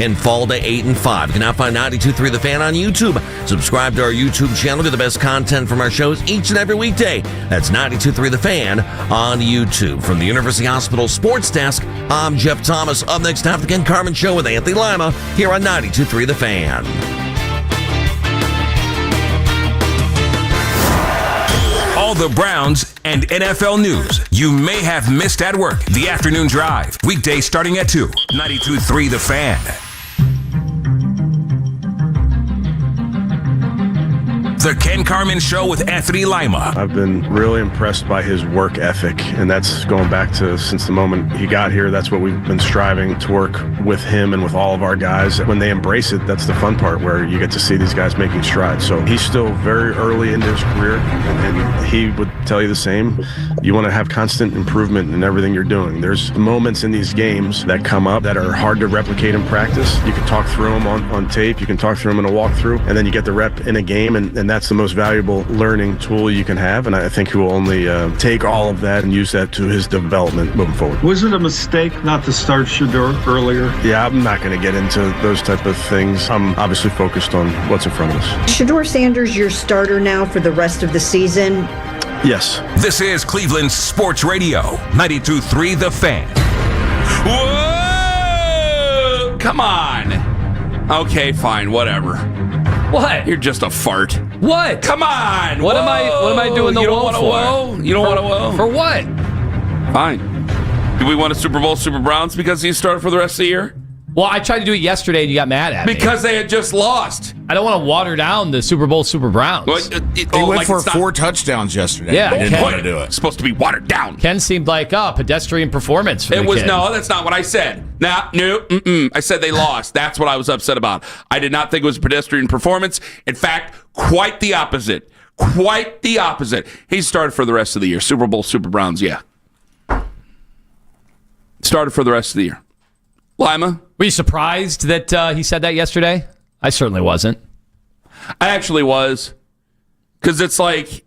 and fall to 8-5. You can now find 92.3 The Fan on YouTube. Subscribe to our YouTube channel. Get the best content from our shows each and every weekday. That's 92.3 The Fan on YouTube. From the University Hospital Sports Desk, I'm Jeff Thomas. Up next, after the Ken Carman Show with Anthony Lima here on 92.3 The Fan. All the Browns and NFL news you may have missed at work. The Afternoon Drive. Weekday starting at 2. 92.3 The Fan. The Ken Carman Show with Anthony Lima. I've been really impressed by his work ethic, and that's going back to since the moment he got here. That's what we've been striving to work with him and with all of our guys. When they embrace it, that's the fun part, where you get to see these guys making strides. So he's still very early into his career, and he would tell you the same. You want to have constant improvement in everything you're doing. There's moments in these games that come up that are hard to replicate in practice. You can talk through them on tape. You can talk through them in a walkthrough, and then you get the rep in a game, and that's the most valuable learning tool you can have, and I think he will only take all of that and use that to his development moving forward. Was it a mistake not to start Shador earlier? Yeah, I'm not going to get into those type of things. I'm obviously focused on what's in front of us. Shador Sanders, your starter now for the rest of the season? Yes. This is Cleveland Sports Radio, 92.3 The Fan. Whoa! Come on. Okay, fine, whatever. What? You're just a fart. What? Come on. What am I doing the whoa for? You don't want to whoa? For what? Fine. Do we want a Super Bowl Super Browns because he started for the rest of the year? Well, I tried to do it yesterday and you got mad at me. Because they had just lost. I don't want to water down the Super Bowl Super Browns. Well, He went for 4 touchdowns yesterday. Yeah, I didn't want to do it. It's supposed to be watered down. Ken seemed like a pedestrian performance for the kid. No, that's not what I said. No. I said they lost. That's what I was upset about. I did not think it was a pedestrian performance. In fact, quite the opposite. Quite the opposite. He started for the rest of the year. Super Bowl Super Browns, yeah. Started for the rest of the year. Lima? Were you surprised that he said that yesterday? I certainly wasn't. I actually was. Because it's like,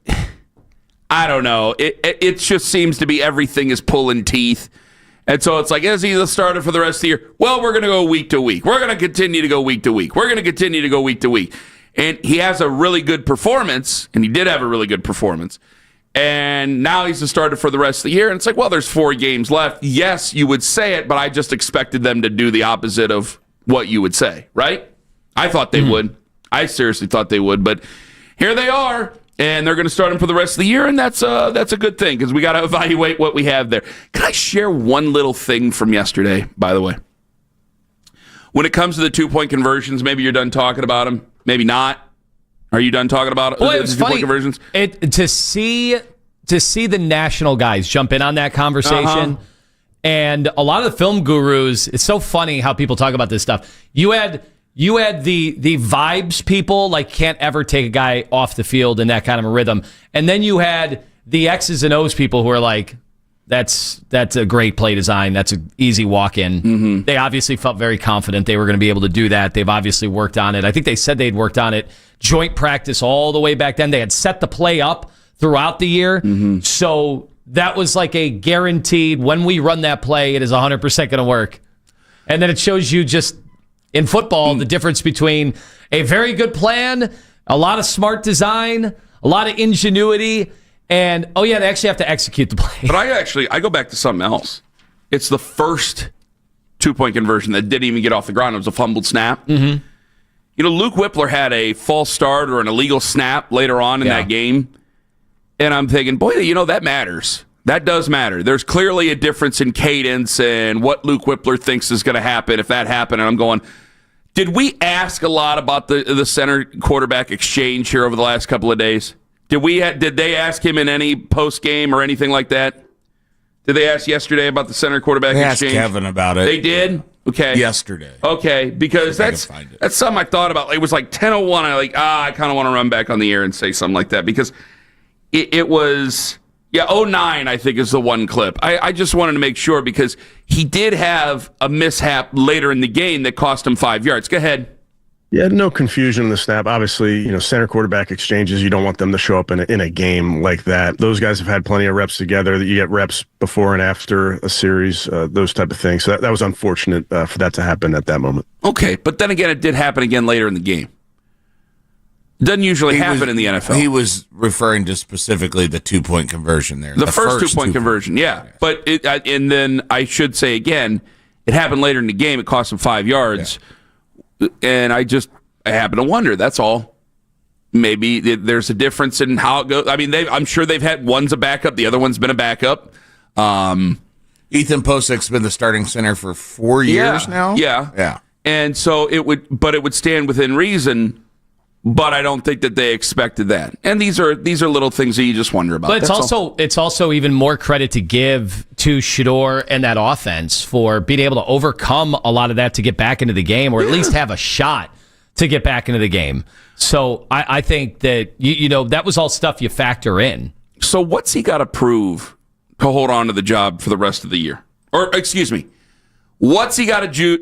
I don't know. It just seems to be everything is pulling teeth. And so it's like, is he the starter for the rest of the year? Well, we're going to go week to week. We're going to continue to go week to week. We're going to continue to go week to week. And he has a really good performance, and he did have a really good performance. And now he's the starter for the rest of the year. And it's like, well, there's 4 games left. Yes, you would say it, but I just expected them to do the opposite of what you would say, right? I thought they would. I seriously thought they would. But here they are, and they're going to start him for the rest of the year, and that's a good thing because we got to evaluate what we have there. Can I share one little thing from yesterday, by the way? When it comes to the 2-point conversions, maybe you're done talking about them, maybe not. Are you done talking about well, it was the 2-point funny conversions? To see the national guys jump in on that conversation, and a lot of the film gurus. It's so funny how people talk about this stuff. You had the vibes people, like can't ever take a guy off the field in that kind of a rhythm, and then you had the X's and O's people who are like, that's a great play design. That's an easy walk-in. Mm-hmm. They obviously felt very confident they were going to be able to do that. They've obviously worked on it. I think they said they'd worked on it joint practice all the way back then. They had set the play up throughout the year. Mm-hmm. So that was like a guaranteed, when we run that play, it is 100% going to work. And then it shows you just in football the difference between a very good plan, a lot of smart design, a lot of ingenuity, and, they actually have to execute the play. But I go back to something else. It's the first 2-point conversion that didn't even get off the ground. It was a fumbled snap. Mm-hmm. You know, Luke Whippler had a false start or an illegal snap later on in that game. And I'm thinking, boy, that matters. That does matter. There's clearly a difference in cadence and what Luke Whippler thinks is going to happen if that happened. And I'm going, did we ask a lot about the center quarterback exchange here over the last couple of days? Did they ask him in any post game or anything like that? Did they ask yesterday about the center quarterback exchange? They asked Kevin about it. They did? Okay. Yesterday. Okay, because that's something I thought about. It was like 10:01. I kind of want to run back on the air and say something like that because it was 09, I think is the one clip. I just wanted to make sure because he did have a mishap later in the game that cost him 5 yards. Go ahead. Yeah, no confusion in the snap. Obviously, center quarterback exchanges, you don't want them to show up in a game like that. Those guys have had plenty of reps together. That you get reps before and after a series, those type of things. So that was unfortunate for that to happen at that moment. Okay, but then again, it did happen again later in the game. Doesn't usually happen in the NFL. He was referring to specifically the 2-point conversion there. The first 2-point conversion, yeah. But and then I should say again, it happened later in the game. It cost him 5 yards. Yeah. And I happen to wonder, that's all. Maybe there's a difference in how it goes. I mean, I'm sure they've had one's a backup, the other one's been a backup. Ethan Posick's been the starting center for 4 years now? Yeah. And so it would stand within reason, but I don't think that they expected that. And these are little things that you just wonder about. But it's also even more credit to give to Shador and that offense for being able to overcome a lot of that to get back into the game, or at least have a shot to get back into the game. So I think that that was all stuff you factor in. So what's he got to prove to hold on to the job for the rest of the year? Or excuse me, what's he got to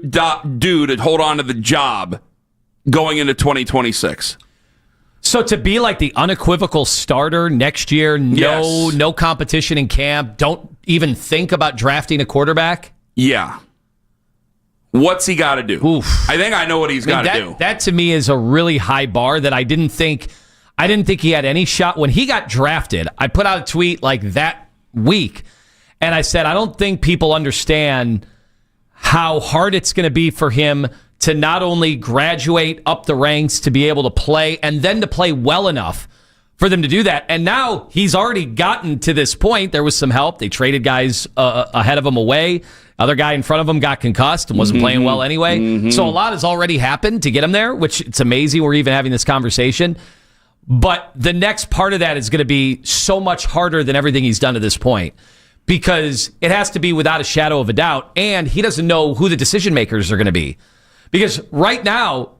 do to hold on to the job going into 2026? So to be like the unequivocal starter next year, no competition in camp, don't even think about drafting a quarterback? Yeah. What's he got to do? Oof. I think I know what he's got to do. That to me is a really high bar that I didn't think he had any shot. When he got drafted, I put out a tweet like that week, and I said, I don't think people understand how hard it's going to be for him to not only graduate up the ranks to be able to play, and then to play well enough for them to do that. And now he's already gotten to this point. There was some help. They traded guys ahead of him away. Other guy in front of him got concussed and wasn't playing well anyway. Mm-hmm. So a lot has already happened to get him there, which it's amazing we're even having this conversation. But the next part of that is going to be so much harder than everything he's done to this point, because it has to be without a shadow of a doubt, and he doesn't know who the decision makers are going to be. Because right now,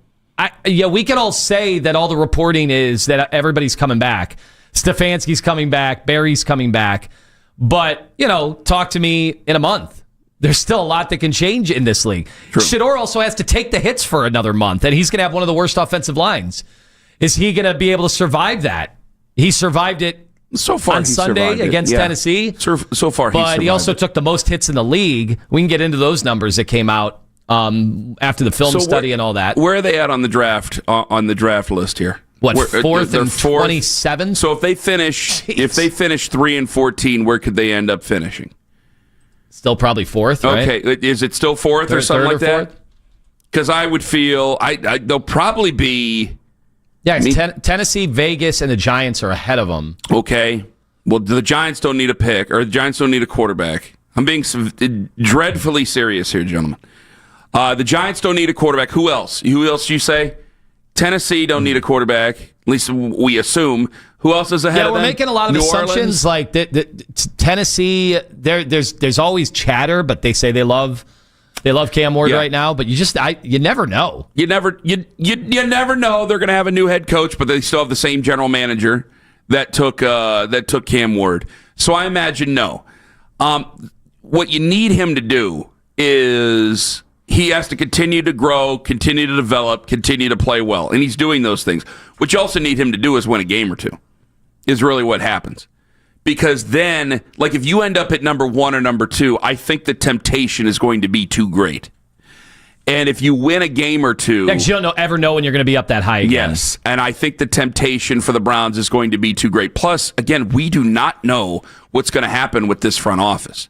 we can all say that all the reporting is that everybody's coming back. Stefanski's coming back. Barry's coming back. But, talk to me in a month. There's still a lot that can change in this league. True. Shador also has to take the hits for another month, and he's going to have one of the worst offensive lines. Is he going to be able to survive that? He survived it so far on Sunday against Tennessee. So far, but he also took the most hits in the league. We can get into those numbers that came out after the film study and all that. Where are they at on the draft list here? What, fourth and 27? So if they finish 3-14, where could they end up finishing? Still probably fourth, right? Okay, is it still fourth or something like that? Because I would feel they'll probably be. Yeah, Tennessee, Vegas, and the Giants are ahead of them. Okay, well, the Giants don't need a pick, or the Giants don't need a quarterback. I'm being dreadfully serious here, gentlemen. The Giants don't need a quarterback. Who else? Who else do you say? Tennessee don't need a quarterback. At least we assume. Who else is ahead of them? Yeah, we're making a lot of assumptions. Like Tennessee, there's always chatter, but they say they love Cam Ward right now. But you never know. You never know. They're going to have a new head coach, but they still have the same general manager that took Cam Ward. So I imagine no. What you need him to do is he has to continue to grow, continue to develop, continue to play well. And he's doing those things. What you also need him to do is win a game or two, is really what happens. Because then, like if you end up at number 1 or number 2, I think the temptation is going to be too great. And if you win a game or two... Because you don't ever know when you're going to be up that high again. Yes, and I think the temptation for the Browns is going to be too great. Plus, again, we do not know what's going to happen with this front office.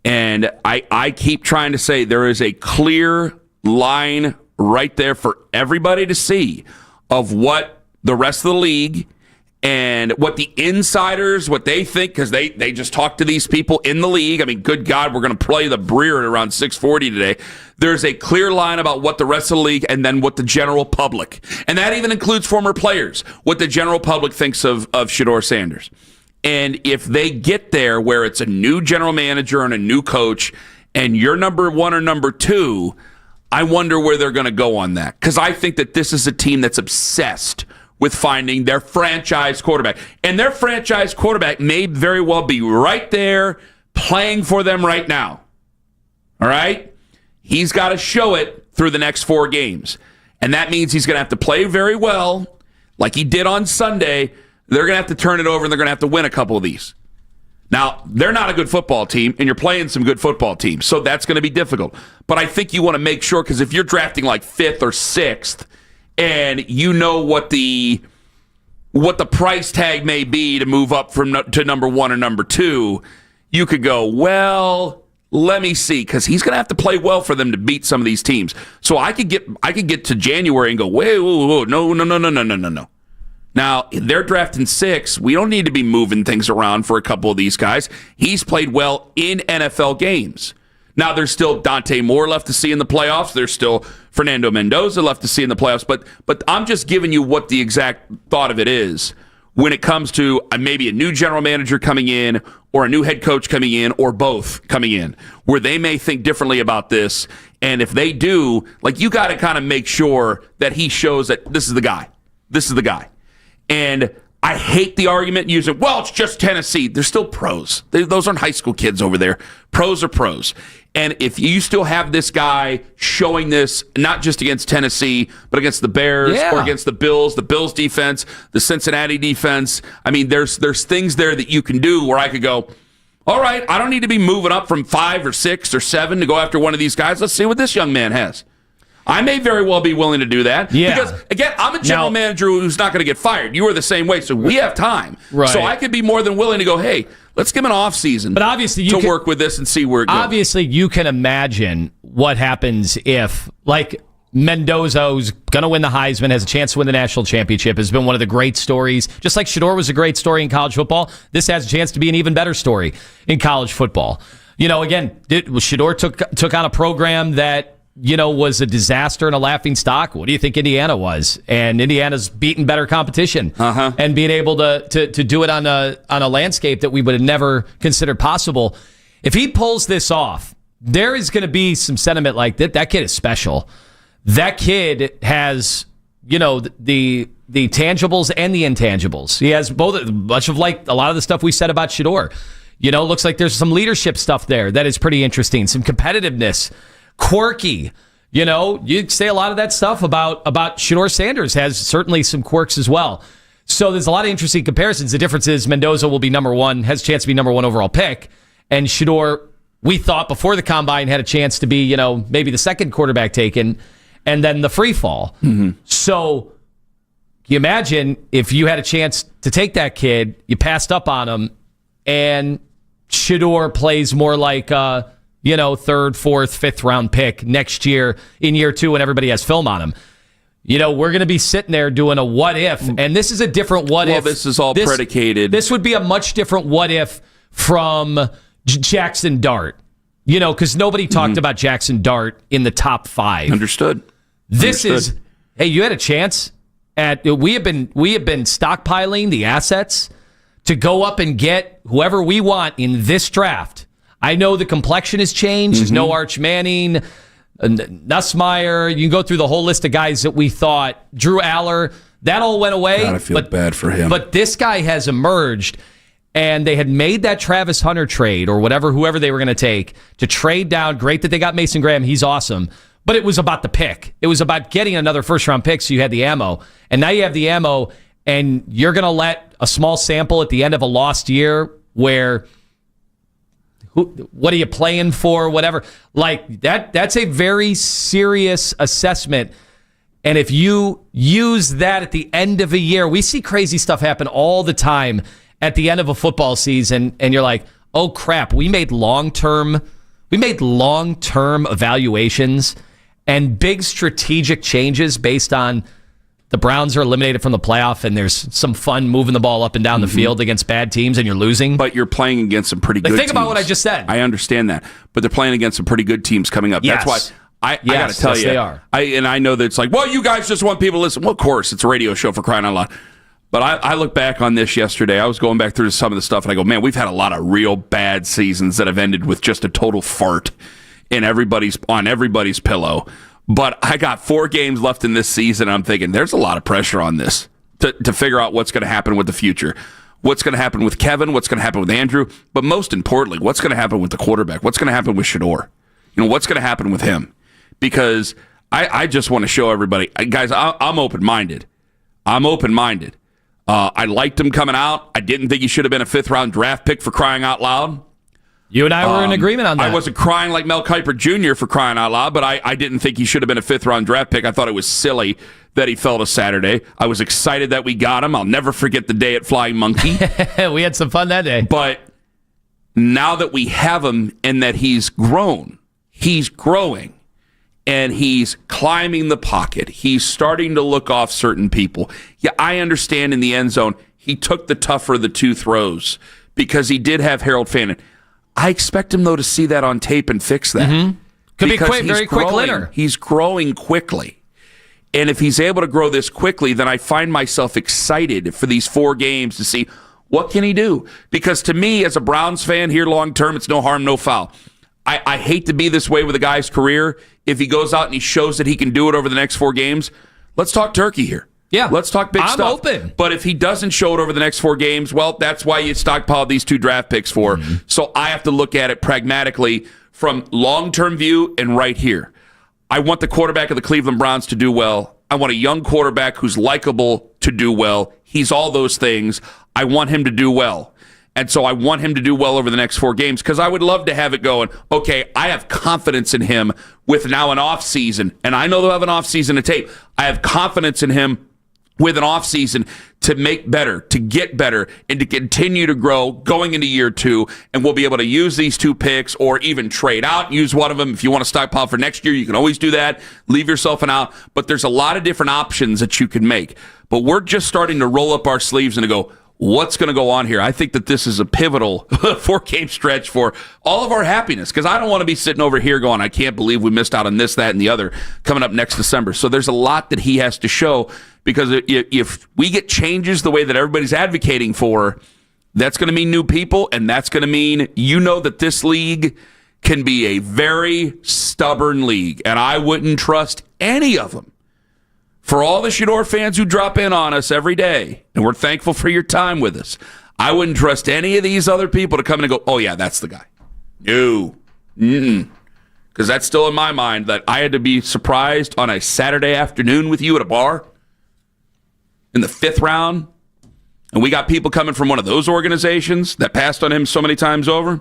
And I keep trying to say there is a clear line right there for everybody to see of what the rest of the league and what the insiders, what they think, because they just talk to these people in the league. I mean, good God, we're going to play the Breer at around 6:40 today. There's a clear line about what the rest of the league and then what the general public, and that even includes former players, what the general public thinks of Shador Sanders. And if they get there where it's a new general manager and a new coach and you're number 1 or number 2, I wonder where they're going to go on that. Because I think that this is a team that's obsessed with finding their franchise quarterback. And their franchise quarterback may very well be right there playing for them right now. All right? He's got to show it through the next 4 games. And that means he's going to have to play very well, like he did on Sunday. They're going to have to turn it over, and they're going to have to win a couple of these. Now, they're not a good football team, and you're playing some good football teams, so that's going to be difficult. But I think you want to make sure, because if you're drafting like 5th or 6th, and you know what the price tag may be to move up to number 1 or number 2, you could go, well, let me see, because he's going to have to play well for them to beat some of these teams. So I could get to January and go, whoa, no. Now, they're drafting 6. We don't need to be moving things around for a couple of these guys. He's played well in NFL games. Now, there's still Dante Moore left to see in the playoffs. There's still Fernando Mendoza left to see in the playoffs. But I'm just giving you what the exact thought of it is when it comes to maybe a new general manager coming in or a new head coach coming in or both coming in, where they may think differently about this. And if they do, like, you got to kind of make sure that he shows that this is the guy. This is the guy. And I hate the argument using, well, it's just Tennessee. They're still pros. Those aren't high school kids over there. Pros are pros. And if you still have this guy showing this, not just against Tennessee, but against the Bears or against the Bills defense, the Cincinnati defense, I mean, there's things there that you can do where I could go, all right, I don't need to be moving up from 5 or 6 or 7 to go after one of these guys. Let's see what this young man has. I may very well be willing to do that. Yeah. Because, again, I'm a general manager who's not going to get fired. You are the same way, so we have time. Right. So I could be more than willing to go, hey, let's give him an offseason to work with this and see where it goes. Obviously, you can imagine what happens if, like, Mendoza, who's going to win the Heisman, has a chance to win the national championship, has been one of the great stories. Just like Shador was a great story in college football, this has a chance to be an even better story in college football. You know, again, Shador took on a program that, you know, was a disaster and a laughing stock. What do you think Indiana was? And Indiana's beaten better competition and being able to do it on a landscape that we would have never considered possible. If he pulls this off, there is going to be some sentiment like that kid is special. That kid has, you know, the tangibles and the intangibles. He has both, much of like a lot of the stuff we said about Shador. You know, looks like there's some leadership stuff there that is pretty interesting. Some competitiveness. Quirky, you know, you'd say a lot of that stuff about Shador Sanders has certainly some quirks as well. So there's a lot of interesting comparisons. The difference is Mendoza will be number 1, has a chance to be number 1 overall pick, and Shador, we thought before the combine, had a chance to be, you know, maybe the second quarterback taken, and then the free fall. Mm-hmm. So you imagine if you had a chance to take that kid, you passed up on him, and Shador plays more like 3rd, 4th, 5th round pick next year in year 2 when everybody has film on him. You know, we're going to be sitting there doing a what if, and this is a different what if. Well, this is all predicated. This would be a much different what if from Jackson Dart, you know, because nobody talked about Jackson Dart in the top 5. Understood. This is, hey, you had a chance we have been stockpiling the assets to go up and get whoever we want in this draft. I know the complexion has changed. There's no Arch Manning, Nussmeier. You can go through the whole list of guys that we thought. Drew Aller, that all went away. God, I feel bad for him. But this guy has emerged, and they had made that Travis Hunter trade or whoever they were going to take to trade down. Great that they got Mason Graham. He's awesome. But it was about the pick. It was about getting another first-round pick so you had the ammo. And now you have the ammo, and you're going to let a small sample at the end of a lost year where what are you playing for, whatever. Like, that's a very serious assessment. And if you use that at the end of a year, we see crazy stuff happen all the time at the end of a football season, and you're like, oh, crap, we made long-term evaluations and big strategic changes based on the Browns are eliminated from the playoff, and there's some fun moving the ball up and down the field against bad teams, and you're losing. But you're playing against some pretty good teams. Think about what I just said. I understand that. But they're playing against some pretty good teams coming up. Yes. That's why I got to tell you. They are. I know that it's like, well, you guys just want people to listen. Well, of course, it's a radio show for crying out loud. But I look back on this yesterday. I was going back through some of the stuff, and I go, man, we've had a lot of real bad seasons that have ended with just a total fart on everybody's pillow. But I got 4 games left in this season, and I'm thinking there's a lot of pressure on this to figure out what's going to happen with the future. What's going to happen with Kevin? What's going to happen with Andrew? But most importantly, what's going to happen with the quarterback? What's going to happen with Shador? You know, what's going to happen with him? Because I just want to show everybody. Guys, I'm open-minded. I liked him coming out. I didn't think he should have been a 5th-round draft pick, for crying out loud. You and I were in agreement on that. I wasn't crying like Mel Kiper Jr. for crying out loud, but I didn't think he should have been a 5th-round draft pick. I thought it was silly that he fell to Saturday. I was excited that we got him. I'll never forget the day at Flying Monkey. We had some fun that day. But now that we have him and that he's growing, and he's climbing the pocket. He's starting to look off certain people. Yeah, I understand in the end zone, he took the tougher of the 2 throws because he did have Harold Fannin. I expect him, though, to see that on tape and fix that. Mm-hmm. Could be quick, very quick growing, learner. He's growing quickly. And if he's able to grow this quickly, then I find myself excited for these 4 games to see what can he do. Because to me, as a Browns fan here long term, it's no harm, no foul. I hate to be this way with a guy's career. If he goes out and he shows that he can do it over the next 4 games, let's talk turkey here. Yeah. Let's talk big stuff. I'm open. But if he doesn't show it over the next 4 games, well, that's why you stockpiled these 2 draft picks for. Mm-hmm. So I have to look at it pragmatically from long-term view and right here. I want the quarterback of the Cleveland Browns to do well. I want a young quarterback who's likable to do well. He's all those things. I want him to do well. And so I want him to do well over the next 4 games because I would love to have it going, okay, I have confidence in him with now an offseason. And I know they'll have an offseason to tape. I have confidence in him with an offseason to make better, to get better, and to continue to grow going into year 2. And we'll be able to use these 2 picks or even trade out and use one of them. If you want to stockpile for next year, you can always do that. Leave yourself an out. But there's a lot of different options that you can make. But we're just starting to roll up our sleeves and to go, what's going to go on here? I think that this is a pivotal 4-game stretch for all of our happiness because I don't want to be sitting over here going, I can't believe we missed out on this, that, and the other coming up next December. So there's a lot that he has to show because if we get changes the way that everybody's advocating for, that's going to mean new people, and that's going to mean that this league can be a very stubborn league, and I wouldn't trust any of them. For all the Shador fans who drop in on us every day, and we're thankful for your time with us, I wouldn't trust any of these other people to come in and go, oh, yeah, that's the guy. No. Because that's still in my mind that I had to be surprised on a Saturday afternoon with you at a bar in the 5th round, and we got people coming from one of those organizations that passed on him so many times over.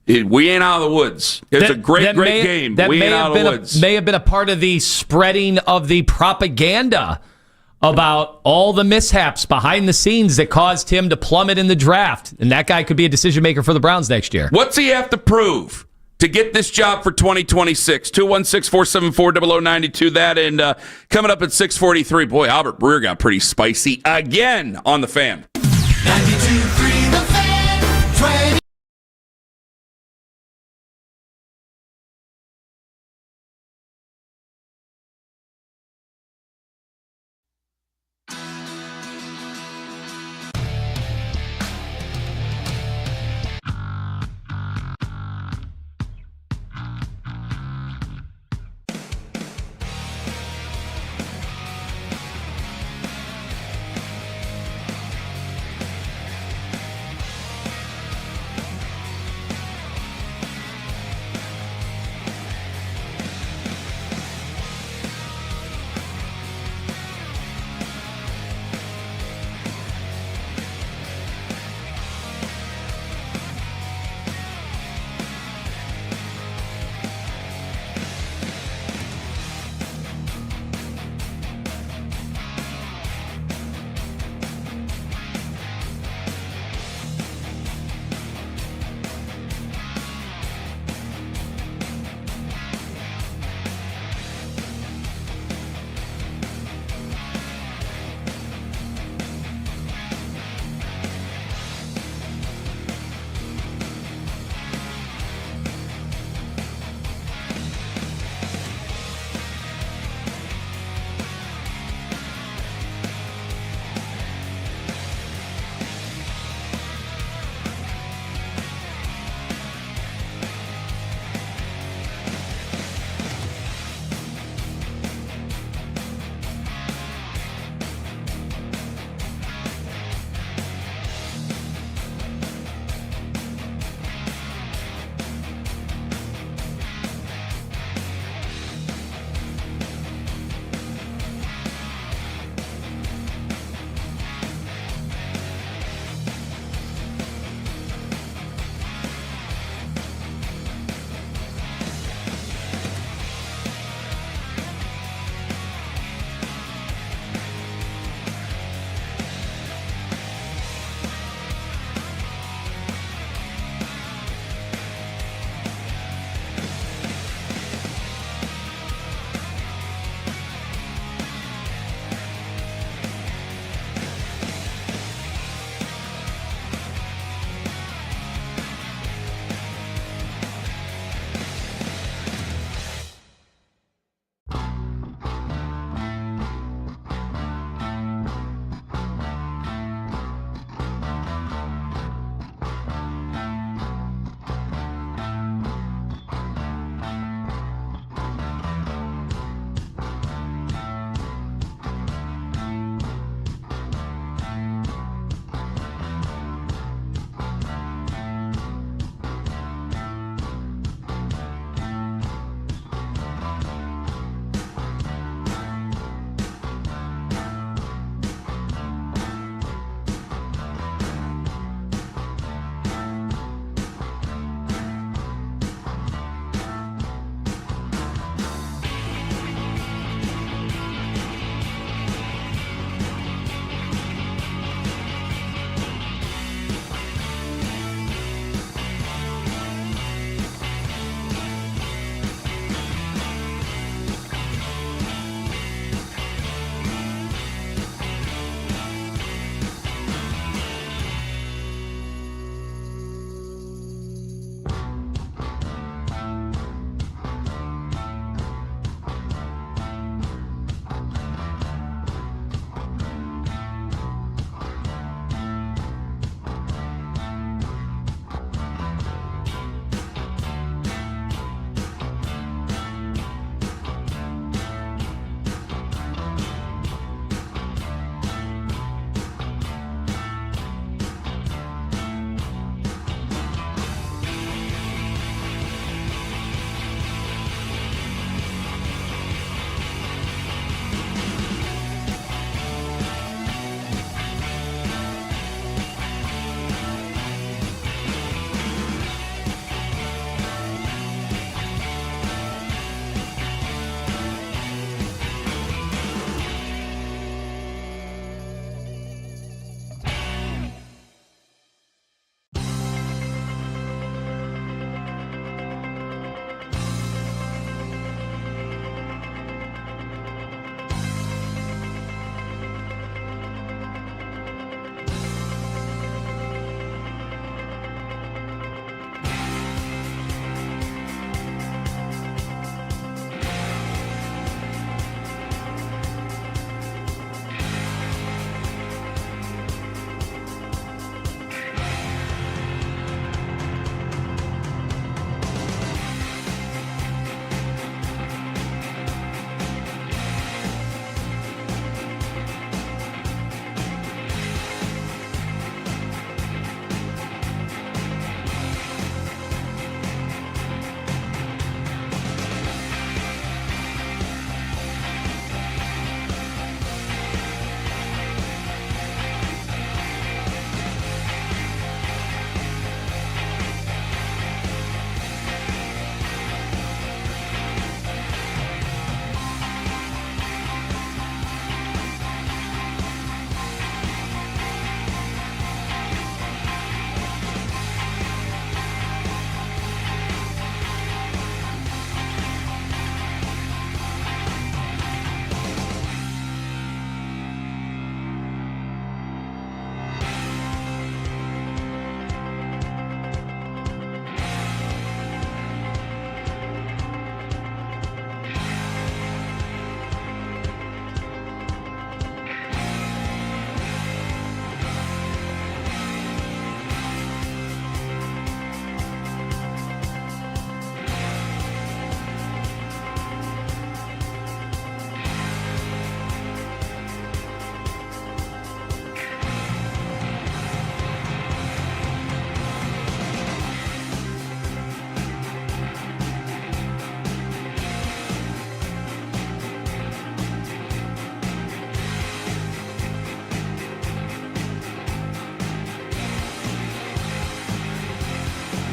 We ain't out of the woods. It's a great game. We ain't out of the woods. May have been a part of the spreading of the propaganda about all the mishaps behind the scenes that caused him to plummet in the draft. And that guy could be a decision maker for the Browns next year. What's he have to prove to get this job for 2026? 216-474-0092. That and coming up at 6:43. Boy, Albert Breer got pretty spicy again on the Fan. 92.3 The Fan. 20.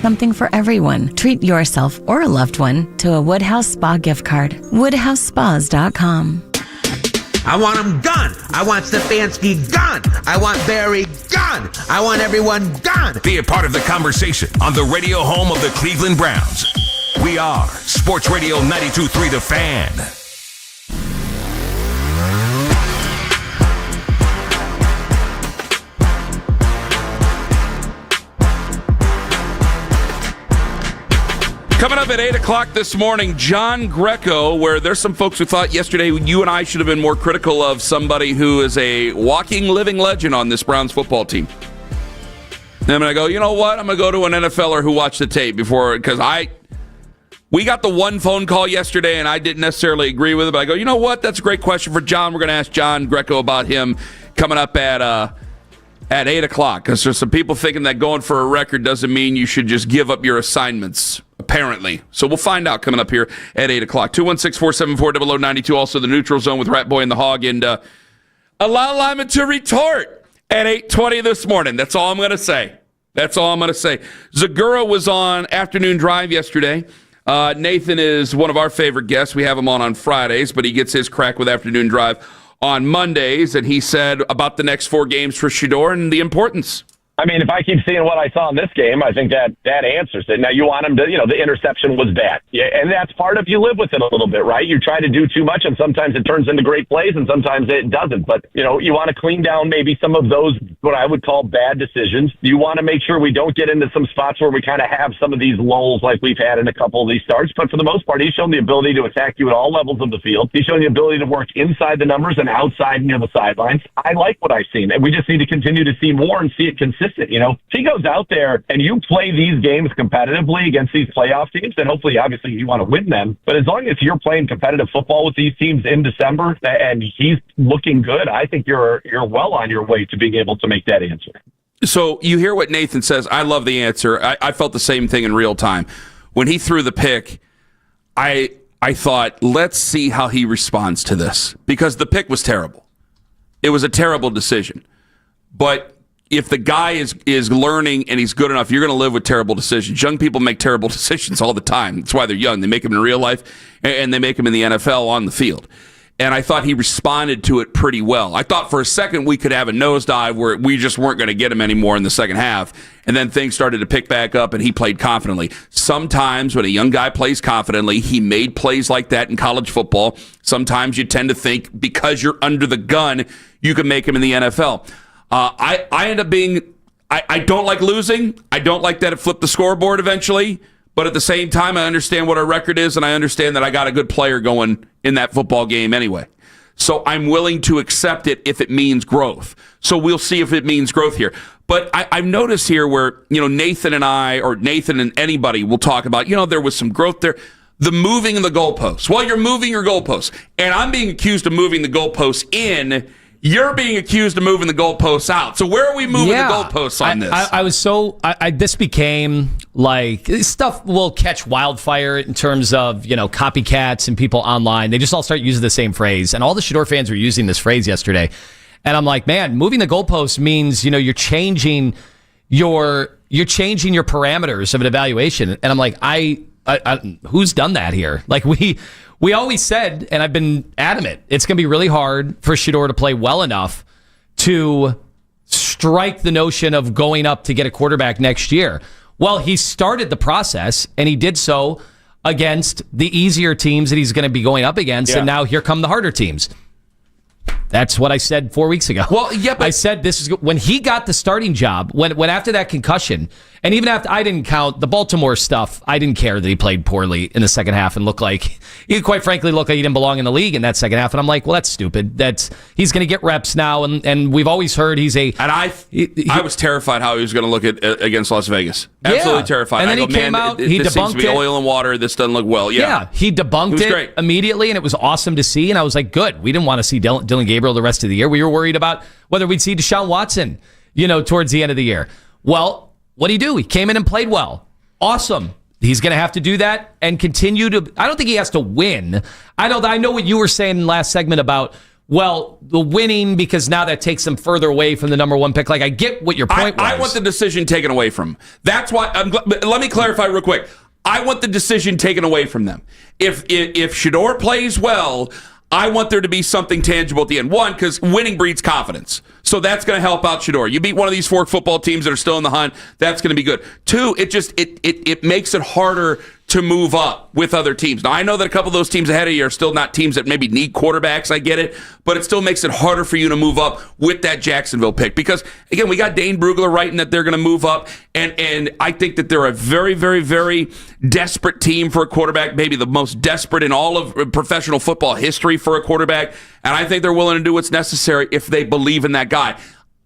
something for everyone. Treat yourself or a loved one to a Woodhouse Spa gift card. WoodhouseSpas.com. I want him gone. I want Stefanski gone. I want Barry gone. I want everyone gone. Be a part of the conversation on the radio home of the Cleveland Browns. We are Sports Radio 92.3 The Fan. Coming up at 8 o'clock this morning, John Greco, where there's some folks who thought yesterday you and I should have been more critical of somebody who is a walking, living legend on this Browns football team. And I'm going to go, you know what? I'm going to go to an NFLer who watched the tape before, because we got the one phone call yesterday, and I didn't necessarily agree with it, but I go, you know what? That's a great question for John. We're going to ask John Greco about him coming up at 8 o'clock, because there's some people thinking that going for a record doesn't mean you should just give up your assignments, apparently. So we'll find out coming up here at 8 o'clock. 216-474-0092, also the Neutral Zone with Rat Boy in the Hog, and allow Lima to retort at 8:20 this morning. That's all I'm going to say. Zagura was on Afternoon Drive yesterday. Nathan is one of our favorite guests. We have him on Fridays, but he gets his crack with Afternoon Drive on Mondays, and he said about the next 4 games for Shador and the importance. I mean, if I keep seeing what I saw in this game, I think that answers it. Now, you want him to, the interception was bad. Yeah, and that's part of, you live with it a little bit, right? You try to do too much, and sometimes it turns into great plays, and sometimes it doesn't. But, you want to clean down maybe some of those, what I would call bad decisions. You want to make sure we don't get into some spots where we kind of have some of these lulls like we've had in a couple of these starts. But for the most part, he's shown the ability to attack you at all levels of the field. He's shown the ability to work inside the numbers and outside near the sidelines. I like what I've seen, and we just need to continue to see more and see it consistent, If he goes out there and you play these games competitively against these playoff teams, then hopefully, obviously, you want to win them. But as long as you're playing competitive football with these teams in December and he's looking good, I think you're well on your way to being able to make that answer. So you hear what Nathan says. I love the answer. I felt the same thing in real time. When he threw the pick, I thought, let's see how he responds to this, because the pick was terrible. It was a terrible decision. But if the guy is learning and he's good enough, you're going to live with terrible decisions. Young people make terrible decisions all the time. That's why they're young. They make them in real life, and they make them in the NFL on the field. And I thought he responded to it pretty well. I thought for a second we could have a nosedive where we just weren't going to get him anymore in the second half, and then things started to pick back up, and he played confidently. Sometimes when a young guy plays confidently, he made plays like that in college football. Sometimes you tend to think because you're under the gun, you can make him in the NFL. I end up being, I don't like losing. I don't like that it flipped the scoreboard eventually. But at the same time, I understand what our record is, and I understand that I got a good player going in that football game anyway. So I'm willing to accept it if it means growth. So we'll see if it means growth here. But I've noticed here where, Nathan and I, or Nathan and anybody will talk about, there was some growth there. The moving of the goalposts. Well, you're moving your goalposts. And I'm being accused of moving the goalposts in. You're being accused of moving the goalposts out. So where are we moving the goalposts on this? This became like, this stuff will catch wildfire in terms of, copycats and people online. They just all start using the same phrase. And all the Shador fans were using this phrase yesterday. And I'm like, man, moving the goalposts means, you're changing your parameters of an evaluation. And I'm like, I who's done that here? Like we always said, and I've been adamant, it's going to be really hard for Shador to play well enough to strike the notion of going up to get a quarterback next year. Well, he started the process, and he did so against the easier teams that he's going to be going up against, and now here come the harder teams. That's what I said 4 weeks ago. Well, yeah, but I said this is when he got the starting job, when after that concussion, and even after I didn't count the Baltimore stuff, I didn't care that he played poorly in the second half and looked like he quite frankly looked like he didn't belong in the league in that second half. And I'm like, well, that's stupid. He's going to get reps now, and we've always heard he's a. And I was terrified how he was going to look against Las Vegas. Absolutely terrified. And then he came out, he this debunked seems to be oil and water. This doesn't look well. Yeah, he debunked it immediately, and it was awesome to see. And I was like, good. We didn't want to see Dylan Gabriel the rest of the year. We were worried about whether we'd see Deshaun Watson, towards the end of the year. Well, what did he do? He came in and played well. Awesome. He's going to have to do that and continue to. I don't think he has to win. I know what you were saying in the last segment about well, the winning, because now that takes them further away from the number one pick. Like, I get what your point was. I want the decision taken away from them. That's why. Let me clarify real quick. I want the decision taken away from them. If Shador plays well, I want there to be something tangible at the end. One, because winning breeds confidence. So that's going to help out Shador. You beat one of these 4 football teams that are still in the hunt, that's going to be good. 2, it makes it harder to move up with other teams. Now, I know that a couple of those teams ahead of you are still not teams that maybe need quarterbacks. I get it. But it still makes it harder for you to move up with that Jacksonville pick. Because, again, we got Dane Brugler writing that they're going to move up. And I think that they're a very, very, very desperate team for a quarterback, maybe the most desperate in all of professional football history for a quarterback. And I think they're willing to do what's necessary if they believe in that guy.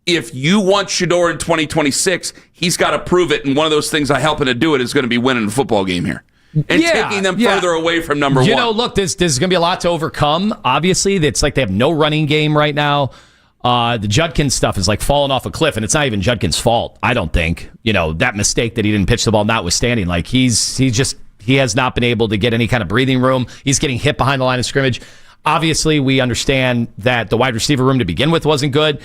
If you want Shador in 2026, he's got to prove it. And one of those things I help him to do it is going to be winning the football game here. And taking them further away from number one. You know, look, this is going to be a lot to overcome. Obviously, it's like they have no running game right now. The Judkins stuff is like falling off a cliff, and it's not even Judkins' fault, I don't think. You know, that mistake that he didn't pitch the ball notwithstanding. Like, he has not been able to get any kind of breathing room. He's getting hit behind the line of scrimmage. Obviously, we understand that the wide receiver room to begin with wasn't good.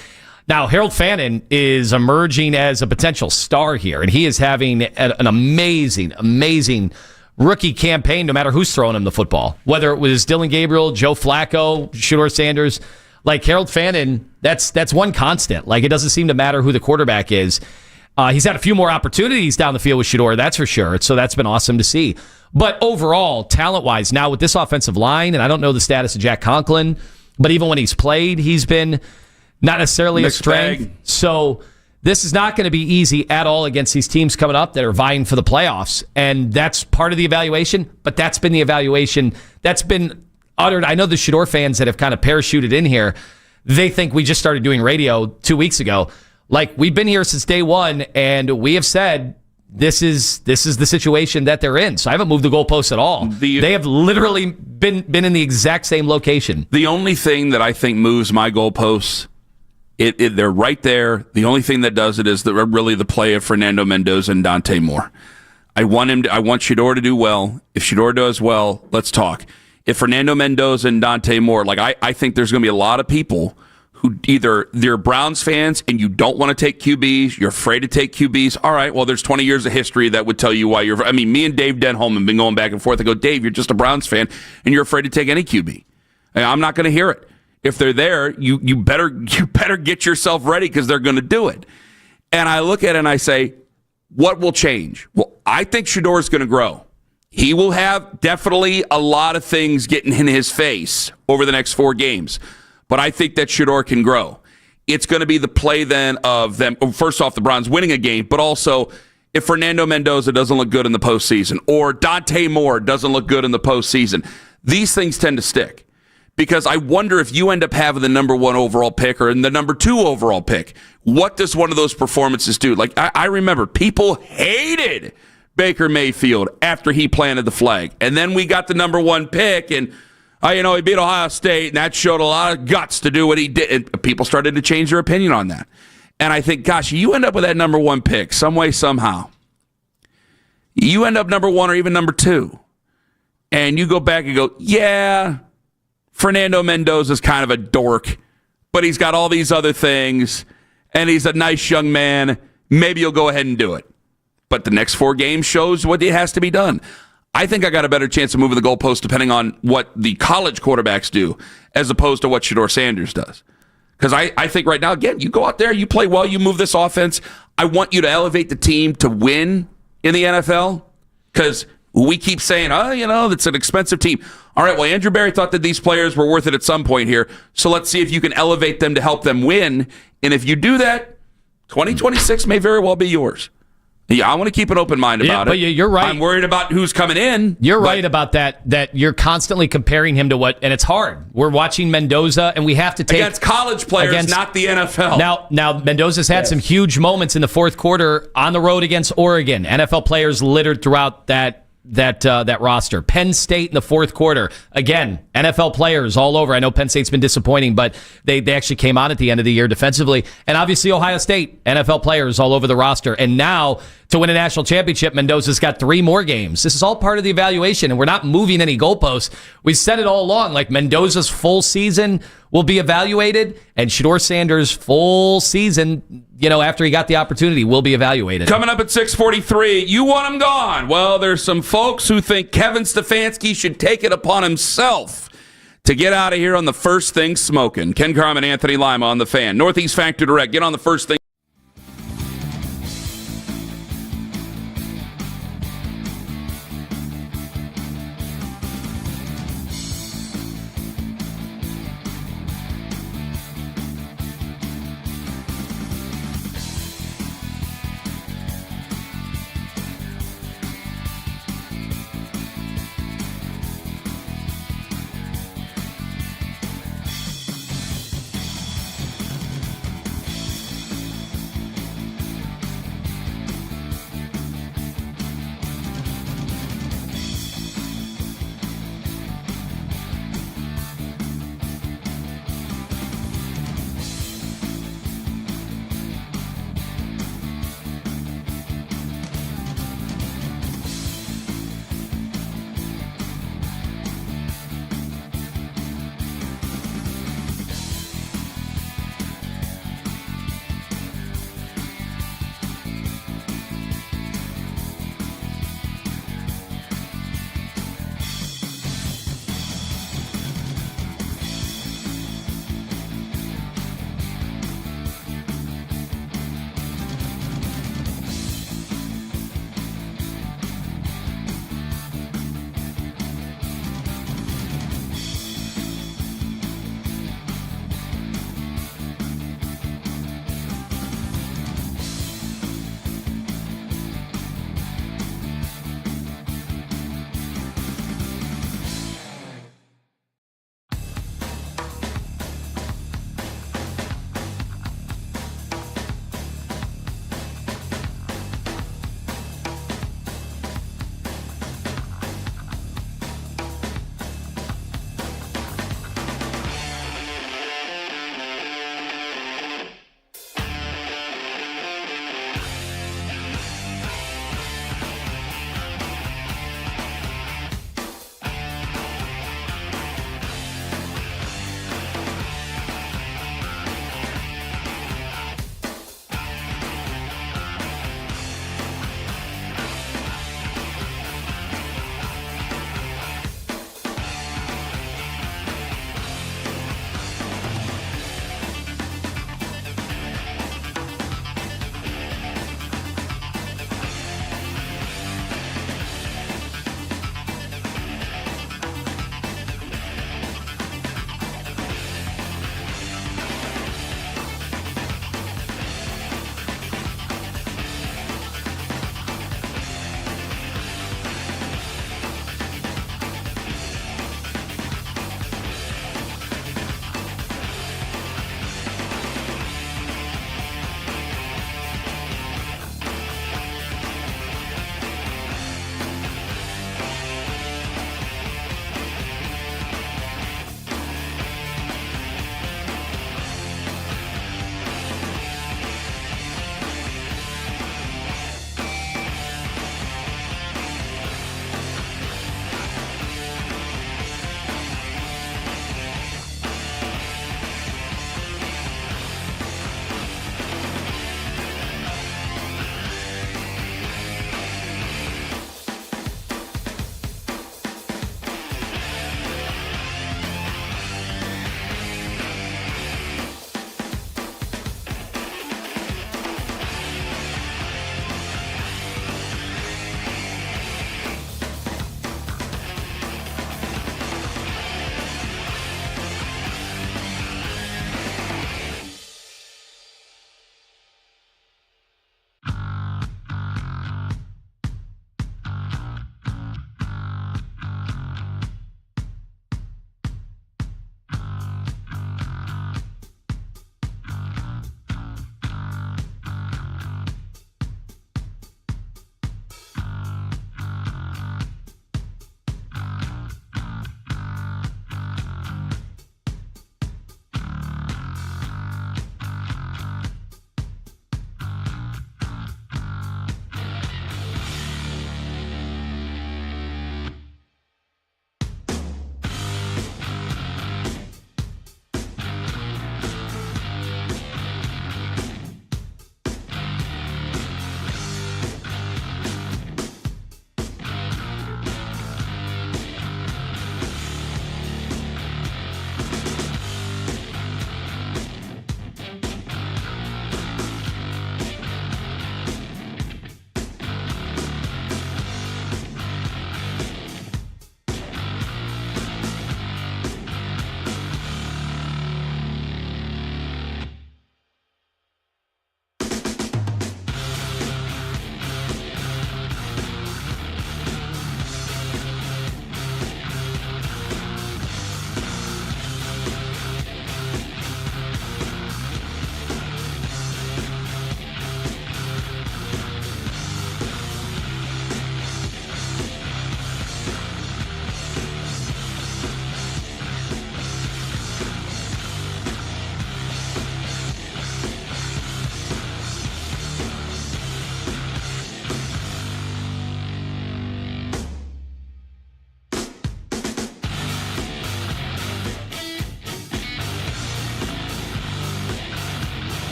Now, Harold Fannin is emerging as a potential star here, and he is having an amazing, amazing rookie campaign, no matter who's throwing him the football. Whether it was Dylan Gabriel, Joe Flacco, Shador Sanders, like Harold Fannin, that's one constant. Like, it doesn't seem to matter who the quarterback is. He's had a few more opportunities down the field with Shador, that's for sure. So that's been awesome to see. But overall, talent-wise, now with this offensive line, and I don't know the status of Jack Conklin, but even when he's played, he's been not necessarily a strength. So this is not going to be easy at all against these teams coming up that are vying for the playoffs. And that's part of the evaluation, but that's been the evaluation that's been uttered. I know the Shador fans that have kind of parachuted in here, they think we just started doing radio 2 weeks ago. Like, we've been here since day one, and we have said this is the situation that they're in. So I haven't moved the goalposts at all. They have literally been in the exact same location. The only thing that I think moves my goalposts, they're right there. The only thing that does it is really the play of Fernando Mendoza and Dante Moore. I want Shador to do well. If Shador does well, let's talk. If Fernando Mendoza and Dante Moore, like I think there's going to be a lot of people who either they're Browns fans and you don't want to take QBs, you're afraid to take QBs. All right, well, there's 20 years of history that would tell you why you're. I mean, me and Dave Denholm have been going back and forth. I go, Dave, you're just a Browns fan and you're afraid to take any QB. I'm not going to hear it. If they're there, you better get yourself ready because they're going to do it. And I look at it and I say, what will change? Well, I think Shador is going to grow. He will have definitely a lot of things getting in his face over the next 4 games. But I think that Shador can grow. It's going to be the play then of them, first off, the Browns winning a game, but also if Fernando Mendoza doesn't look good in the postseason or Dante Moore doesn't look good in the postseason, these things tend to stick. Because I wonder if you end up having the number 1 overall pick or the number 2 overall pick, what does one of those performances do? Like, I remember people hated Baker Mayfield after he planted the flag. And then we got the number 1 pick, and he beat Ohio State, and that showed a lot of guts to do what he did. And people started to change their opinion on that. And I think, gosh, you end up with that number 1 pick some way, somehow. You end up number 1 or even number 2. And you go back and go, yeah, Fernando Mendoza's kind of a dork, but he's got all these other things, and he's a nice young man. Maybe you'll go ahead and do it. But the next 4 games shows what it has to be done. I think I got a better chance of moving the goalpost depending on what the college quarterbacks do as opposed to what Shador Sanders does. Because I think right now, again, you go out there, you play well, you move this offense. I want you to elevate the team to win in the NFL because we keep saying, it's an expensive team. All right, well, Andrew Berry thought that these players were worth it at some point here, so let's see if you can elevate them to help them win. And if you do that, 2026 may very well be yours. Yeah, I want to keep an open mind about it. But you're right. I'm worried about who's coming in. You're right about that you're constantly comparing him to and it's hard. We're watching Mendoza, and we have to take... Against college players, not the NFL. Now Mendoza's had some huge moments in the fourth quarter on the road against Oregon. NFL players littered throughout that that roster. Penn State in the fourth quarter. Again, NFL players all over. I know Penn State's been disappointing, but they actually came on at the end of the year defensively. And obviously Ohio State, NFL players all over the roster. And now to win a national championship, Mendoza's got 3 more games. This is all part of the evaluation, and we're not moving any goalposts. We said it all along, like Mendoza's full season will be evaluated, and Shador Sanders' full season, after he got the opportunity, will be evaluated. Coming up at 6:43, you want him gone. Well, there's some folks who think Kevin Stefanski should take it upon himself to get out of here on the first thing smoking. Ken Carman, Anthony Lima on the Fan. Northeast Factor Direct. Get on the first thing.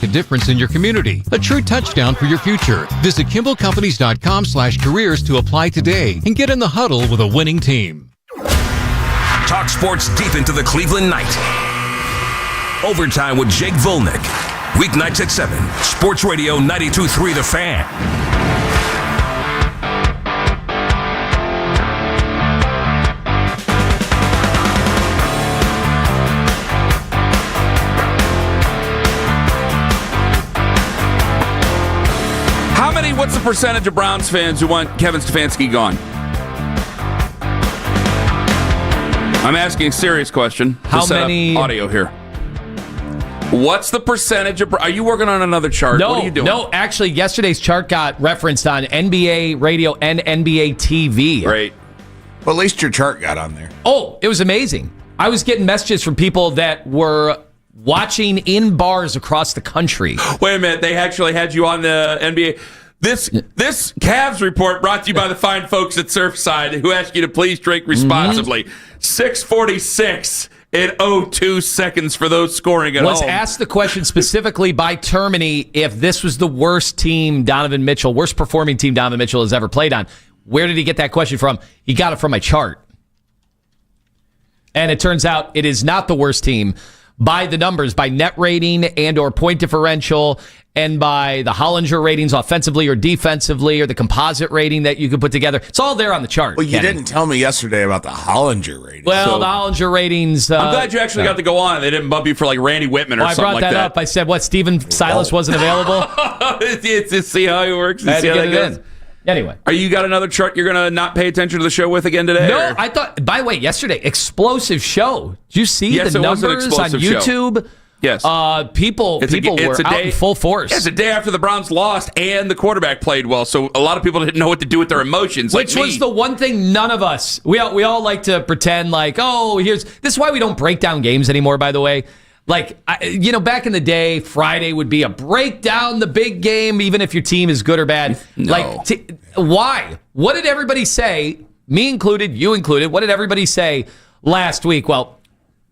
a difference in your community. A true touchdown for your future. Visit KimballCompanies.com/careers to apply today and get in the huddle with a winning team. Talk sports deep into the Cleveland night. Overtime with Jake Volnick. Weeknights at 7. Sports Radio 92.3 The Fan. What's the percentage of Browns fans who want Kevin Stefanski gone? I'm asking a serious question. How many audio here? What's the percentage of? Are you working on another chart? No, what are you doing? No, actually, yesterday's chart got referenced on NBA radio and NBA TV. Great. Well, at least your chart got on there. Oh, it was amazing. I was getting messages from people that were watching in bars across the country. Wait a minute. They actually had you on the NBA. This Cavs report brought to you by the fine folks at Surfside, who ask you to please drink responsibly. 6:46 in 02 seconds for those scoring at home. Was asked the question specifically by Termini if this was the worst performing team Donovan Mitchell has ever played on. Where did he get that question from? He got it from my chart. And it turns out it is not the worst team by the numbers, by net rating and or point differential, and by the Hollinger ratings offensively or defensively, or the composite rating that you could put together. It's all there on the chart. Well, you didn't tell me yesterday about the Hollinger ratings. Well, the Hollinger ratings... I'm glad you actually got to go on. They didn't bump you for like Randy Whitman or something like that. I brought that up. I said, what, Stephen Silas wasn't available? To see how it works and I had see to how get that it goes. in. Anyway. Are you got another chart you're going to not pay attention to the show with again today? No, or? I thought, by the way, yesterday, explosive show. Did you see Yes, the it was an numbers on explosive show. YouTube? Yes. People were out in full force. It's a day after the Browns lost and the quarterback played well, so a lot of people didn't know what to do with their emotions. Which was the one thing none of us, we all like to pretend like, this is why we don't break down games anymore, by the way. Like, back in the day, Friday would be a break down the big game, even if your team is good or bad. No. Why? What did everybody say, me included, you included, what did everybody say last week? Well,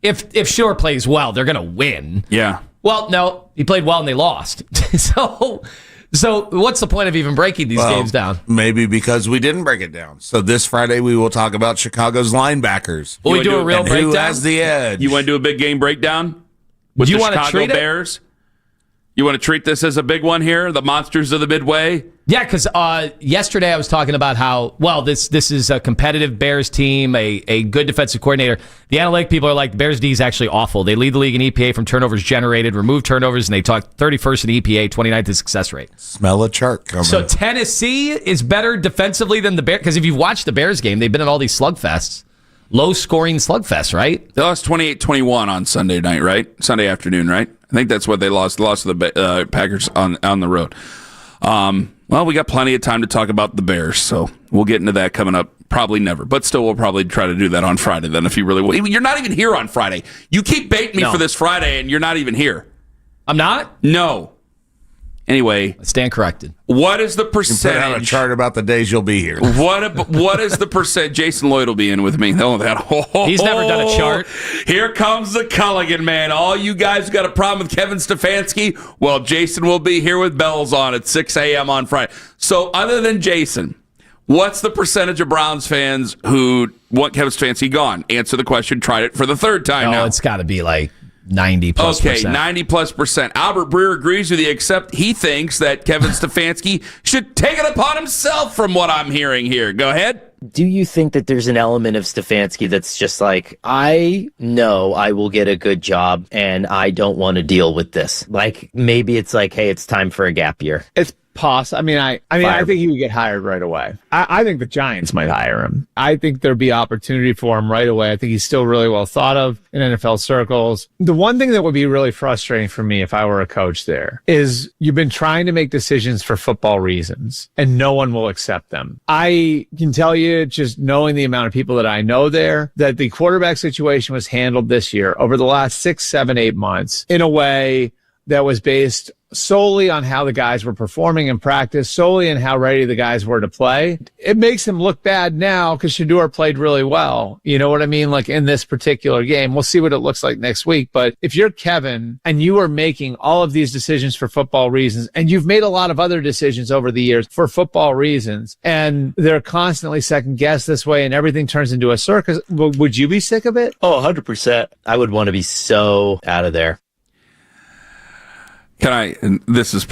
if Shador plays well, they're going to win. Yeah. Well, no, he played well and they lost. So what's the point of even breaking these games down? Maybe because we didn't break it down. So this Friday we will talk about Chicago's linebackers. Will we do a real breakdown? Who has the edge? You want to do a big game breakdown with the Chicago Bears? You want to treat this as a big one here? The monsters of the Midway? Yeah, because yesterday I was talking about how, this is a competitive Bears team, a good defensive coordinator. The analytic people are like, the Bears D is actually awful. They lead the league in EPA from turnovers generated, remove turnovers, and they talk 31st in EPA, 29th in success rate. Smell a chart coming. So Tennessee is better defensively than the Bears, because if you've watched the Bears game, they've been in all these slugfests. Low-scoring slugfests, right? They lost 28-21 on Sunday night, right? Sunday afternoon, right? I think that's what they lost. They lost to the Packers on the road. Well, we got plenty of time to talk about the Bears, so we'll get into that coming up. Probably never, but still, we'll probably try to do that on Friday then if you really will. You're not even here on Friday. You keep baiting me for this Friday, and you're not even here. I'm not? No. Anyway. I stand corrected. What is the percentage? You put out a chart about the days you'll be here. What is the percent? Jason Lloyd will be in with me. He's never done a chart. Here comes the Culligan man. All you guys who got a problem with Kevin Stefanski, well, Jason will be here with bells on at 6 a.m. on Friday. So other than Jason, what's the percentage of Browns fans who want Kevin Stefanski gone? Answer the question. Tried it for the third time now. It's got to be like 90+%. Okay, 90+%. Albert Breer agrees with you, except he thinks that Kevin Stefanski should take it upon himself from what I'm hearing here. Go ahead. Do you think that there's an element of Stefanski that's just like, I know I will get a good job and I don't want to deal with this? Like, maybe it's like, hey, it's time for a gap year. It's possible. I think he would get hired right away. I think the Giants might hire him. I think there'd be opportunity for him right away. I think he's still really well thought of in NFL circles. The one thing that would be really frustrating for me if I were a coach there is you've been trying to make decisions for football reasons and no one will accept them. I can tell you, just knowing the amount of people that I know there, that the quarterback situation was handled this year over the last 6, 7, 8 months in a way that was based solely on how the guys were performing in practice, solely on how ready the guys were to play. It makes him look bad now because Shador played really well. You know what I mean? Like in this particular game, we'll see what it looks like next week. But if you're Kevin and you are making all of these decisions for football reasons, and you've made a lot of other decisions over the years for football reasons, and they're constantly second guessed this way and everything turns into a circus, would you be sick of it? Oh, 100%. I would want to be so out of there. Can I, and this is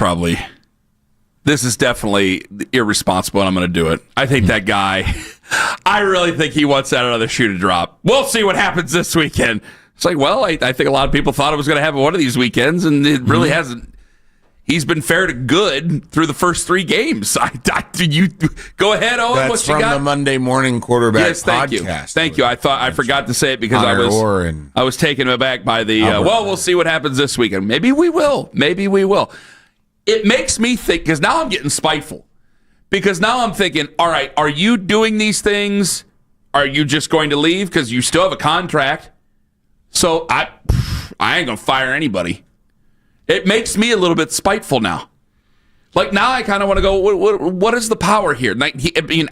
definitely irresponsible, and I'm going to do it. I think that guy, I really think he wants that another shoe to drop. We'll see what happens this weekend. It's like, well, I think a lot of people thought it was going to happen one of these weekends, and it really hasn't. He's been fair to good through the first 3 games. You go ahead, Owen. That's what you from got? the Monday Morning Quarterback Thank podcast. Thank you. I forgot to say it because I was taken aback by the. We'll see what happens this weekend. Maybe we will. It makes me think, because now I'm getting spiteful. Because now I'm thinking, all right, are you doing these things? Are you just going to leave because you still have a contract? So I ain't gonna fire anybody. It makes me a little bit spiteful now. Like, now I kind of want to go, what is the power here? Like,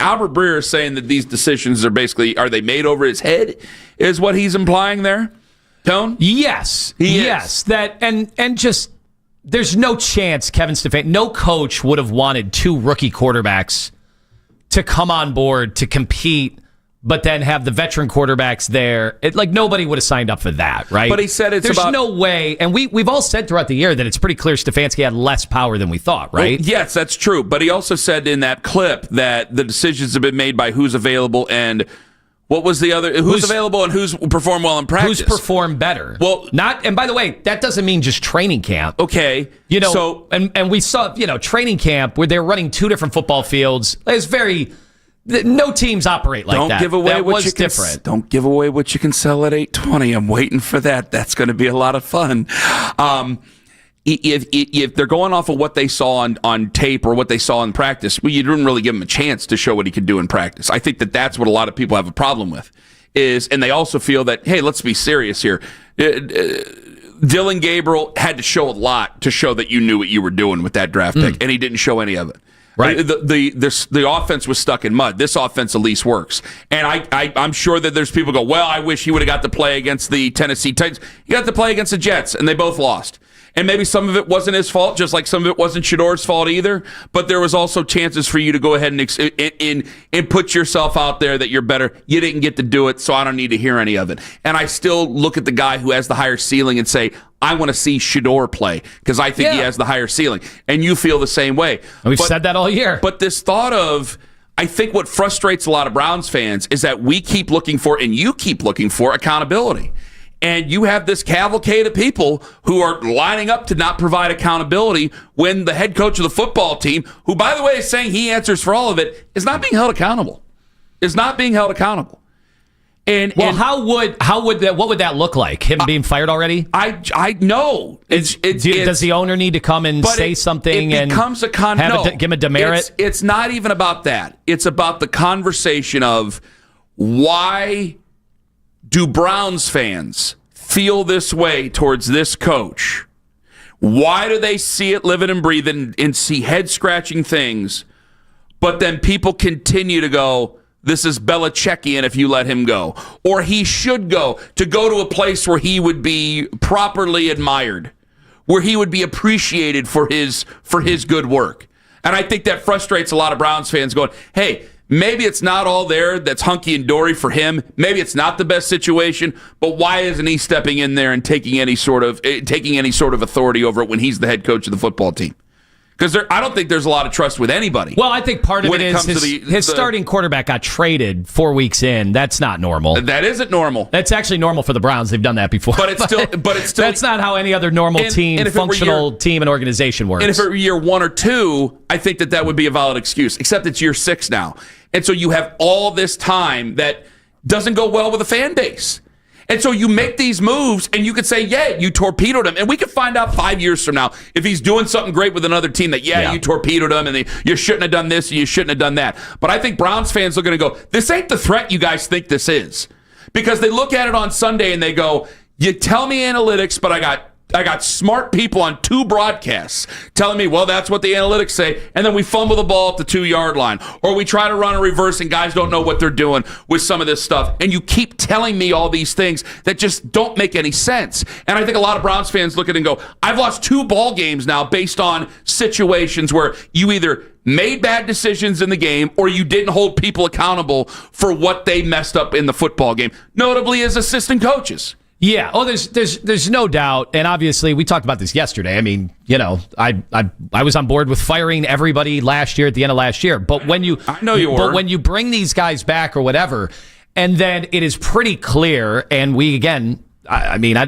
Albert Breer is saying that these decisions are they made over his head, is what he's implying there, Tone? Yes. Yes. That, and just, there's no chance Kevin Stefanski, no coach would have wanted 2 rookie quarterbacks to come on board to compete, but then have the veteran quarterbacks there. Nobody would have signed up for that, right? But he said there's no way, and we've all said throughout the year that it's pretty clear Stefanski had less power than we thought, right? Well, yes, that's true. But he also said in that clip that the decisions have been made by who's available and what was the other? Who's available and who's performed well in practice? Who's performed better? Well, and by the way, that doesn't mean just training camp. Okay. And we saw, training camp where they're running 2 different football fields. It's very... No teams operate like that. Don't give away what you can. Different. Don't give away what you can sell at $8.20. I'm waiting for that. That's going to be a lot of fun. If they're going off of what they saw on tape or what they saw in practice, well, you didn't really give him a chance to show what he could do in practice. I think that's what a lot of people have a problem with. And they also feel that, hey, let's be serious here. Dylan Gabriel had to show a lot to show that you knew what you were doing with that draft pick, and he didn't show any of it. Right. The offense was stuck in mud. This offense at least works. And I'm sure that there's people who go, well, I wish he would have got to play against the Tennessee Titans. He got to play against the Jets, and they both lost. And maybe some of it wasn't his fault, just like some of it wasn't Shador's fault either. But there was also chances for you to go ahead and put yourself out there that you're better. You didn't get to do it, so I don't need to hear any of it. And I still look at the guy who has the higher ceiling and say, I want to see Shador play because I think he has the higher ceiling. And you feel the same way. We've said that all year. But this thought of, I think what frustrates a lot of Browns fans is that we keep looking for, and you keep looking for, accountability. And you have this cavalcade of people who are lining up to not provide accountability when the head coach of the football team, who, by the way, is saying he answers for all of it, is not being held accountable. And how would that? What would that look like? Him being fired already? I know. Does the owner need to come and say something? It becomes give him a demerit. It's not even about that. It's about the conversation of why do Browns fans feel this way towards this coach? Why do they see it living and breathing and see head-scratching things, but then people continue to go, this is Belichickian if you let him go. Or he should go to a place where he would be properly admired, where he would be appreciated for his good work. And I think that frustrates a lot of Browns fans going, hey, maybe it's not all there that's hunky and dory for him. Maybe it's not the best situation, but why isn't he stepping in there and taking any sort of authority over it when he's the head coach of the football team? Because I don't think there's a lot of trust with anybody. Well, I think part of it is his starting quarterback got traded 4 weeks in. That's not normal. That isn't normal. That's actually normal for the Browns. They've done that before. But it's still. That's not how any other normal functional team and organization works. And if it were year 1 or 2, I think that would be a valid excuse. Except it's year 6 now, and so you have all this time that doesn't go well with the fan base. And so you make these moves, and you could say, yeah, you torpedoed him. And we could find out 5 years from now if he's doing something great with another team that, you torpedoed him, and you shouldn't have done this, and you shouldn't have done that. But I think Browns fans are going to go, this ain't the threat you guys think this is. Because they look at it on Sunday, and they go, you tell me analytics, but I got I got smart people on 2 broadcasts telling me, well, that's what the analytics say, and then we fumble the ball at the 2-yard line, or we try to run a reverse and guys don't know what they're doing with some of this stuff. And you keep telling me all these things that just don't make any sense. And I think a lot of Browns fans look at it and go, I've lost 2 ball games now based on situations where you either made bad decisions in the game or you didn't hold people accountable for what they messed up in the football game, notably as assistant coaches. Yeah. Oh, there's no doubt, and obviously we talked about this yesterday. I mean, I was on board with firing everybody last year at the end of last year. But when you, I know you were. But when you bring these guys back or whatever, and then it is pretty clear, and we again,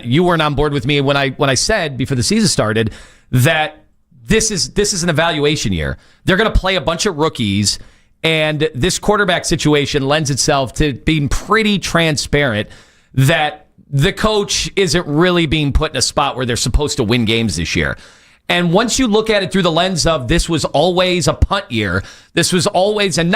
you weren't on board with me when I said before the season started that this is an evaluation year. They're going to play a bunch of rookies, and this quarterback situation lends itself to being pretty transparent that the coach isn't really being put in a spot where they're supposed to win games this year. And once you look at it through the lens of this was always a punt year, this was always, and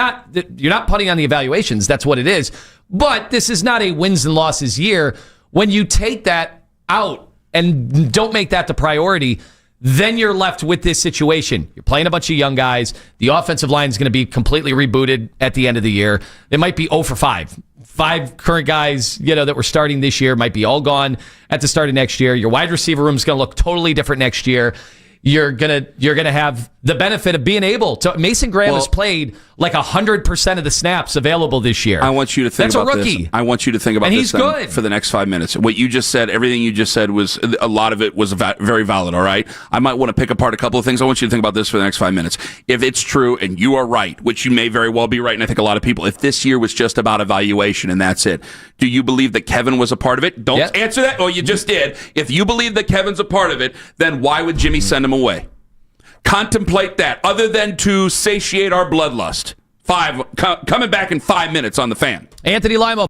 you're not punting on the evaluations, that's what it is, but this is not a wins and losses year. When you take that out and don't make that the priority, then you're left with this situation. You're playing a bunch of young guys. The offensive line is going to be completely rebooted at the end of the year. They might be 0 for 5. 5 current guys, that were starting this year might be all gone at the start of next year. Your wide receiver room is going to look totally different next year. You're gonna have the benefit of being able to. Mason Graham has played like 100% of the snaps available this year. I want you to think about that's a rookie. this. I want you to think about and this he's good. For the next 5 minutes. What you just said, everything you just said was a lot of it was very valid. All right, I might want to pick apart a couple of things. I want you to think about this for the next 5 minutes. If it's true and you are right, which you may very well be right, and I think a lot of people, if this year was just about evaluation and that's it, do you believe that Kevin was a part of it? Don't answer that. Oh, you just did. If you believe that Kevin's a part of it, then why would Jimmy send him away? Contemplate that, other than to satiate our bloodlust. Coming back in 5 minutes on The Fan. Anthony Lima.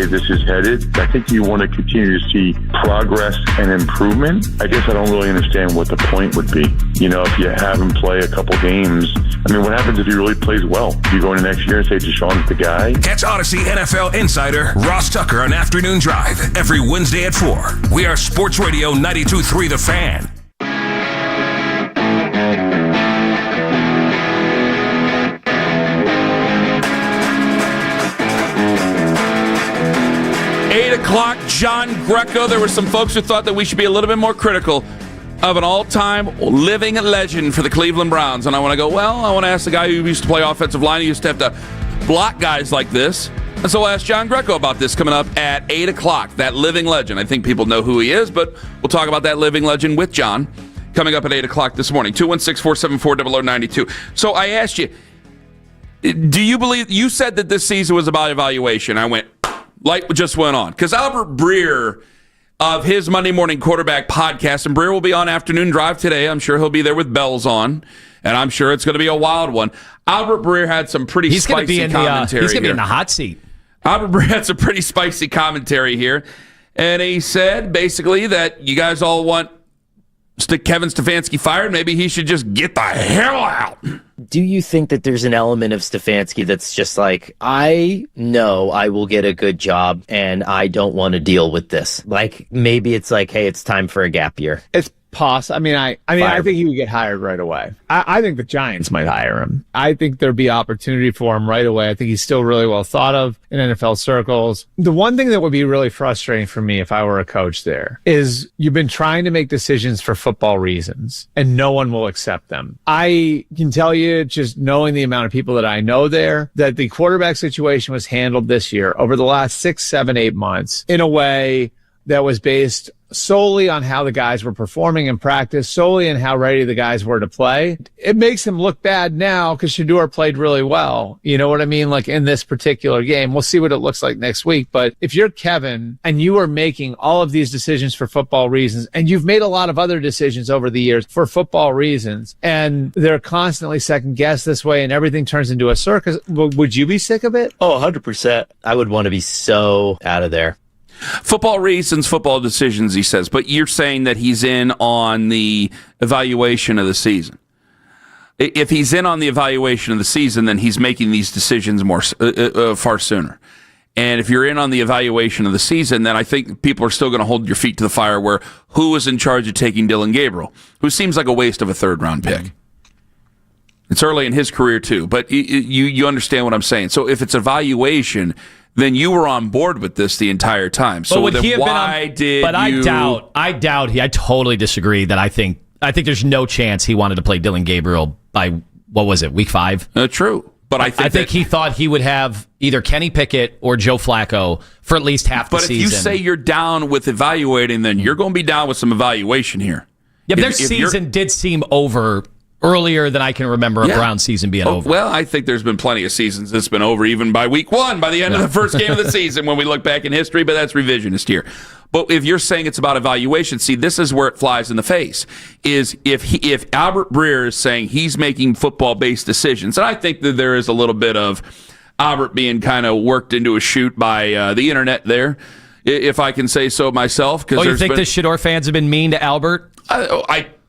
way this is headed. I think you want to continue to see progress and improvement. I guess I don't really understand what the point would be. You know, if you have him play a couple games, I mean, what happens if he really plays well? You go into next year and say Deshaun's the guy? Catch Odyssey NFL insider Ross Tucker on Afternoon Drive every Wednesday at 4. We are Sports Radio 92.3 The Fan. O'clock, John Greco. There were some folks who thought that we should be a little bit more critical of an all-time living legend for the Cleveland Browns. And I want to go, well, I want to ask the guy who used to play offensive line, who used to have to block guys like this. And so I'll ask John Greco about this coming up at 8 o'clock, that living legend. I think people know who he is, but we'll talk about that living legend with John coming up at 8 o'clock this morning. 216-474-0092. So I asked you, do you believe, you said that this season was about evaluation. I went, light just went on. Because Albert Breer of his Monday Morning Quarterback podcast, and Breer will be on Afternoon Drive today. I'm sure he'll be there with bells on, and I'm sure it's going to be a wild one. Albert Breer had some pretty spicy commentary. He's going to be in the hot seat. Albert Breer had some pretty spicy commentary here, and he said basically that you guys all want Kevin Stefanski fired. Maybe he should just get the hell out. Do you think that there's an element of Stefanski that's just like, I know I will get a good job and I don't want to deal with this? Like, maybe it's like, hey, it's time for a gap year. It's possible. I think he would get hired right away. I think the Giants might hire him. I think there'd be opportunity for him right away. I think he's still really well thought of in NFL circles. The one thing that would be really frustrating for me if I were a coach there is you've been trying to make decisions for football reasons and no one will accept them. I can tell you, just knowing the amount of people that I know there, that the quarterback situation was handled this year over the last 6, 7, 8 months in a way that was based solely on how the guys were performing in practice, solely on how ready the guys were to play. It makes him look bad now because Shador played really well. You know what I mean? Like in this particular game, we'll see what it looks like next week. But if you're Kevin and you are making all of these decisions for football reasons, and you've made a lot of other decisions over the years for football reasons, and they're constantly second guessed this way and everything turns into a circus, would you be sick of it? Oh, 100%. I would want to be so out of there. Football reasons, football decisions, he says. But you're saying that he's in on the evaluation of the season. If he's in on the evaluation of the season, then he's making these decisions more far sooner. And if you're in on the evaluation of the season, then I think people are still going to hold your feet to the fire where who was in charge of taking Dylan Gabriel, who seems like a waste of a third-round pick. It's early in his career, too. But you understand what I'm saying. So if it's evaluation, then you were on board with this the entire time. So then why did But you... I doubt I totally disagree that I think there's no chance he wanted to play Dylan Gabriel by, what was it, week 5? True. But I think he thought he would have either Kenny Pickett or Joe Flacco for at least half the season. But if you say you're down with evaluating, then you're going to be down with some evaluation here. Yeah, but their season did seem over earlier than I can remember a Browns season being over. Well, I think there's been plenty of seasons that's been over even by week 1, by the end of the first game of the season when we look back in history, but that's revisionist here. But if you're saying it's about evaluation, see, this is where it flies in the face, is if Albert Breer is saying he's making football-based decisions, and I think that there is a little bit of Albert being kind of worked into a shoot by the internet there, if I can say so myself. You think the Shador fans have been mean to Albert?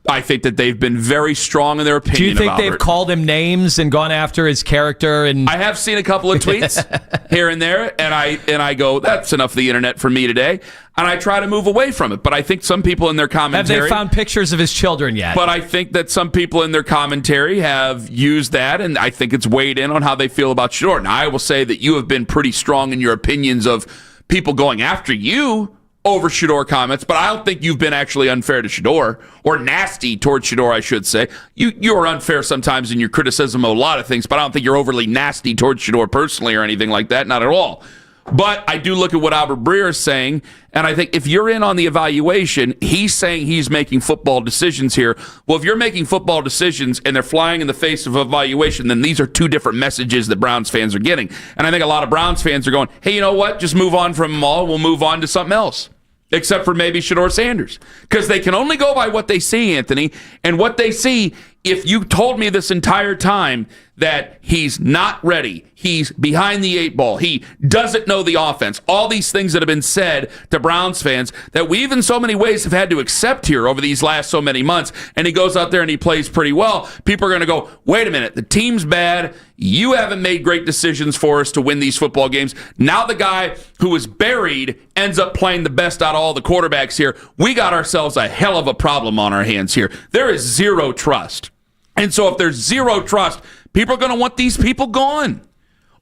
I think that they've been very strong in their opinion. Do you think they've called him names and gone after his character? And I have seen a couple of tweets here and there, and I go, that's enough of the internet for me today, and I try to move away from it. But I think some people in their commentary... Have they found pictures of his children yet? But I think that some people in their commentary have used that, and I think it's weighed in on how they feel about Shador. Now, I will say that you have been pretty strong in your opinions of people going after you over Shador comments, but I don't think you've been actually unfair to Shador, or nasty towards Shador, I should say. You are unfair sometimes in your criticism of a lot of things, but I don't think you're overly nasty towards Shador personally or anything like that, not at all. But I do look at what Albert Breer is saying, and I think if you're in on the evaluation, he's saying he's making football decisions here. Well, if you're making football decisions and they're flying in the face of evaluation, then these are two different messages that Browns fans are getting. And I think a lot of Browns fans are going, hey, you know what? Just move on from them all. We'll move on to something else. Except for maybe Shador Sanders. Because they can only go by what they see, Anthony. And what they see, if you told me this entire time that he's not ready. He's behind the 8 ball. He doesn't know the offense. All these things that have been said to Browns fans that we've in so many ways have had to accept here over these last so many months, and he goes out there and he plays pretty well. People are going to go, wait a minute, the team's bad. You haven't made great decisions for us to win these football games. Now the guy who was buried ends up playing the best out of all the quarterbacks here. We got ourselves a hell of a problem on our hands here. There is zero trust. And so if there's zero trust, people are going to want these people gone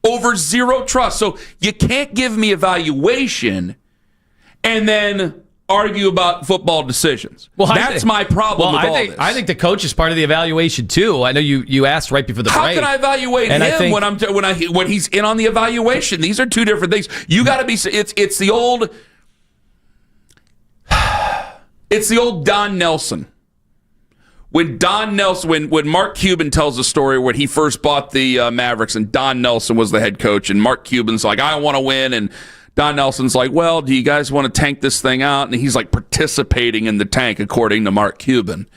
over zero trust. So you can't give me evaluation and then argue about football decisions. Well, that's my problem with all this. I think the coach is part of the evaluation too. I know you asked right before the break. How can I evaluate him when he's in on the evaluation? These are two different things. You got to be. It's the old Don Nelson. When Mark Cuban tells the story when he first bought the Mavericks and Don Nelson was the head coach and Mark Cuban's like, I want to win, and Don Nelson's like, well, do you guys want to tank this thing out? And he's like participating in the tank according to Mark Cuban.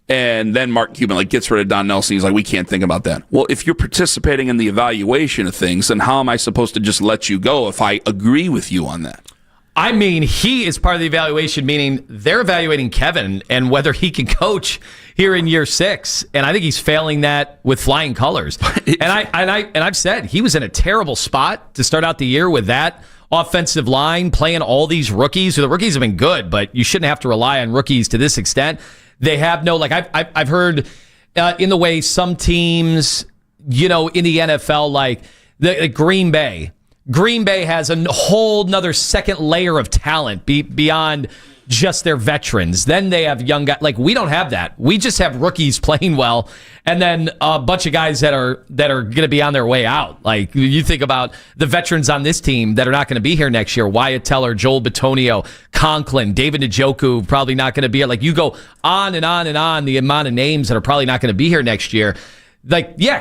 And then Mark Cuban gets rid of Don Nelson. He's like, we can't think about that. Well, if you're participating in the evaluation of things, then how am I supposed to just let you go if I agree with you on that? I mean, he is part of the evaluation, meaning they're evaluating Kevin and whether he can coach here in year 6, and I think he's failing that with flying colors. And I've said he was in a terrible spot to start out the year with that offensive line playing all these rookies. The rookies have been good, but you shouldn't have to rely on rookies to this extent. They have no I've heard in the way some teams, in the NFL, like the Green Bay. Green Bay has a whole nother second layer of talent beyond just their veterans. Then they have young guys. We don't have that. We just have rookies playing well, and then a bunch of guys that are going to be on their way out. You think about the veterans on this team that are not going to be here next year: Wyatt Teller, Joel Bitonio, Conklin, David Njoku, probably not going to be here. You go on and on and on the amount of names that are probably not going to be here next year.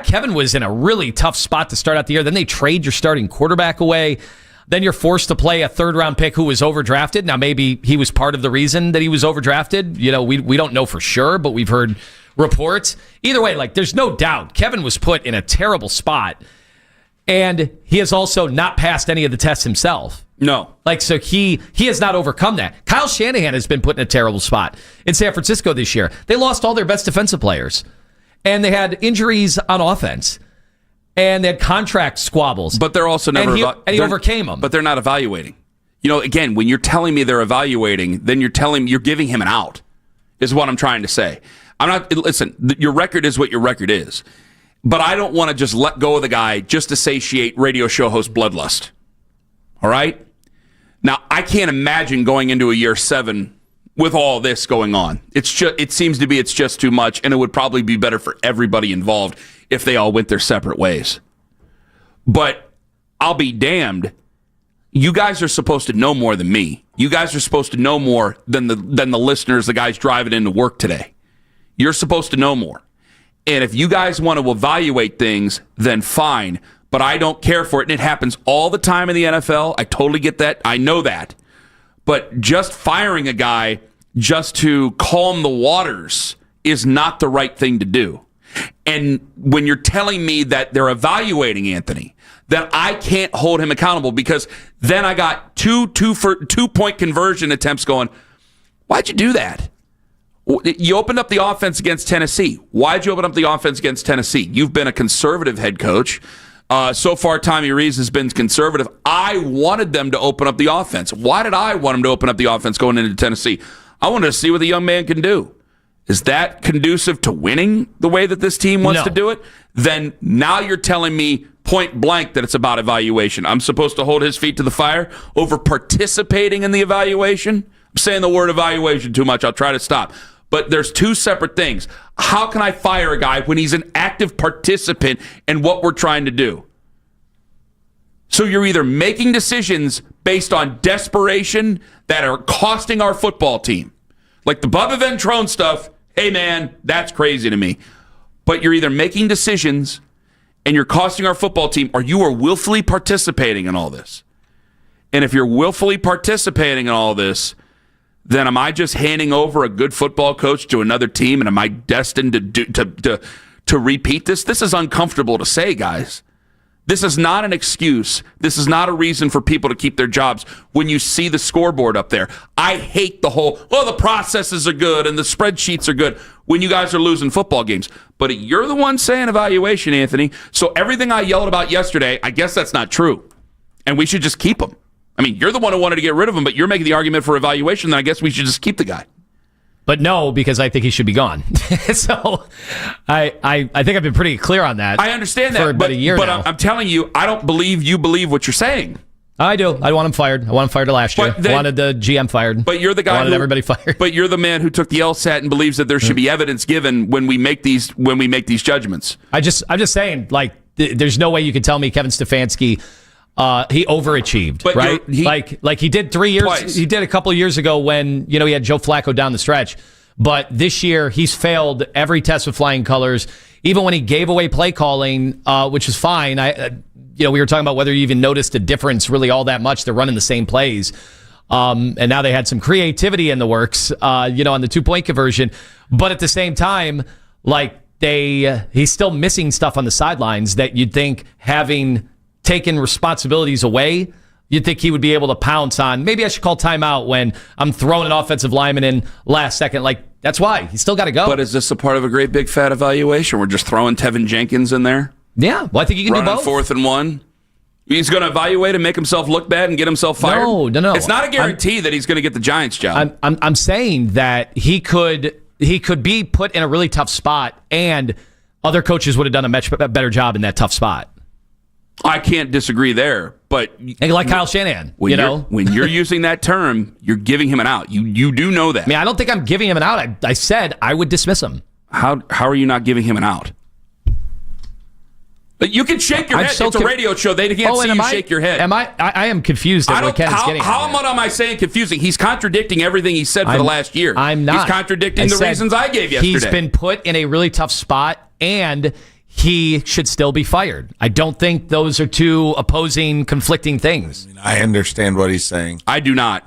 Kevin was in a really tough spot to start out the year. Then they trade your starting quarterback away. Then you're forced to play a third-round pick who was overdrafted. Now, maybe he was part of the reason that he was overdrafted. We don't know for sure, but we've heard reports. Either way, there's no doubt Kevin was put in a terrible spot, and he has also not passed any of the tests himself. No. So he has not overcome that. Kyle Shanahan has been put in a terrible spot in San Francisco this year. They lost all their best defensive players. And they had injuries on offense, and they had contract squabbles. But they're also never. And he overcame them. But they're not evaluating. Again, when you're telling me they're evaluating, then you're giving him an out. Is what I'm trying to say. I'm not. Listen, your record is what your record is. But I don't want to just let go of the guy just to satiate radio show host bloodlust. All right. Now I can't imagine going into a year 7. With all this going on, it seems to be it's just too much, and it would probably be better for everybody involved if they all went their separate ways. But I'll be damned. You guys are supposed to know more than me. You guys are supposed to know more than the listeners, the guys driving into work today. You're supposed to know more. And if you guys want to evaluate things, then fine. But I don't care for it, and it happens all the time in the NFL. I totally get that. I know that. But just firing a guy just to calm the waters is not the right thing to do. And when you're telling me that they're evaluating Anthony, that I can't hold him accountable, because then I got two point conversion attempts going, why'd you do that? You opened up the offense against Tennessee. Why'd you open up the offense against Tennessee? You've been a conservative head coach. So far, Tommy Rees has been conservative. I wanted them to open up the offense. Why did I want them to open up the offense going into Tennessee? I wanted to see what the young man can do. Is that conducive to winning the way that this team wants to do it? Then now you're telling me point blank that it's about evaluation. I'm supposed to hold his feet to the fire over participating in the evaluation? I'm saying the word evaluation too much. I'll try to stop. But there's two separate things. How can I fire a guy when he's an active participant in what we're trying to do? So you're either making decisions based on desperation that are costing our football team. Like the Bubba Ventrone stuff, hey man, that's crazy to me. But you're either making decisions and you're costing our football team, or you are willfully participating in all this. And if you're willfully participating in all this, then am I just handing over a good football coach to another team, and am I destined to repeat this. This is uncomfortable to say, guys. This is not an excuse. This is not a reason for people to keep their jobs when you see the scoreboard up there. I hate the whole, the processes are good and the spreadsheets are good when you guys are losing football games. But you're the one saying evaluation, Anthony. So everything I yelled about yesterday, I guess that's not true. And we should just keep him. I mean, you're the one who wanted to get rid of him, but you're making the argument for evaluation, then I guess we should just keep the guy. But no, because I think he should be gone. So I think I've been pretty clear on that. I understand that for about a year but now. I'm telling you, I don't believe you believe what you're saying. I do. I want him fired. I want him fired last year. I wanted the GM fired. But you're the guy I wanted who, everybody fired. But you're the man who took the LSAT and believes that there should be evidence given when we make these judgments. I'm just saying, like, there's no way you could tell me Kevin Stefanski he overachieved, but right? Like he did 3 years. Twice. He did a couple of years ago when he had Joe Flacco down the stretch. But this year he's failed every test with flying colors. Even when he gave away play calling, which is fine. We were talking about whether you even noticed a difference really all that much. They're running the same plays. And now they had some creativity in the works, on the 2-point conversion. But at the same time, like he's still missing stuff on the sidelines that you'd think, having taken responsibilities away, you'd think he would be able to pounce on. Maybe I should call timeout when I'm throwing an offensive lineman in last second. Like, that's why. He's still got to go. But is this a part of a great big fat evaluation? We're just throwing Tevin Jenkins in there? Yeah. Well, I think you can do both. 4th and 1. He's going to evaluate and make himself look bad and get himself fired? No. It's not a guarantee that he's going to get the Giants job. I'm saying that he could be put in a really tough spot, and other coaches would have done a much better job in that tough spot. I can't disagree there, but like Kyle Shanahan, when you're using that term, you're giving him an out. You do know that. I mean, I don't think I'm giving him an out. I said I would dismiss him. How are you not giving him an out? You can shake your head. It's a radio show. They can't see you shake your head. I am confused at what Ken's getting at. How am I saying confusing? He's contradicting everything he said for the last year. I'm not. He's contradicting the reasons I gave yesterday. He's been put in a really tough spot, and he should still be fired. I don't think those are two opposing, conflicting things. I understand what he's saying. I do not.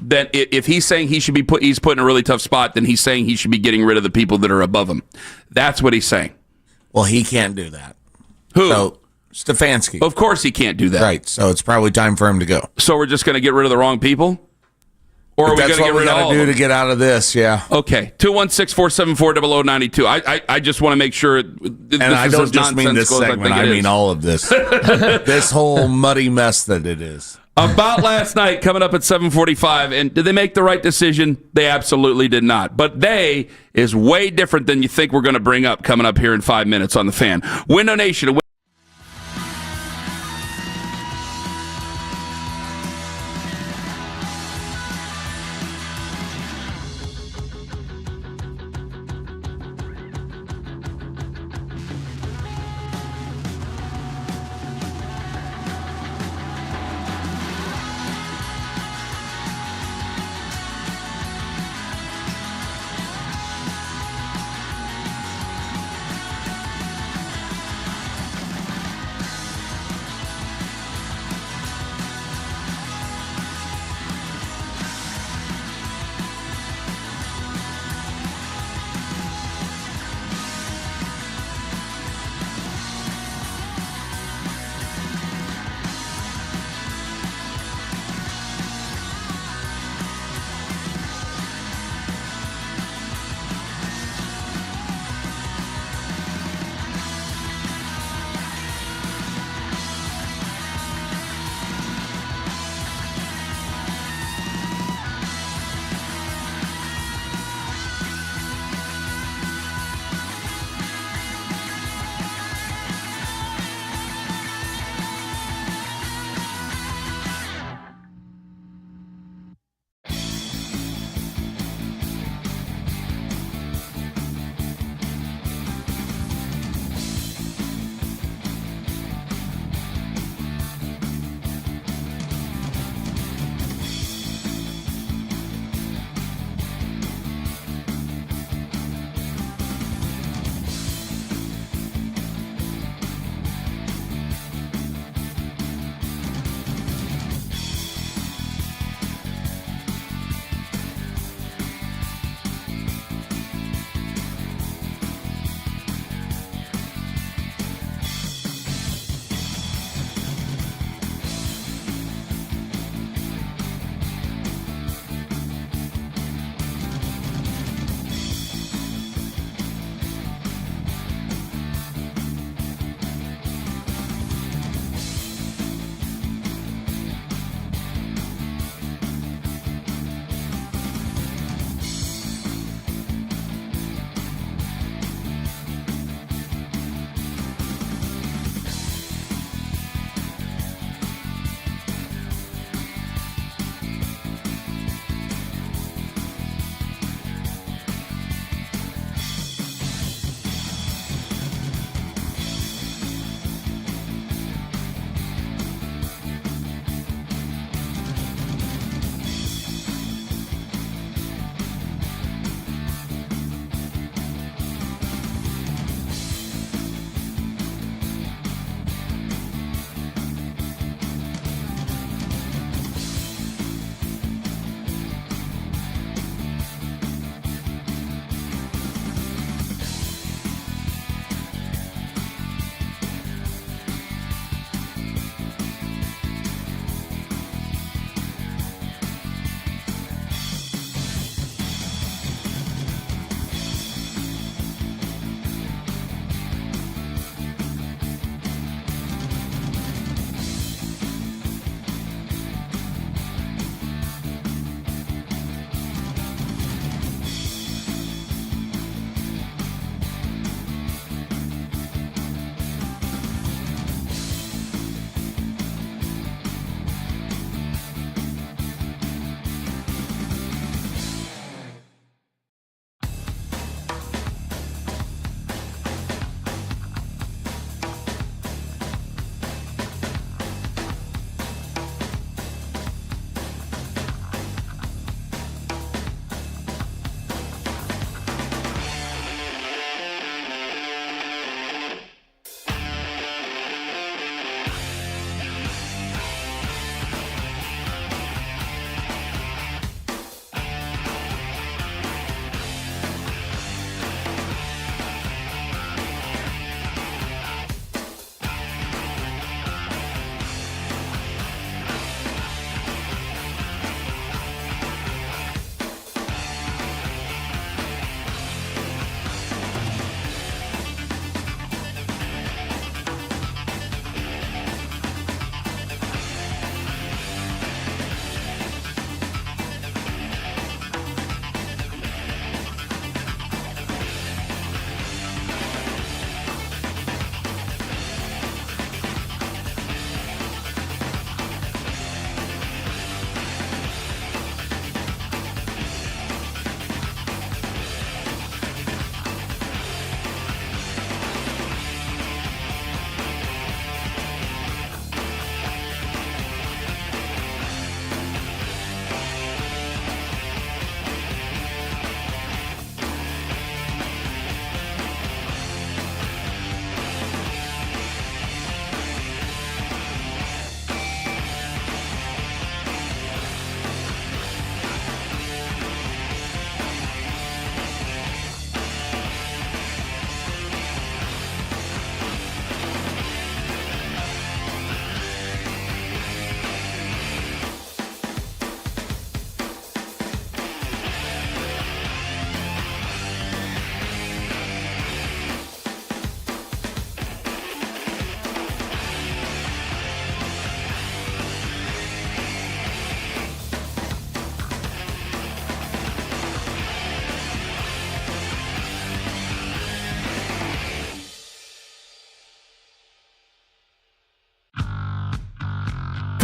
Then if he's saying he's put in a really tough spot, then he's saying he should be getting rid of the people that are above him. That's what he's saying. Well, he can't do that. Who? So, Stefanski. Of course he can't do that. Right. So it's probably time for him to go. So we're just going to get rid of the wrong people? Or are we going to get rid of all of them? That's what we got to do to get out of this, yeah. Okay. 216-474-0092. I just want to make sure this I don't just mean this segment. I mean all of this. This whole muddy mess that it is. About last night, coming up at 7:45, and did they make the right decision? They absolutely did not. But they is way different than you think we're going to bring up coming up here in 5 minutes on The Fan. Window Nation.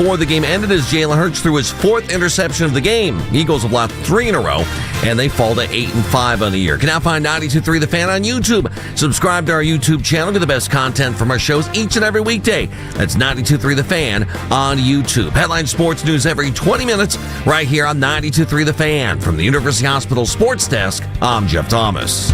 before the game ended as Jalen Hurts threw his 4th interception of the game. Eagles have lost 3 in a row, and they fall to 8-5 on the year. You can now find 92.3 The Fan on YouTube. Subscribe to our YouTube channel to the best content from our shows each and every weekday. That's 92.3 The Fan on YouTube. Headline sports news every 20 minutes right here on 92.3 The Fan. From the University Hospital Sports Desk, I'm Jeff Thomas.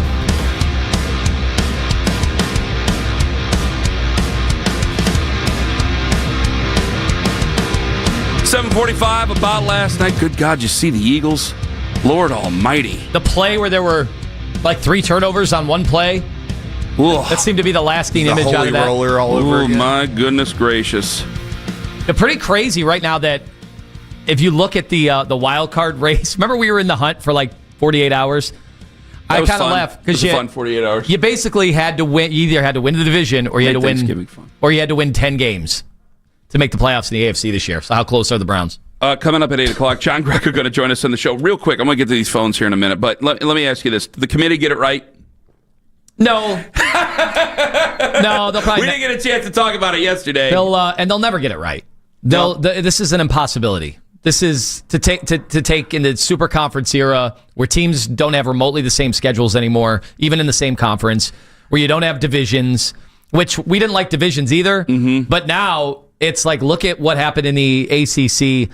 $7:45 about last night. Good God, you see the Eagles? Lord Almighty. The play where there were like 3 turnovers on one play. Ooh. That seemed to be the lasting image out of that. Roller all over again. My goodness gracious. It's pretty crazy right now that if you look at the wild card race, remember we were in the hunt for like 48 hours? I kind of left because it was fun 48 hours. You basically had to win. You either had to win the division or you had to win, or you had to win 10 games to make the playoffs in the AFC this year. So how close are the Browns? Coming up at 8 o'clock, John Greco going to join us on the show. Real quick, I'm going to get to these phones here in a minute, but let me ask you this. Did the committee get it right? No. No, they'll probably... We didn't get a chance to talk about it yesterday. They'll never get it right. This is an impossibility. This is to take in the Super Conference era where teams don't have remotely the same schedules anymore, even in the same conference, where you don't have divisions, which we didn't like divisions either, but now... It's like, look at what happened in the ACC.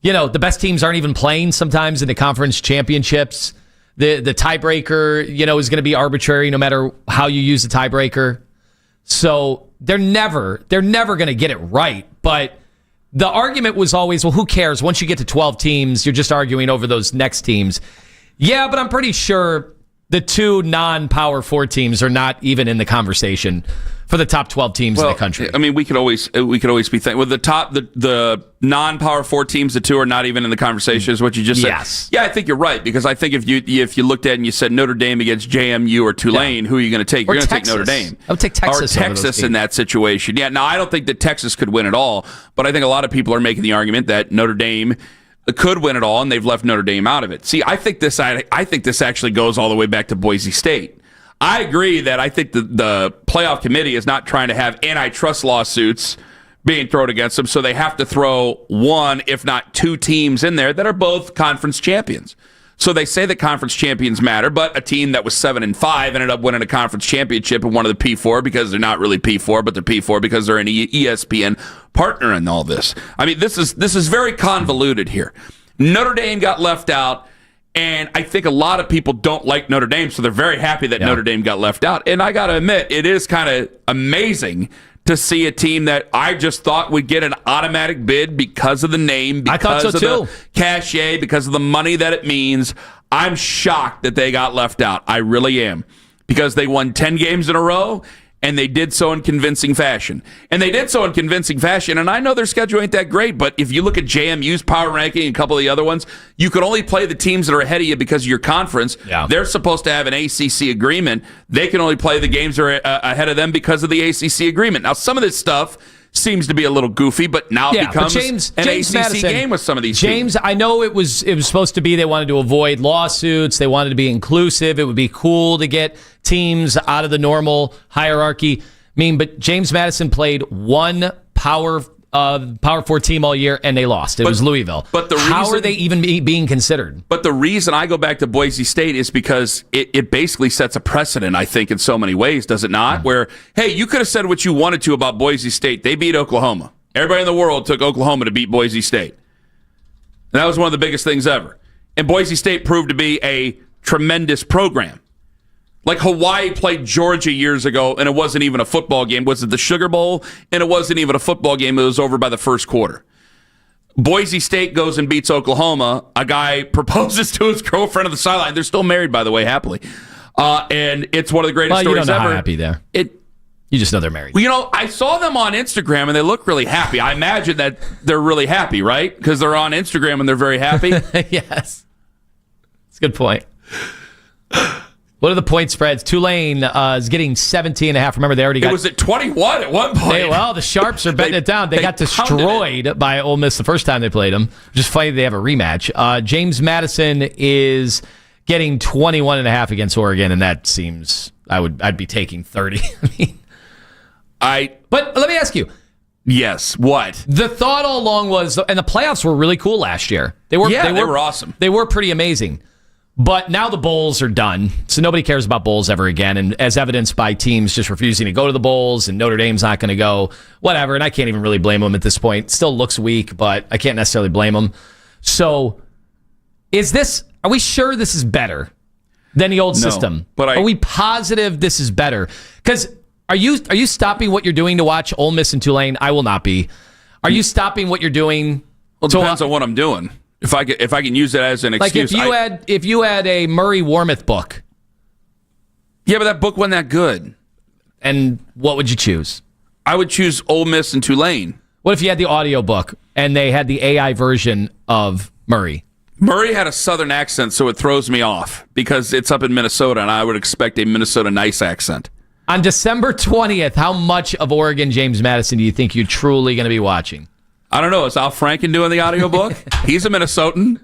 You know, the best teams aren't even playing sometimes in the conference championships. The tiebreaker, is going to be arbitrary no matter how you use the tiebreaker. So they're never going to get it right. But the argument was always, well, who cares? Once you get to 12 teams, you're just arguing over those next teams. Yeah, but I'm pretty sure the 2 non-Power 4 teams are not even in the conversation for the top 12 teams in the country. I mean, we could always be thinking with the non-Power 4 teams, the 2 are not even in the conversation. Is what you just said? Yes. Yeah, I think you're right because I think if you looked at it and you said Notre Dame against JMU or Tulane, who are you going to take? You're going to take Notre Dame. I would take Texas. Or Texas in that situation. Yeah. Now I don't think that Texas could win it all, but I think a lot of people are making the argument that Notre Dame could win it all, and they've left Notre Dame out of it. See, I think this actually goes all the way back to Boise State. I agree that I think the playoff committee is not trying to have antitrust lawsuits being thrown against them, so they have to throw 1, if not 2 teams in there that are both conference champions. So they say that conference champions matter, but a team that was 7-5 ended up winning a conference championship and one of the P4 because they're not really P4, but they're P4 because they're an ESPN partner in all this. I mean, this is very convoluted here. Notre Dame got left out. And I think a lot of people don't like Notre Dame, so they're very happy that Notre Dame got left out. And I got to admit, it is kind of amazing to see a team that I just thought would get an automatic bid because of the name, because of the cachet, because of the money that it means. I'm shocked that they got left out. I really am. Because they won 10 games in a row, and they did so in convincing fashion. And I know their schedule ain't that great, but if you look at JMU's power ranking and a couple of the other ones, you can only play the teams that are ahead of you because of your conference. Yeah. They're supposed to have an ACC agreement. They can only play the games that are ahead of them because of the ACC agreement. Now, some of this stuff seems to be a little goofy, but now it becomes an ACC Madison, game with some of these teams. I know it was supposed to be they wanted to avoid lawsuits. They wanted to be inclusive. It would be cool to get teams out of the normal hierarchy. But James Madison played 1 Power 4 team all year, and they lost. It was Louisville. But how are they even being considered? But the reason I go back to Boise State is because it basically sets a precedent, I think, in so many ways, does it not? Where, hey, you could have said what you wanted to about Boise State. They beat Oklahoma. Everybody in the world took Oklahoma to beat Boise State. And that was one of the biggest things ever. And Boise State proved to be a tremendous program. Like Hawaii played Georgia years ago, and it wasn't even a football game. Was it the Sugar Bowl? And it wasn't even a football game. It was over by the first quarter. Boise State goes and beats Oklahoma. A guy proposes to his girlfriend on the sideline. They're still married, by the way, happily. And it's one of the greatest stories ever. You don't know how happy they're. You just know they're married. Well, I saw them on Instagram, and they look really happy. I imagine that they're really happy, right? Because they're on Instagram, and they're very happy. Yes. That's a good point. What are the point spreads? Tulane is getting 17.5. Remember, they already got... It was at 21 at one point. The Sharps are betting it down. They got destroyed by Ole Miss the first time they played them. Just funny they have a rematch. James Madison is getting 21.5 against Oregon, and that seems... I'd be taking 30. But let me ask you, Yes. What? The thought all along was, and the playoffs were really cool last year. They were awesome. They were pretty amazing. But now the bowls are done, so nobody cares about bowls ever again. And as evidenced by teams just refusing to go to the bowls, and Notre Dame's not going to go, whatever. And I can't even really blame them at this point. Still looks weak, but I can't necessarily blame them. So, are we sure this is better than the old system? But are we positive this is better? Because are you stopping what you're doing to watch Ole Miss and Tulane? I will not be. Are you stopping what you're doing? Well, it depends on what I'm doing. If I can use it as an excuse. Like if you had a Murray Warmoth book. Yeah, but that book wasn't that good. And what would you choose? I would choose Ole Miss and Tulane. What if you had the audio book and they had the AI version of Murray? Murray had a southern accent, so it throws me off because it's up in Minnesota, and I would expect a Minnesota nice accent. On December 20th, how much of Oregon James Madison do you think you're truly going to be watching? I don't know. Is Al Franken doing the audiobook? He's a Minnesotan.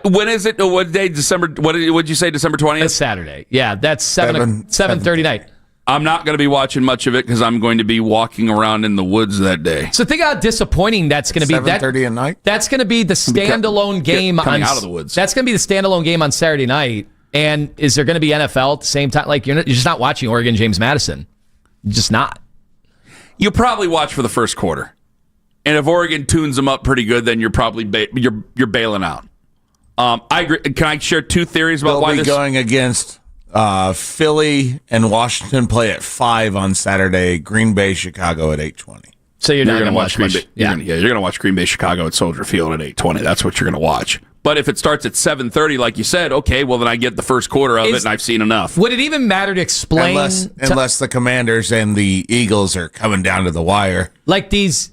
When is it? What day? December? What did you say? December 20th? It's Saturday. Yeah, that's 7:30 night. I'm not going to be watching much of it because I'm going to be walking around in the woods that day. So think how disappointing that's going to be. 7:30 at night. That's going to be the standalone game coming out of the woods. That's going to be the standalone game on Saturday night. And is there going to be NFL at the same time? Like you're just not watching Oregon James Madison. You're just not. You'll probably watch for the first quarter. And if Oregon tunes them up pretty good, then you're probably you're bailing out. I agree. Can I share two theories about why they'll be going against Philly and Washington play at 5 on Saturday. Green Bay, Chicago at 8:20. So you're not going to watch Green Bay. You're going to watch Green Bay, Chicago at Soldier Field at 8:20. That's what you're going to watch. But if it starts at 7:30, like you said, okay, well then I get the first quarter of it, and I've seen enough. Would it even matter to explain? Unless the Commanders and the Eagles are coming down to the wire, like these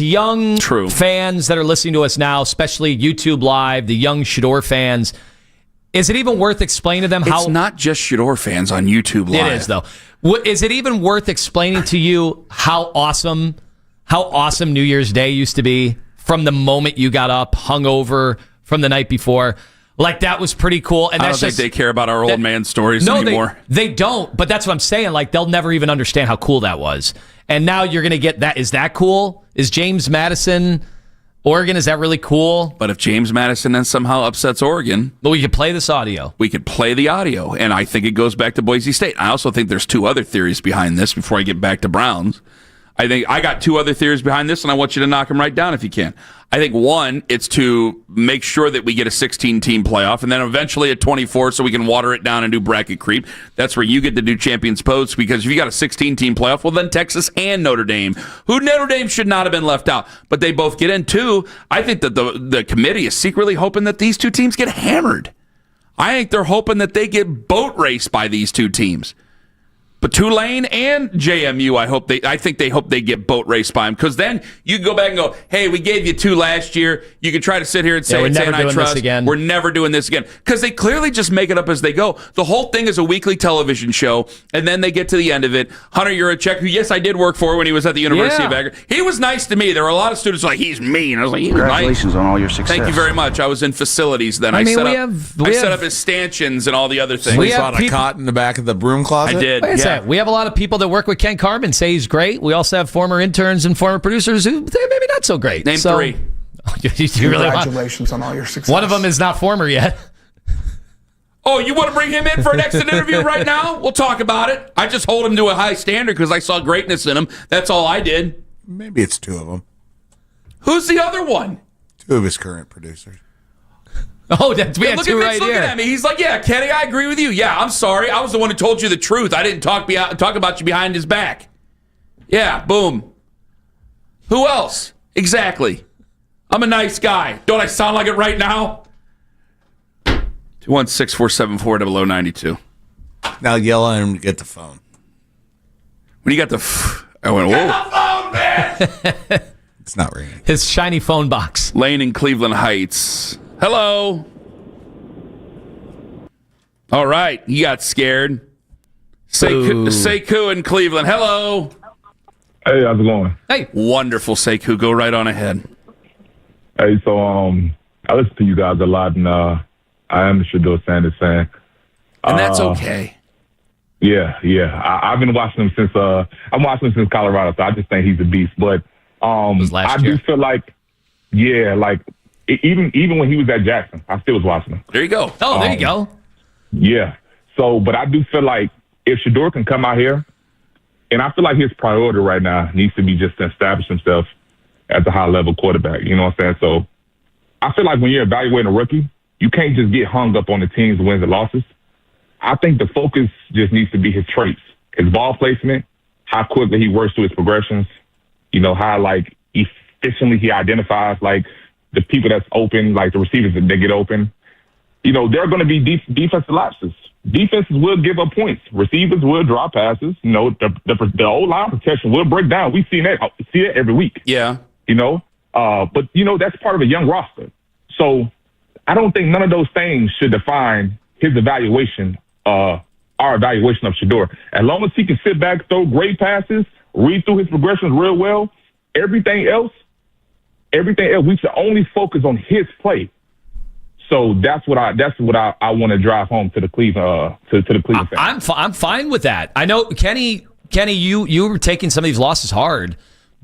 young fans that are listening to us now, especially YouTube Live, the young Shador fans, is it even worth explaining to them how... It's not just Shador fans on YouTube Live. It is, though. Is it even worth explaining to you how awesome New Year's Day used to be from the moment you got up, hungover from the night before? Like, that was pretty cool. And I don't think they care about our old man stories anymore. They don't, but that's what I'm saying. Like, they'll never even understand how cool that was. And now you're going to get that. Is that cool? Is James Madison, Oregon, is that really cool? But if James Madison then somehow upsets Oregon... Well, we could play this audio. We could play the audio, and I think it goes back to Boise State. I also think there's two other theories behind this before I get back to Browns. I think I got two other theories behind this, and I want you to knock them right down if you can. I think one, it's to make sure that we get a 16-team playoff, and then eventually a 24 so we can water it down and do bracket creep. That's where you get to do Champions Post, because if you got a 16-team playoff, well, then Texas and Notre Dame, who Notre Dame should not have been left out, but they both get in too. I think that the committee is secretly hoping that these two teams get hammered. I think they're hoping that they get boat raced by these two teams. But Tulane and JMU, I think they hope they get boat raced by them, because then you can go back and go, hey, we gave you 2 last year. You can try to sit here and say it's antitrust. We're never doing this again. Because they clearly just make it up as they go. The whole thing is a weekly television show, and then they get to the end of it. Hunter Yurachek, who, yes, I did work for when he was at the University of Akron. He was nice to me. There were a lot of students like, he's mean. I was like, he was nice. Congratulations on all your success. Thank you very much. I was in facilities then. I set up his stanchions and all the other things. We saw a cot in the back of the broom closet. I did. We have a lot of people that work with Ken Carman say he's great. We also have former interns and former producers who maybe not so great. Name 3. Congratulations on all your success. One of them is not former yet. Oh, you want to bring him in for an exit interview right now? We'll talk about it. I just hold him to a high standard because I saw greatness in him. That's all I did. Maybe it's 2 of them. Who's the other one? 2 of his current producers. Oh, that's we have 2 right here. Looking at me. He's like, yeah, Kenny, I agree with you. Yeah, I'm sorry. I was the one who told you the truth. I didn't talk about you behind his back. Yeah, boom. Who else? Exactly. I'm a nice guy. Don't I sound like it right now? 216-474-0092. Now yell at him to get the phone. When you got I went, whoa. Get the phone, man! It's not ringing. His shiny phone box. Lane in Cleveland Heights. Hello. All right, you got scared. Sekou in Cleveland. Hello. Hey, how's it going? Hey. Wonderful, Sekou. Go right on ahead. Hey, so I listen to you guys a lot, and I am a Shador Sanders fan. And that's okay. Yeah. I've been watching him since I'm watching him since Colorado, so I just think he's a beast. But I do feel like, even when he was at Jackson, I still was watching him. There you go. Oh, there you go. Yeah. So, but I do feel like if Shador can come out here, and I feel like his priority right now needs to be just to establish himself as a high-level quarterback. You know what I'm saying? So I feel like when you're evaluating a rookie, you can't just get hung up on the team's wins and losses. I think the focus just needs to be his traits, his ball placement, how quickly he works through his progressions, how, efficiently he identifies, the people that's open, the receivers that get open. There are going to be defensive lapses. Defenses will give up points. Receivers will drop passes. The O-line protection will break down. We see that every week. Yeah. But that's part of a young roster. So I don't think none of those things should define his evaluation, our evaluation of Shador. As long as he can sit back, throw great passes, read through his progressions real well, everything else, we should only focus on his play. So that's what I want to drive home to the Cleveland fans. I'm fine with that. I know Kenny, you were taking some of these losses hard,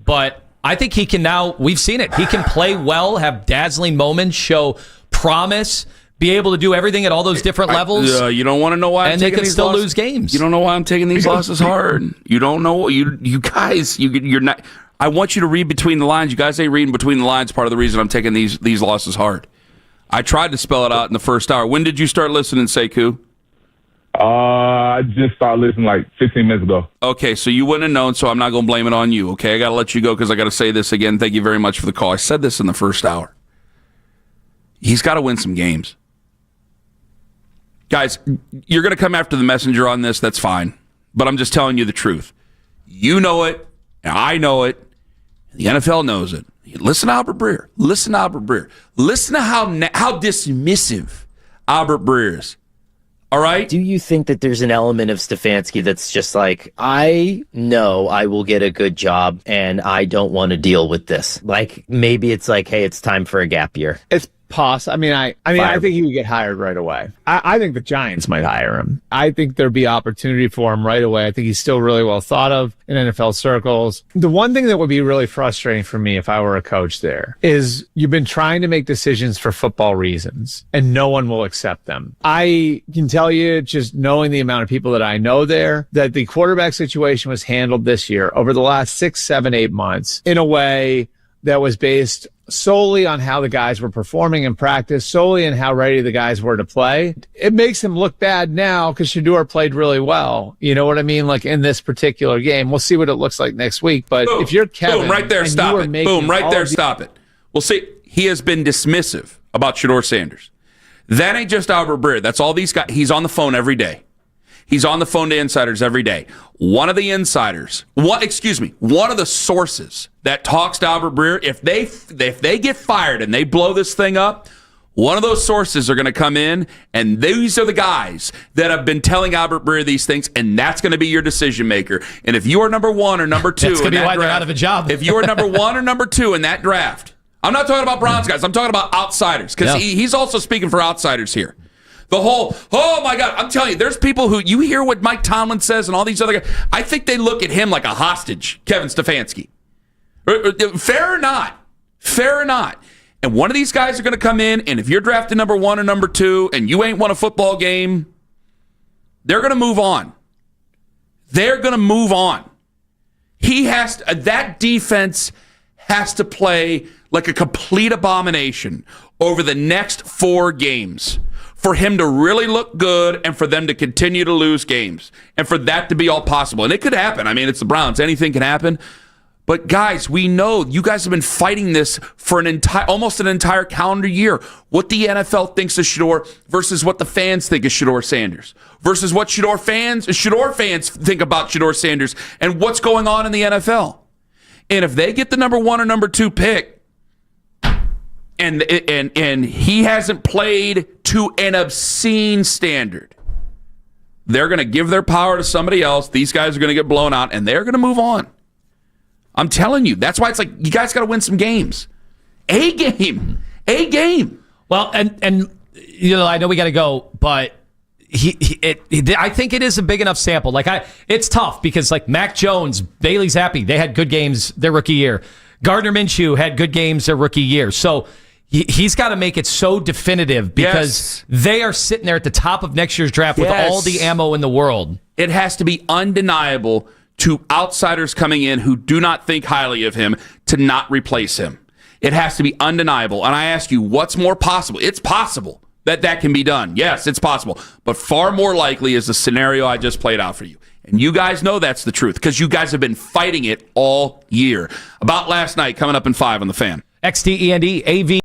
but I think he can now. We've seen it. He can play well, have dazzling moments, show promise, be able to do everything at all those different levels. You don't want to know why I'm and taking they can these still losses. lose games. You don't know why I'm taking these losses hard. You don't know. You guys, you're not. I want you to read between the lines. You guys ain't reading between the lines. Part of the reason I'm taking these losses hard. I tried to spell it out in the first hour. When did you start listening, Sekou? I just started listening 15 minutes ago. Okay, so you wouldn't have known, so I'm not going to blame it on you, okay? I got to let you go because I got to say this again. Thank you very much for the call. I said this in the first hour. He's got to win some games. Guys, you're going to come after the messenger on this. That's fine. But I'm just telling you the truth. You know it, and I know it. The NFL knows it. Listen to Albert Breer. Listen to how dismissive Albert Breer is. All right? Do you think that there's an element of Stefanski that's just I know I will get a good job and I don't want to deal with this? Maybe it's hey, it's time for a gap year. It's possible. I think he would get hired right away. I think the Giants might hire him. I think there'd be opportunity for him right away. I think he's still really well thought of in NFL circles. The one thing that would be really frustrating for me if I were a coach there is you've been trying to make decisions for football reasons and no one will accept them. I can tell you, just knowing the amount of people that I know there, that the quarterback situation was handled this year over the last 6, 7, 8 months in a way that was based solely on how the guys were performing in practice, solely on how ready the guys were to play. It makes him look bad now because Shador played really well. You know what I mean? In this particular game. We'll see what it looks like next week. But if you're Kevin... Boom, right there, stop it. Boom, right there, stop it. We'll see. He has been dismissive about Shador Sanders. That ain't just Albert Breer. That's all these guys. He's on the phone every day. He's on the phone to insiders every day. One of the sources that talks to Albert Breer, if they get fired and they blow this thing up, one of those sources are going to come in, and these are the guys that have been telling Albert Breer these things, and that's going to be your decision maker. And if you are number 1 or number 2 that's going to be why they're out of a job. If you are number 1 or number 2 in that draft, I'm not talking about Browns guys. I'm talking about outsiders because he's also speaking for outsiders here. The whole, oh my God, I'm telling you, there's people who, you hear what Mike Tomlin says and all these other guys, I think they look at him like a hostage, Kevin Stefanski. Fair or not. And one of these guys are going to come in, and if you're drafted number 1 or number 2 and you ain't won a football game, they're going to move on. That defense has to play like a complete abomination over the next 4 games for him to really look good and for them to continue to lose games and for that to be all possible. And it could happen. It's the Browns. Anything can happen. But guys, we know you guys have been fighting this for almost an entire calendar year. What the NFL thinks of Shador versus what the fans think of Shador Sanders versus what Shador fans think about Shador Sanders and what's going on in the NFL. And if they get the number 1 or number 2 pick, and he hasn't played to an obscene standard, they're going to give their power to somebody else. These guys are going to get blown out, and they're going to move on. I'm telling you. That's why it's you guys got to win some games. A game. Well, and I know we got to go, but I think it is a big enough sample. It's tough because Mac Jones, Bailey Zappi, they had good games their rookie year. Gardner Minshew had good games their rookie year. So he's got to make it so definitive because they are sitting there at the top of next year's draft with all the ammo in the world. It has to be undeniable to outsiders coming in who do not think highly of him to not replace him. It has to be undeniable. And I ask you, what's more possible? It's possible that can be done. Yes, it's possible. But far more likely is the scenario I just played out for you. And you guys know that's the truth because you guys have been fighting it all year. About last night, coming up in 5 on The Fan. XTEND AV.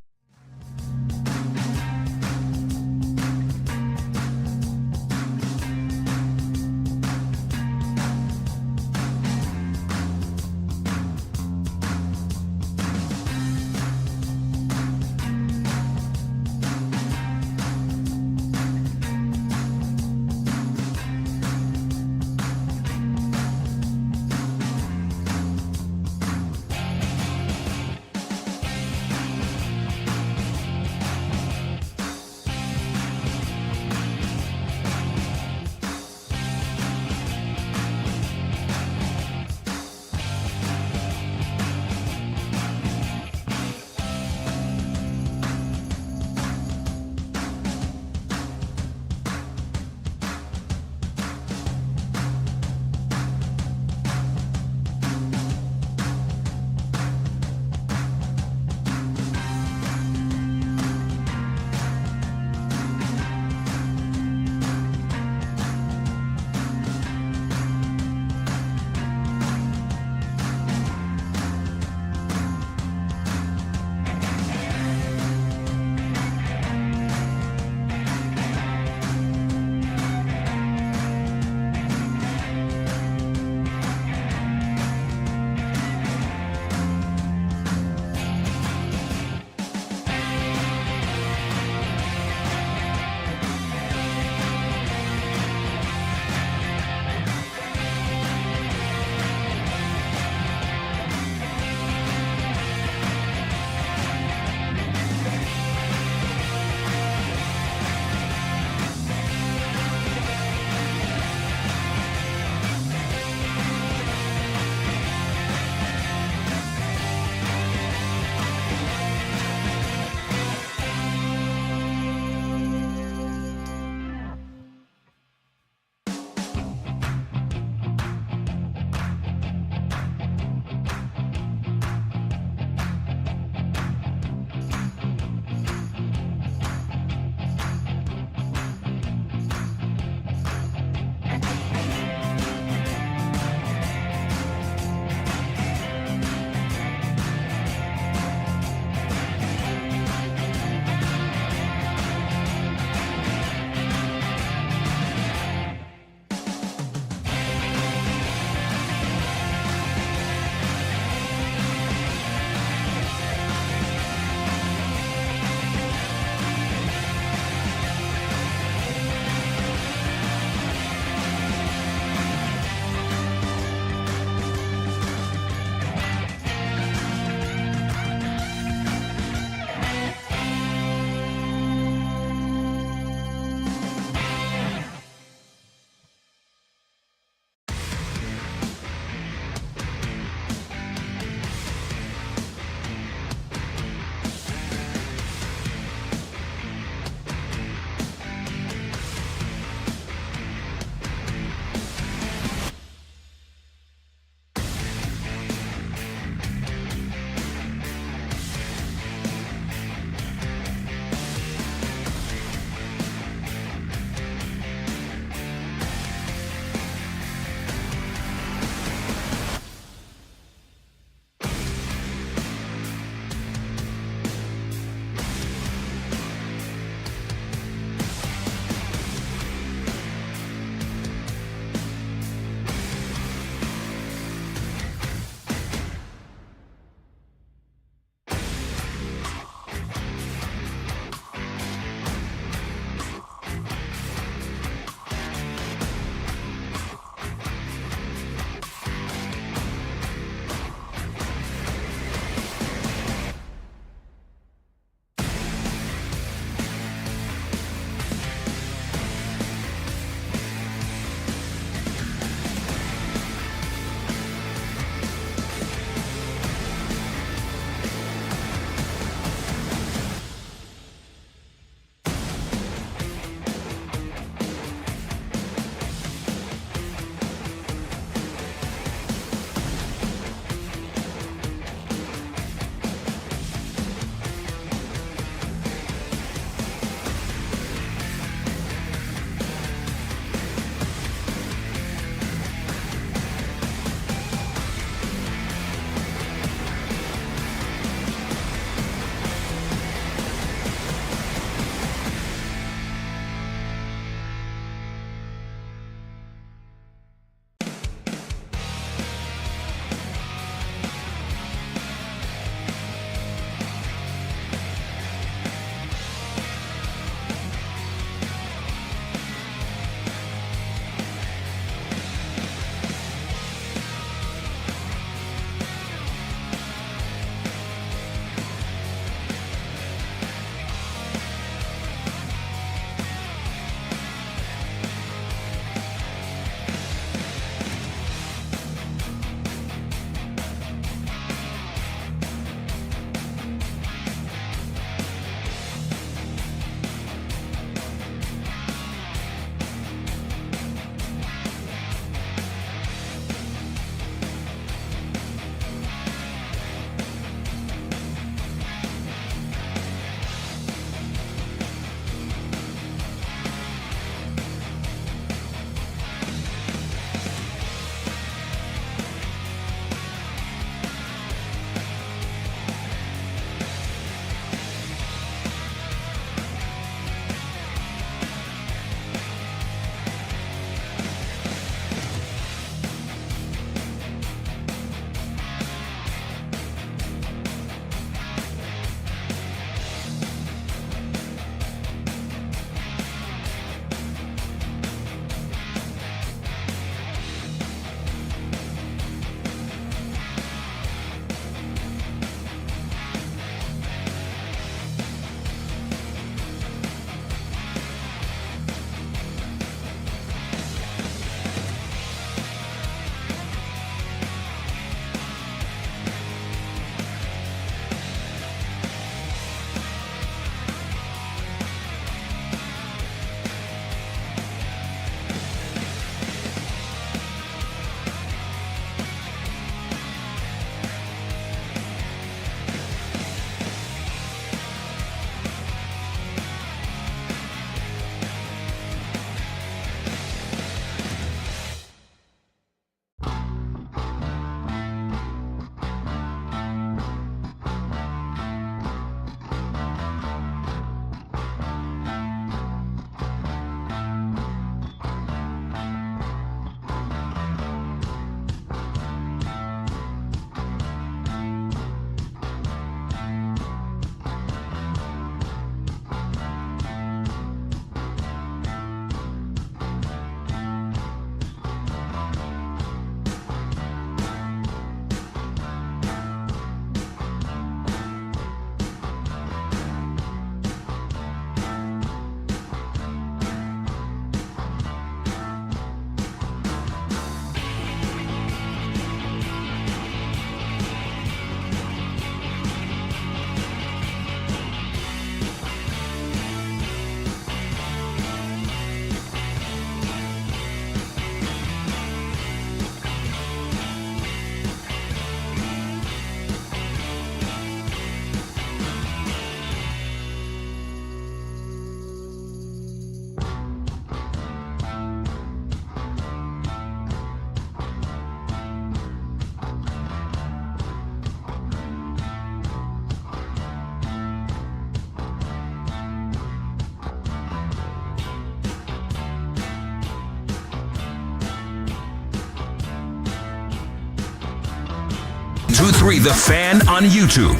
92.3 The Fan on YouTube.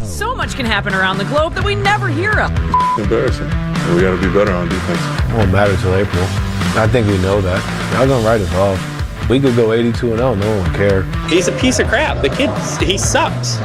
So much can happen around the globe that we never hear of. Embarrassing. We got to be better on defense. It won't matter till April. I think we know that. Y'all gonna write us off. We could go 82-0. No one would care. He's a piece of crap. The kid, he sucks.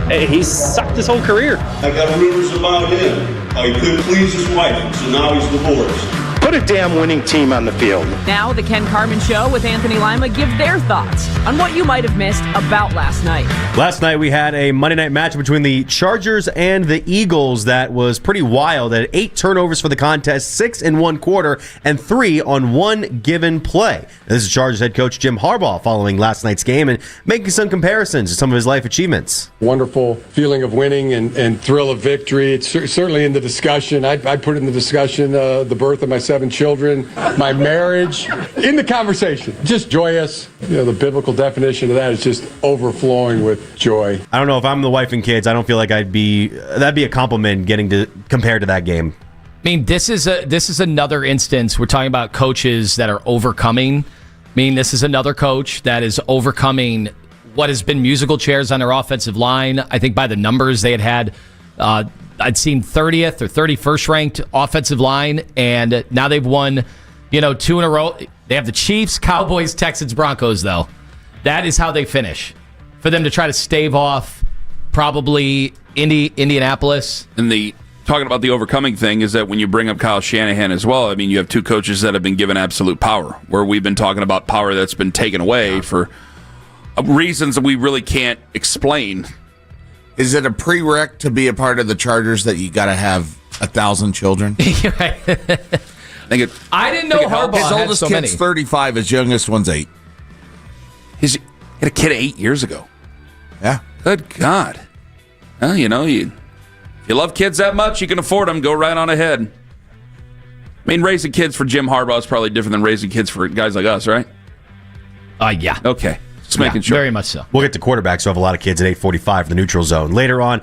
He's sucked his whole career. I got rumors about him. How he couldn't please his wife, so now he's divorced. Put a damn winning team on the field. Now the Ken Carman Show with Anthony Lima give their thoughts on what you might have missed about last night. Last night we had a Monday night match between the Chargers and the Eagles that was pretty wild. At 8 turnovers for the contest, 6 in one quarter, and 3 on one given play. This is Chargers head coach Jim Harbaugh following last night's game and making some comparisons to some of his life achievements. Wonderful feeling of winning and thrill of victory. It's certainly in the discussion. I put in the discussion the birth of my 7 children, my marriage, in the conversation. Just joyous. The biblical definition of that is just overflowing with joy. I don't know if I'm the wife and kids. I don't feel like that'd be a compliment getting to compared to that game. I mean, this is another instance. We're talking about coaches that are overcoming. I mean, this is another coach that is overcoming what has been musical chairs on their offensive line. I think by the numbers they had I'd seen 30th or 31st ranked offensive line, and now they've won, 2 in a row. They have the Chiefs, Cowboys, Texans, Broncos, though. That is how they finish. For them to try to stave off probably Indianapolis. And talking about the overcoming thing is that when you bring up Kyle Shanahan as well, I mean, you have 2 coaches that have been given absolute power, where we've been talking about power that's been taken away for reasons that we really can't explain. Is it a prereq to be a part of the Chargers that you got to have 1,000 children? I didn't know Harbaugh his had oldest so many. kid's 35. His youngest one's 8. He had a kid 8 years ago. Yeah. Good God. Well, you love kids that much, you can afford them. Go right on ahead. I mean, raising kids for Jim Harbaugh is probably different than raising kids for guys like us, right? Yeah. Okay. Just making sure. Very much so. We'll get to quarterbacks, so I have a lot of kids at 8:45 for the neutral zone. Later on,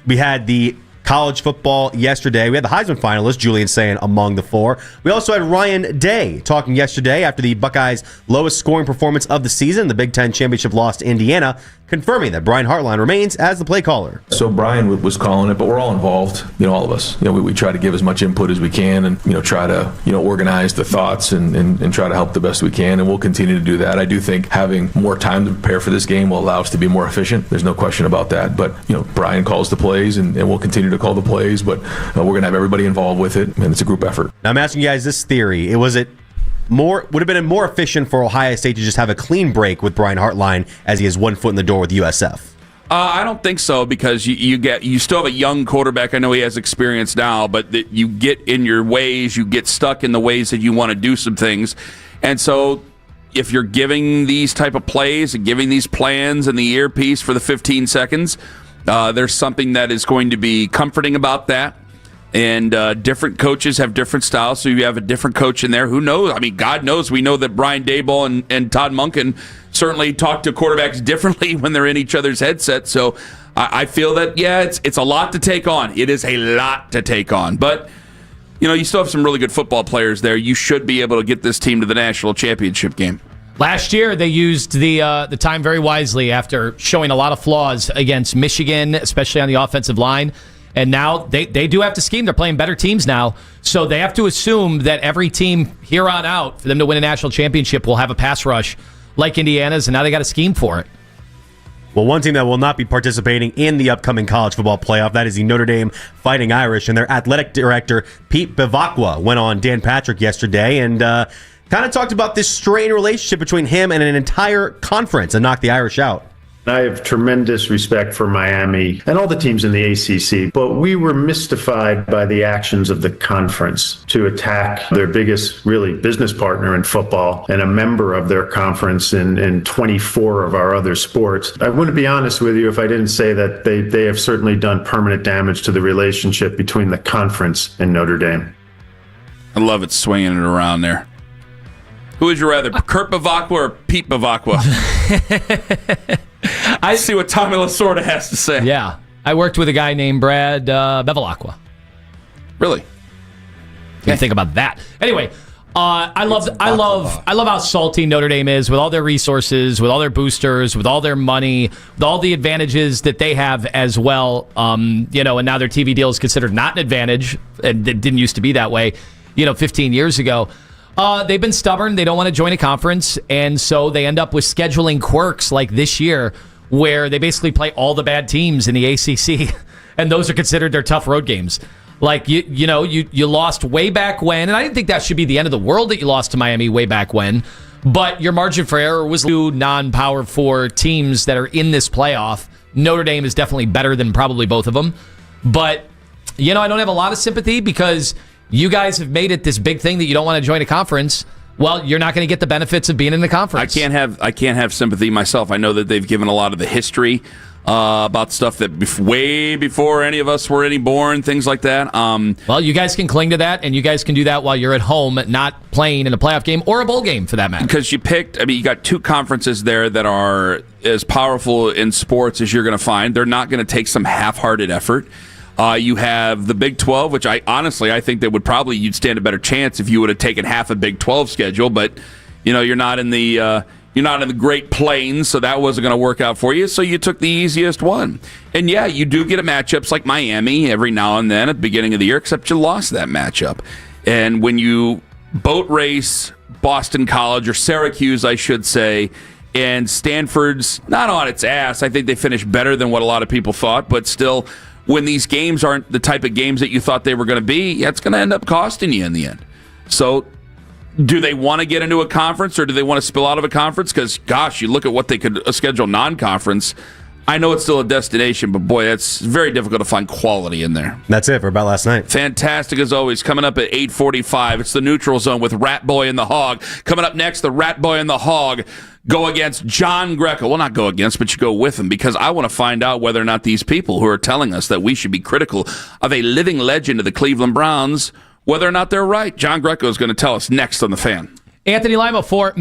we had the college football yesterday. We had the Heisman finalist, Julian Sayin, among the 4. We also had Ryan Day talking yesterday after the Buckeyes' lowest scoring performance of the season, the Big Ten Championship loss to Indiana, confirming that Brian Hartline remains as the play caller. So Brian was calling it, but we're all involved, all of us. We try to give as much input as we can and, try to, organize the thoughts and try to help the best we can, and we'll continue to do that. I do think having more time to prepare for this game will allow us to be more efficient. There's no question about that. But, Brian calls the plays and we'll continue to call the plays, but we're going to have everybody involved with it, and it's a group effort. Now I'm asking you guys this theory. Would have been more efficient for Ohio State to just have a clean break with Brian Hartline as he has 1 foot in the door with USF? I don't think so, because you still have a young quarterback. I know he has experience now, but you get in your ways, you get stuck in the ways that you want to do some things. And so if you're giving these type of plays and giving these plans and the earpiece for the 15 seconds, there's something that is going to be comforting about that. And different coaches have different styles, so you have a different coach in there. Who knows? I mean, God knows we know that Brian Daboll and Todd Monken certainly talk to quarterbacks differently when they're in each other's headsets. So I feel that, it's a lot to take on. It is a lot to take on. But, you still have some really good football players there. You should be able to get this team to the national championship game. Last year, they used the time very wisely after showing a lot of flaws against Michigan, especially on the offensive line. And now they do have to scheme. They're playing better teams now. So they have to assume that every team here on out, for them to win a national championship, will have a pass rush like Indiana's, and now they got to scheme for it. Well, one team that will not be participating in the upcoming college football playoff, that is the Notre Dame Fighting Irish, and their athletic director, Pete Bevacqua, went on Dan Patrick yesterday and kind of talked about this strained relationship between him and an entire conference and knocked the Irish out. I have tremendous respect for Miami and all the teams in the ACC, but we were mystified by the actions of the conference to attack their biggest, really, business partner in football and a member of their conference in 24 of our other sports. I wouldn't be honest with you if I didn't say that they have certainly done permanent damage to the relationship between the conference and Notre Dame. I love it swinging it around there. Who would you rather, Kurt Bevacqua or Pete Bevacqua? I see what Tommy Lasorda has to say. Yeah. I worked with a guy named Brad Bevilacqua. Really? Didn't think about that. Anyway, I love how salty Notre Dame is with all their resources, with all their boosters, with all their money, with all the advantages that they have as well. And now their TV deal is considered not an advantage, and it didn't used to be that way, 15 years ago. They've been stubborn. They don't want to join a conference, and so they end up with scheduling quirks like this year, where they basically play all the bad teams in the ACC, and those are considered their tough road games. Like, you lost way back when, and I didn't think that should be the end of the world that you lost to Miami way back when, but your margin for error was 2 non-Power 4 teams that are in this playoff. Notre Dame is definitely better than probably both of them. But, I don't have a lot of sympathy because you guys have made it this big thing that you don't want to join a conference. Well, you're not going to get the benefits of being in the conference. I can't have sympathy myself. I know that they've given a lot of the history about stuff that way before any of us were any born, things like that. Well, you guys can cling to that, and you guys can do that while you're at home, not playing in a playoff game or a bowl game for that matter. Because you got 2 conferences there that are as powerful in sports as you're going to find. They're not going to take some half-hearted effort. You have the Big 12, which I think that you'd stand a better chance if you would have taken half a Big 12 schedule, but you're not in the Great Plains, so that wasn't going to work out for you, so you took the easiest one. And yeah, you do get matchups like Miami every now and then at the beginning of the year, except you lost that matchup. And when you boat race Boston College, or Syracuse, I should say, and Stanford's not on its ass, I think they finished better than what a lot of people thought, but still, when these games aren't the type of games that you thought they were going to be, it's going to end up costing you in the end. So do they want to get into a conference, or do they want to spill out of a conference? Because, gosh, you look at what they could schedule non-conference. I know it's still a destination, but, boy, it's very difficult to find quality in there. That's it for About Last Night. Fantastic as always. Coming up at 8:45, it's the Neutral Zone with Rat Boy and the Hog. Coming up next, the Rat Boy and the Hog go against John Greco. Well, not go against, but you go with him, because I want to find out whether or not these people who are telling us that we should be critical of a living legend of the Cleveland Browns, whether or not they're right. John Greco is going to tell us next on The Fan. Anthony Lima for...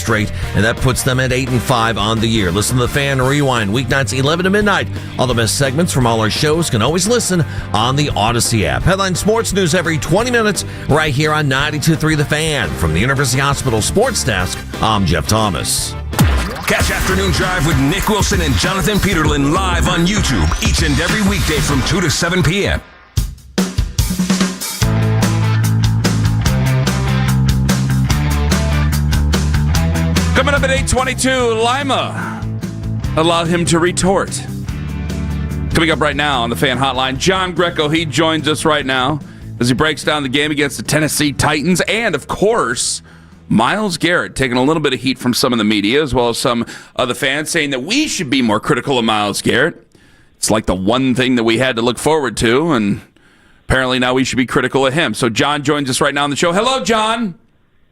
straight, and that puts them at 8-5 on the year. Listen to The Fan Rewind, weeknights 11 to midnight. All the best segments from all our shows can always listen on the Odyssey app. Headline sports news every 20 minutes right here on 92.3 The Fan. From the University Hospital Sports Desk, I'm Jeff Thomas. Catch Afternoon Drive with Nick Wilson and Jonathan Peterlin live on YouTube each and every weekday from 2 to 7 p.m. Coming up at 8:22, Lima allowed him to retort. Coming up right now on the Fan Hotline, John Greco. He joins us right now as he breaks down the game against the Tennessee Titans. And, of course, Myles Garrett taking a little bit of heat from some of the media as well as some of the fans saying that we should be more critical of Myles Garrett. It's like the one thing that we had to look forward to, and apparently now we should be critical of him. So John joins us right now on the show. Hello, John.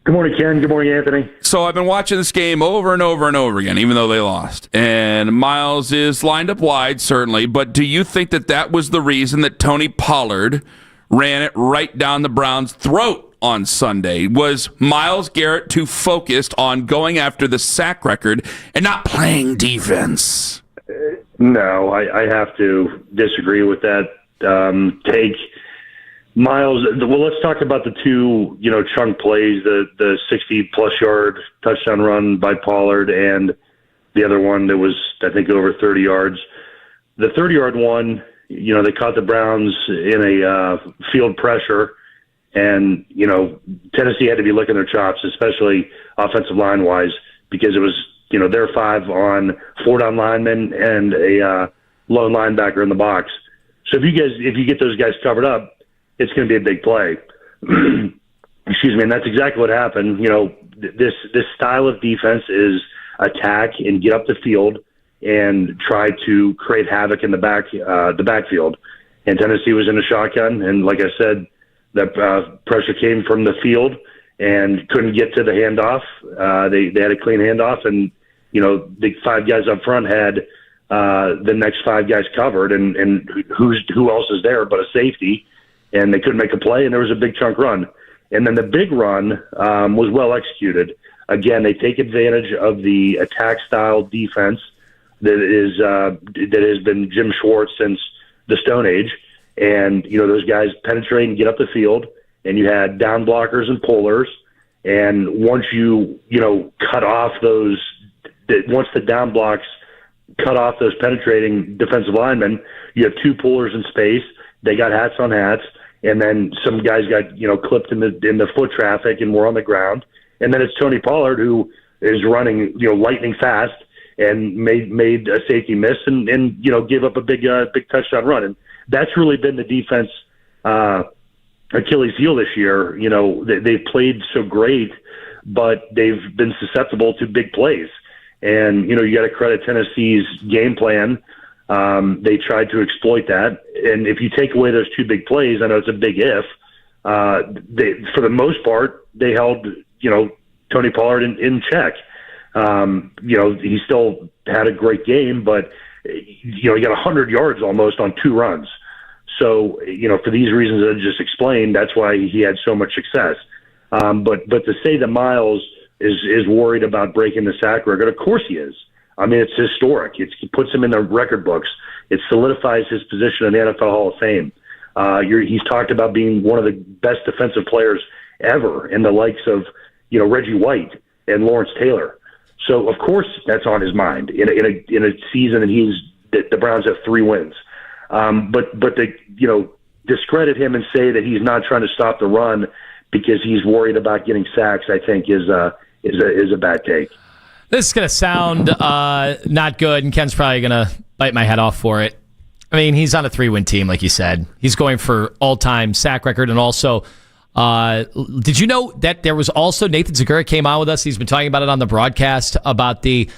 Good morning, Ken. Good morning, Anthony. So I've been watching this game over and over and over again, even though they lost. And Myles is lined up wide, certainly. But do you think that that was the reason that Tony Pollard ran it right down the Browns' throat on Sunday? Was Myles Garrett too focused on going after the sack record and not playing defense? No, I have to disagree with that take. Myles, well, let's talk about the two, chunk plays, the 60-plus yard touchdown run by Pollard and the other one that was, I think, over 30 yards. The 30-yard one, they caught the Browns in a field pressure, and, Tennessee had to be licking their chops, especially offensive line-wise, because it was, their 5 on 4 down linemen and a lone linebacker in the box. So if you get those guys covered up, it's going to be a big play. Excuse me, and that's exactly what happened. This style of defense is attack and get up the field and try to create havoc in the backfield. And Tennessee was in a shotgun, and like I said, that pressure came from the field and couldn't get to the handoff. They had a clean handoff, and the 5 guys up front had the next 5 guys covered, and who else is there but a safety? And they couldn't make a play, and there was a big chunk run. And then the big run was well executed. Again, they take advantage of the attack-style defense that has been Jim Schwartz since the Stone Age. And, those guys penetrate and get up the field, and you had down blockers and pullers. And once you, cut off once the down blocks cut off those penetrating defensive linemen, you have 2 pullers in space. They got hats on hats, and then some guys got clipped in the foot traffic and were on the ground. And then it's Tony Pollard who is running lightning fast and made a safety miss and gave up a big touchdown run. And that's really been the defense Achilles heel this year. They've played so great, but they've been susceptible to big plays. And you got to credit Tennessee's game plan. They tried to exploit that, and if you take away those 2 big plays, I know it's a big if. For the most part, they held Tony Pollard in check. He still had a great game, but he got 100 yards almost on 2 runs. So for these reasons that I just explained, that's why he had so much success. But to say that Myles is worried about breaking the sack record, of course he is. I mean, it's historic. It puts him in the record books. It solidifies his position in the NFL Hall of Fame. He's talked about being one of the best defensive players ever, in the likes of Reggie White and Lawrence Taylor. So of course that's on his mind in a season that the Browns have 3 wins. But to discredit him and say that he's not trying to stop the run because he's worried about getting sacks, I think is a bad take. This is going to sound not good, and Ken's probably going to bite my head off for it. I mean, he's on a 3-win team, like you said. He's going for all-time sack record, and also, did you know that there was also, Nathan Zagura came on with us, he's been talking about it on the broadcast, about the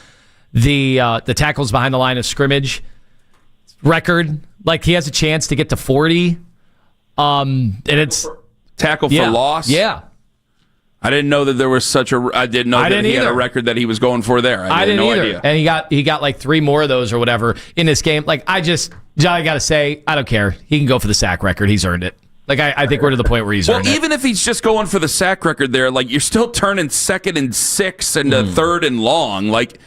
tackles behind the line of scrimmage record. Like, he has a chance to get to 40. And it's... Tackle for loss? Yeah. I didn't know that there was such a. I didn't know that he had a record that he was going for there. I had no idea. And he got like 3 more of those or whatever in this game. Like, I got to say, I don't care. He can go for the sack record. He's earned it. Like, I think we're to the point where he's earned it. Even if he's just going for the sack record there, like, you're still turning 2nd and 6 into 3rd and long. Like,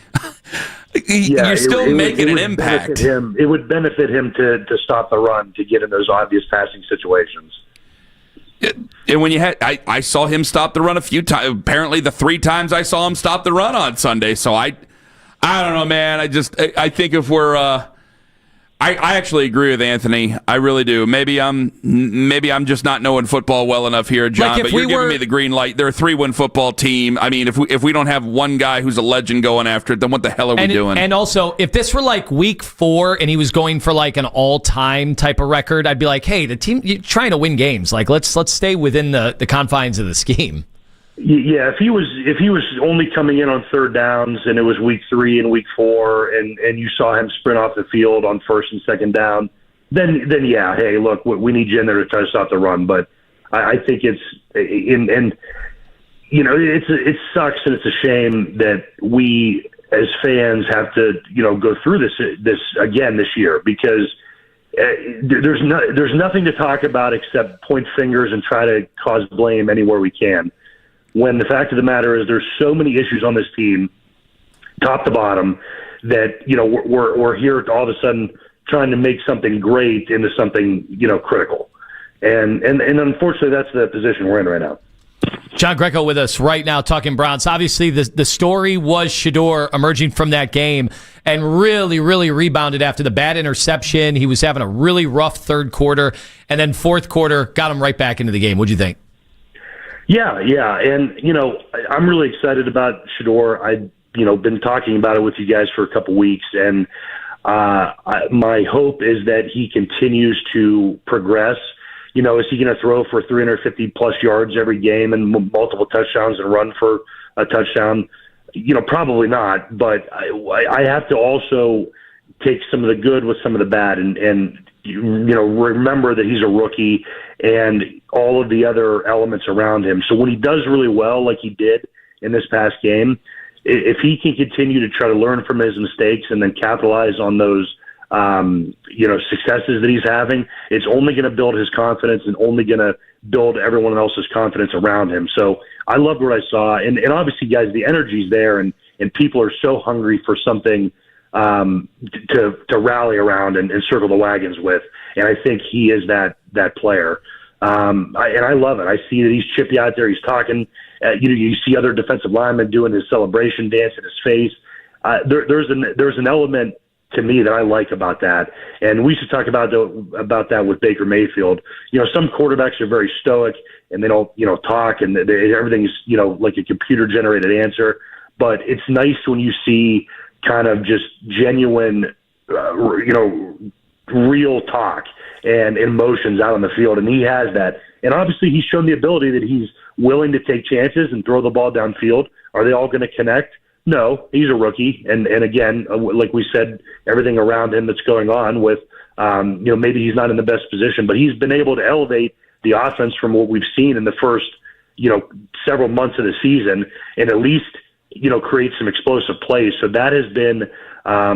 you're still making an impact. It would benefit him to stop the run, to get in those obvious passing situations. And when I saw him stop the run a few times. Apparently, the 3 times I saw him stop the run on Sunday. So I don't know, man. I think if we're I actually agree with Anthony. I really do. Maybe I'm just not knowing football well enough here, John. But you're giving me the green light. They're a 3-win football team. I mean, if we don't have one guy who's a legend going after it, then what the hell are we doing? And also, if this were like week 4 and he was going for like an all-time type of record, I'd be like, hey, the team, you're trying to win games. Like, let's stay within the confines of the scheme. Yeah, if he was only coming in on 3rd downs and it was week 3 and week 4 and you saw him sprint off the field on 1st and 2nd down, then yeah, hey, look, we need you in there to try to stop the run. But I think it sucks and it's a shame that we as fans have to go through this again this year, because there's nothing to talk about except point fingers and try to cause blame anywhere we can. When the fact of the matter is there's so many issues on this team, top to bottom, that, we're here all of a sudden trying to make something great into something, critical. And unfortunately, that's the position we're in right now. John Greco with us right now talking Browns. Obviously, the story was Shador emerging from that game and really, really rebounded after the bad interception. He was having a really rough 3rd quarter, and then 4th quarter got him right back into the game. What'd you think? Yeah, and I'm really excited about Shador. I've been talking about it with you guys for a couple weeks, and my hope is that he continues to progress. Is he going to throw for 350 plus yards every game and multiple touchdowns and run for a touchdown? Probably not. But I have to also take some of the good with some of the bad, and remember that he's a rookie and all of the other elements around him. So when he does really well, like he did in this past game, if he can continue to try to learn from his mistakes and then capitalize on those, successes that he's having, it's only going to build his confidence and only going to build everyone else's confidence around him. So I loved what I saw. And obviously, guys, the energy's there, and people are so hungry for something to rally around and circle the wagons with. And I think he is that player. And I love it. I see that he's chippy out there. He's talking. You see other defensive linemen doing his celebration dance in his face. There's an element to me that I like about that. And we should talk about that with Baker Mayfield. Some quarterbacks are very stoic and they don't, talk, and everything's, like a computer generated answer. But it's nice when you see kind of just genuine, real talk and emotions out on the field. And he has that. And obviously he's shown the ability that he's willing to take chances and throw the ball downfield. Are they all going to connect? No, he's a rookie. And again, like we said, everything around him that's going on with, maybe he's not in the best position, but he's been able to elevate the offense from what we've seen in the first, several months of the season, and at least, create some explosive plays. So that has been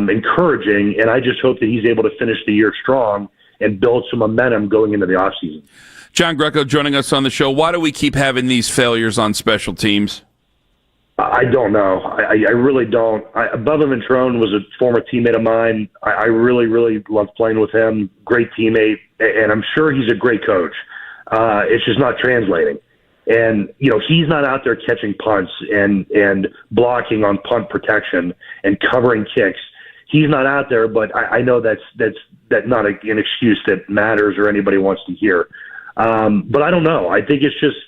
encouraging, and I just hope that he's able to finish the year strong and build some momentum going into the offseason. John Greco joining us on the show. Why do we keep having these failures on special teams? I don't know. I really don't. Bubba Ventrone was a former teammate of mine. I really, really loved playing with him. Great teammate, and I'm sure he's a great coach. It's just not translating. And, he's not out there catching punts and blocking on punt protection and covering kicks. He's not out there, but I know that's not an excuse that matters or anybody wants to hear. But I don't know. I think it's just,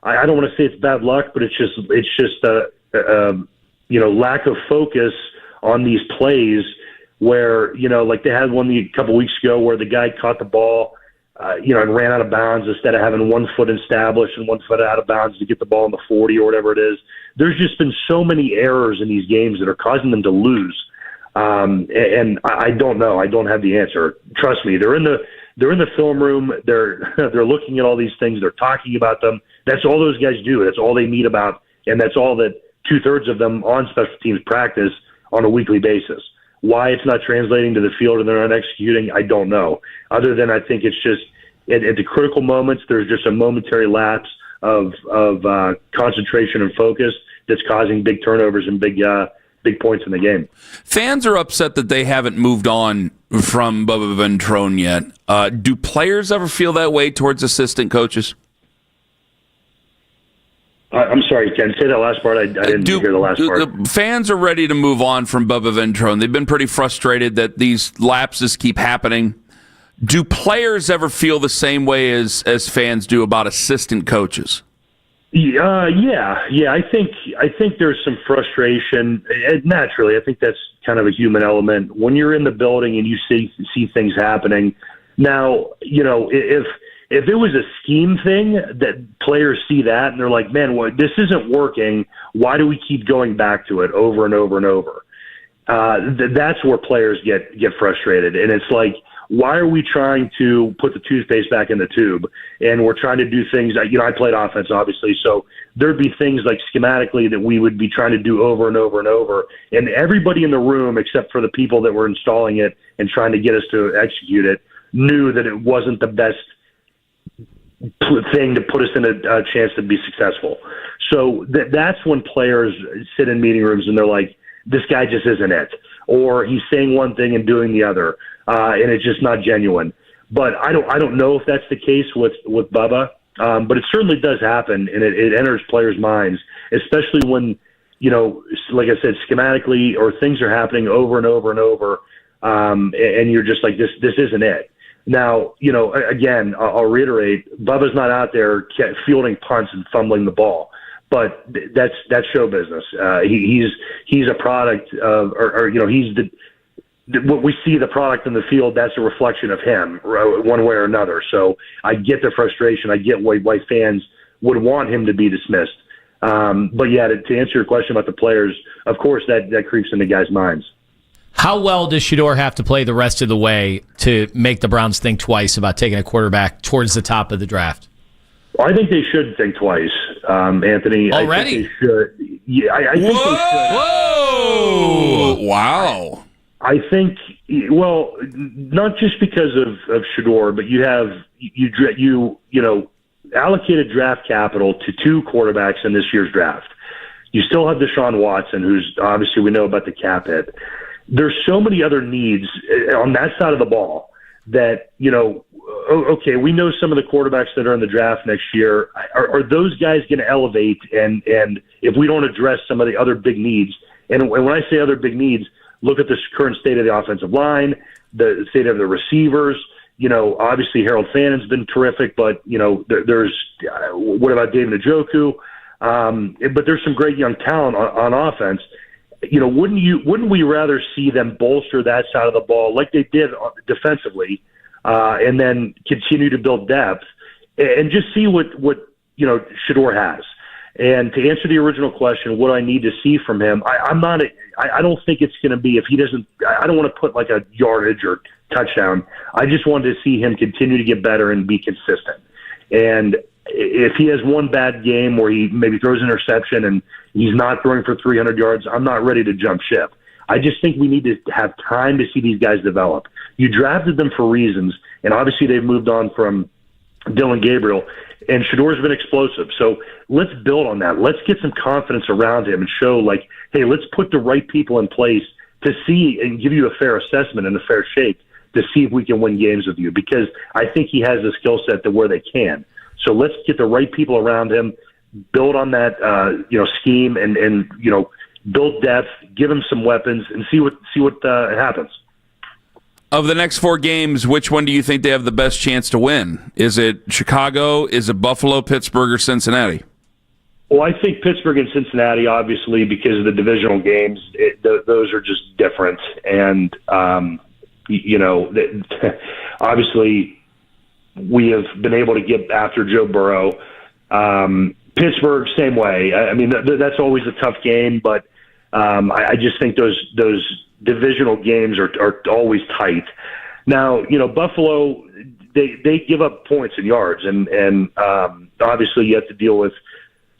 I don't want to say it's bad luck, but it's just lack of focus on these plays where, like they had one a couple weeks ago where the guy caught the ball, and ran out of bounds instead of having 1 foot established and 1 foot out of bounds to get the ball in the 40 or whatever it is. There's just been so many errors in these games that are causing them to lose. And I don't know. I don't have the answer. Trust me, they're in the film room. They're looking at all these things. They're talking about them. That's all those guys do. That's all they meet about. And that's all that 2/3 of them on special teams practice on a weekly basis. Why it's not translating to the field and they're not executing, I don't know. Other than I think it's just at the critical moments, there's just a momentary lapse of concentration and focus that's causing big turnovers and big points in the game. Fans are upset that they haven't moved on from Bubba Ventrone yet. Do players ever feel that way towards assistant coaches? I'm sorry, Ken. Say that last part. I didn't hear the last part. The fans are ready to move on from Bubba Ventrone. They've been pretty frustrated that these lapses keep happening. Do players ever feel the same way as fans do about assistant coaches? Yeah. I think there's some frustration. Naturally, I think that's kind of a human element. When you're in the building and you see things happening. Now, if it was a scheme thing that players see that and they're like, man, this isn't working. Why do we keep going back to it over and over and over? That's where players get frustrated. And it's like, why are we trying to put the toothpaste back in the tube? And we're trying to do things. I played offense, obviously, so there'd be things like schematically that we would be trying to do over and over and over. And everybody in the room, except for the people that were installing it and trying to get us to execute it, knew that it wasn't the best thing to put us in a chance to be successful. So that's when players sit in meeting rooms and they're like, this guy just isn't it. Or he's saying one thing and doing the other. And it's just not genuine. But I don't know if that's the case with Bubba. But it certainly does happen, and it enters players' minds, especially when, like I said, schematically or things are happening over and over and over, and you're just like, this isn't it. Now, again, I'll reiterate, Bubba's not out there fielding punts and fumbling the ball. But that's show business. He's a product of, he's what we see the product in the field. That's a reflection of him, one way or another. So I get the frustration. I get why fans would want him to be dismissed. But yeah, to answer your question about the players, of course that creeps into guys' minds. How well does Shador have to play the rest of the way to make the Browns think twice about taking a quarterback towards the top of the draft? Well, I think they should think twice, Anthony. Already? I think they should. Yeah, I think they should. Whoa! Wow. I think, well, not just because of Shador, but you allocated draft capital to two quarterbacks in this year's draft. You still have Deshaun Watson, who's obviously we know about the cap hit. There's so many other needs on that side of the ball that, okay, we know some of the quarterbacks that are in the draft next year. Are those guys going to elevate? And if we don't address some of the other big needs, and when I say other big needs, look at the current state of the offensive line, the state of the receivers. Obviously Harold Fannon's been terrific, but there's what about David Njoku? But there's some great young talent on offense. Wouldn't we rather see them bolster that side of the ball like they did defensively, and then continue to build depth and just see what Shador has? And to answer the original question, what I need to see from him, I don't think it's going to be, if he doesn't, I don't want to put like a yardage or touchdown. I just wanted to see him continue to get better and be consistent. And if he has one bad game where he maybe throws an interception and he's not throwing for 300 yards, I'm not ready to jump ship. I just think we need to have time to see these guys develop. You drafted them for reasons, and obviously they've moved on from Dylan Gabriel, and Shador's been explosive. So let's build on that. Let's get some confidence around him and show, like, hey, let's put the right people in place to see and give you a fair assessment and a fair shake to see if we can win games with you, because I think he has the skill set to where they can. So let's get the right people around him, build on that scheme, and build depth, give him some weapons, and see what happens. Of the next four games, which one do you think they have the best chance to win? Is it Chicago? Is it Buffalo, Pittsburgh, or Cincinnati? Well, I think Pittsburgh and Cincinnati, obviously, because of the divisional games, those are just different. And, obviously, we have been able to get after Joe Burrow. Pittsburgh, same way. I mean, that's always a tough game, but I just think those divisional games are always tight. Now, Buffalo, they give up points and yards, and obviously you have to deal with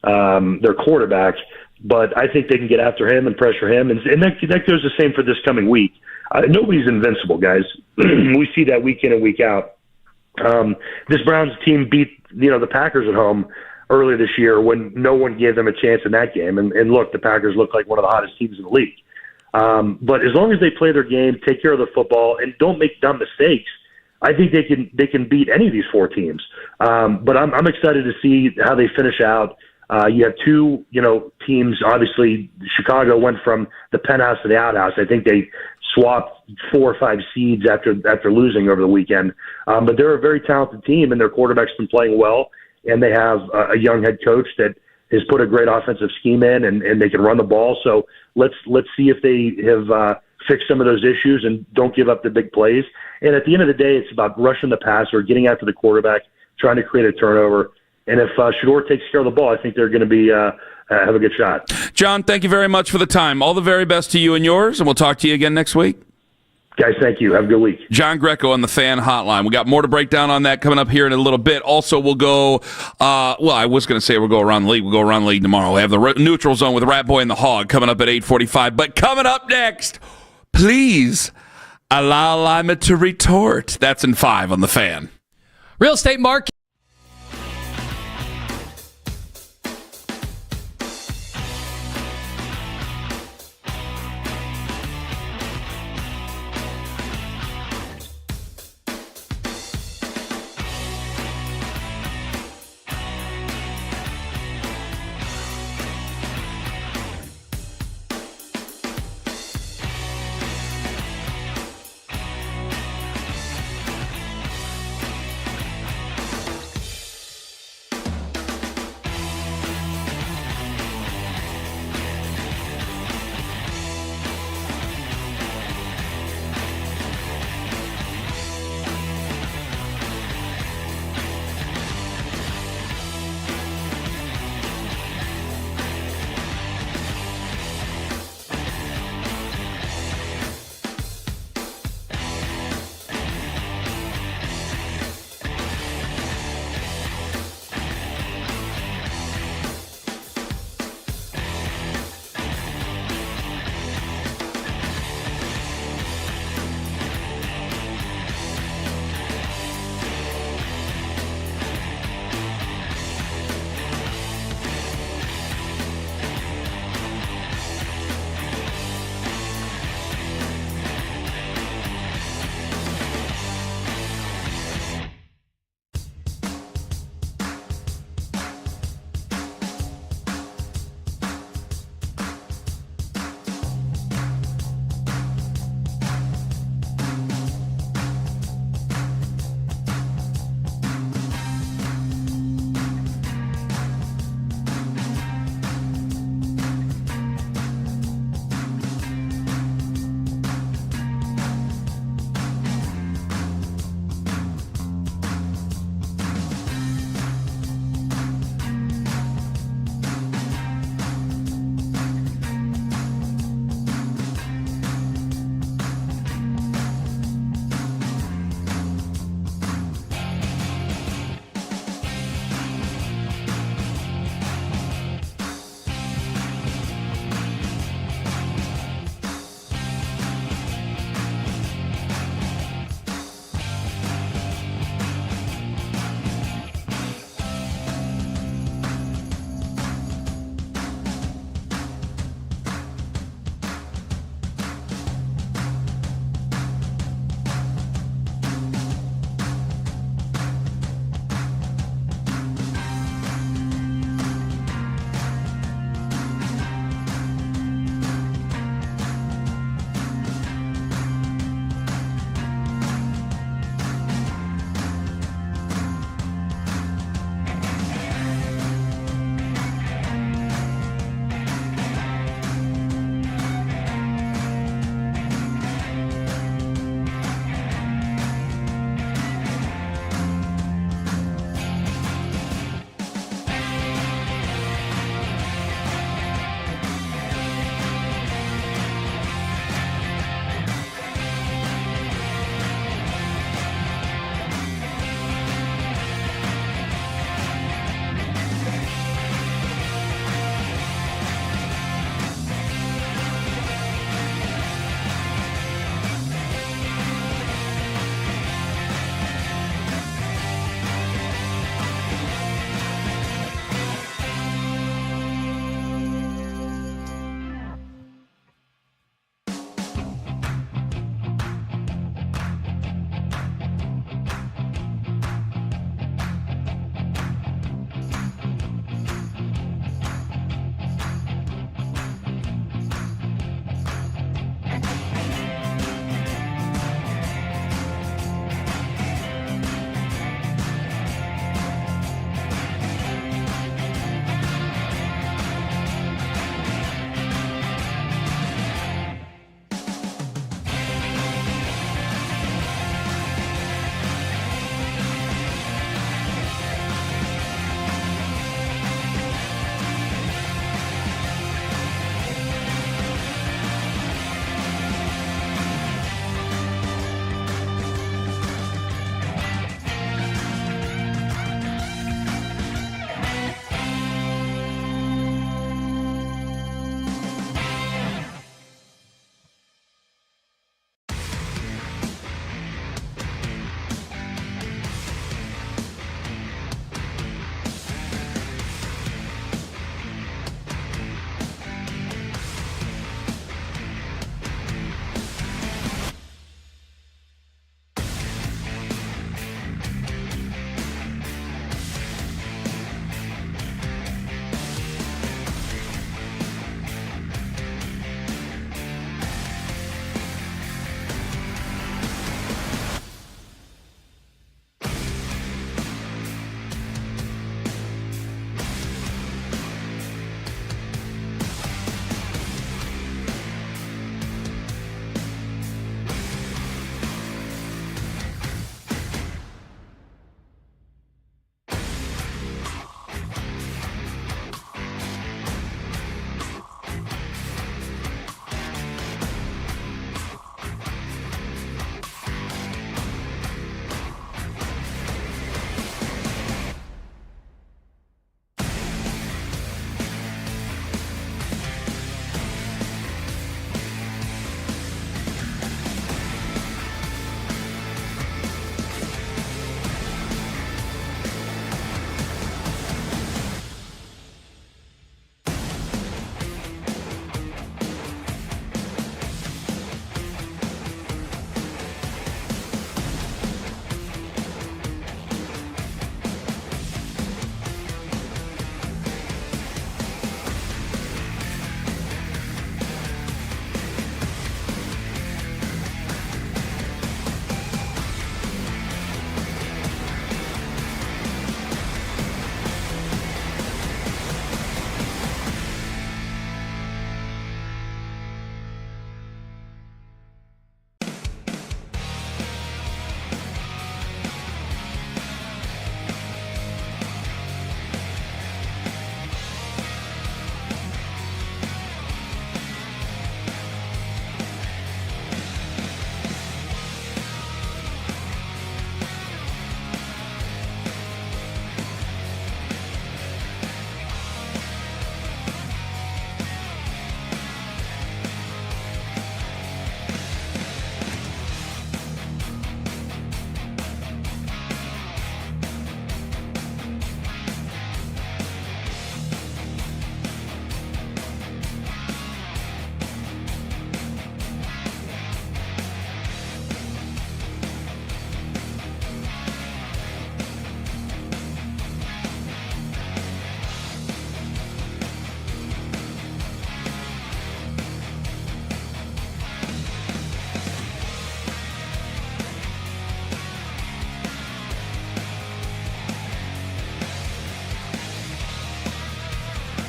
their quarterback, but I think they can get after him and pressure him, and that goes the same for this coming week. Nobody's invincible, guys. We see that week in and week out. This Browns team beat the Packers at home earlier this year when no one gave them a chance in that game. And look, the Packers look like one of the hottest teams in the league. But as long as they play their game, take care of the football, and don't make dumb mistakes, I think they can beat any of these four teams. But I'm excited to see how they finish out. You have two teams. Obviously, Chicago went from the penthouse to the outhouse. I think they swapped 4 or 5 seeds after losing over the weekend. But they're a very talented team, and their quarterback's been playing well, and they have a young head coach that has put a great offensive scheme in, and they can run the ball. So let's see if they have fixed some of those issues and don't give up the big plays. And at the end of the day, it's about rushing the passer, getting after the quarterback, trying to create a turnover. And if Shador takes care of the ball, I think they're going to be have a good shot. John, thank you very much for the time. All the very best to you and yours, and we'll talk to you again next week. Guys, thank you. Have a good week. John Greco on the Fan Hotline. We got more to break down on that coming up here in a little bit. Also, we'll go, I was going to say we'll go around the league. We'll go around the league tomorrow. We have the Neutral Zone with Rat Boy and the Hog coming up at 8:45. But coming up next, please allow Lima to retort. That's in 5 on the Fan. Real estate market.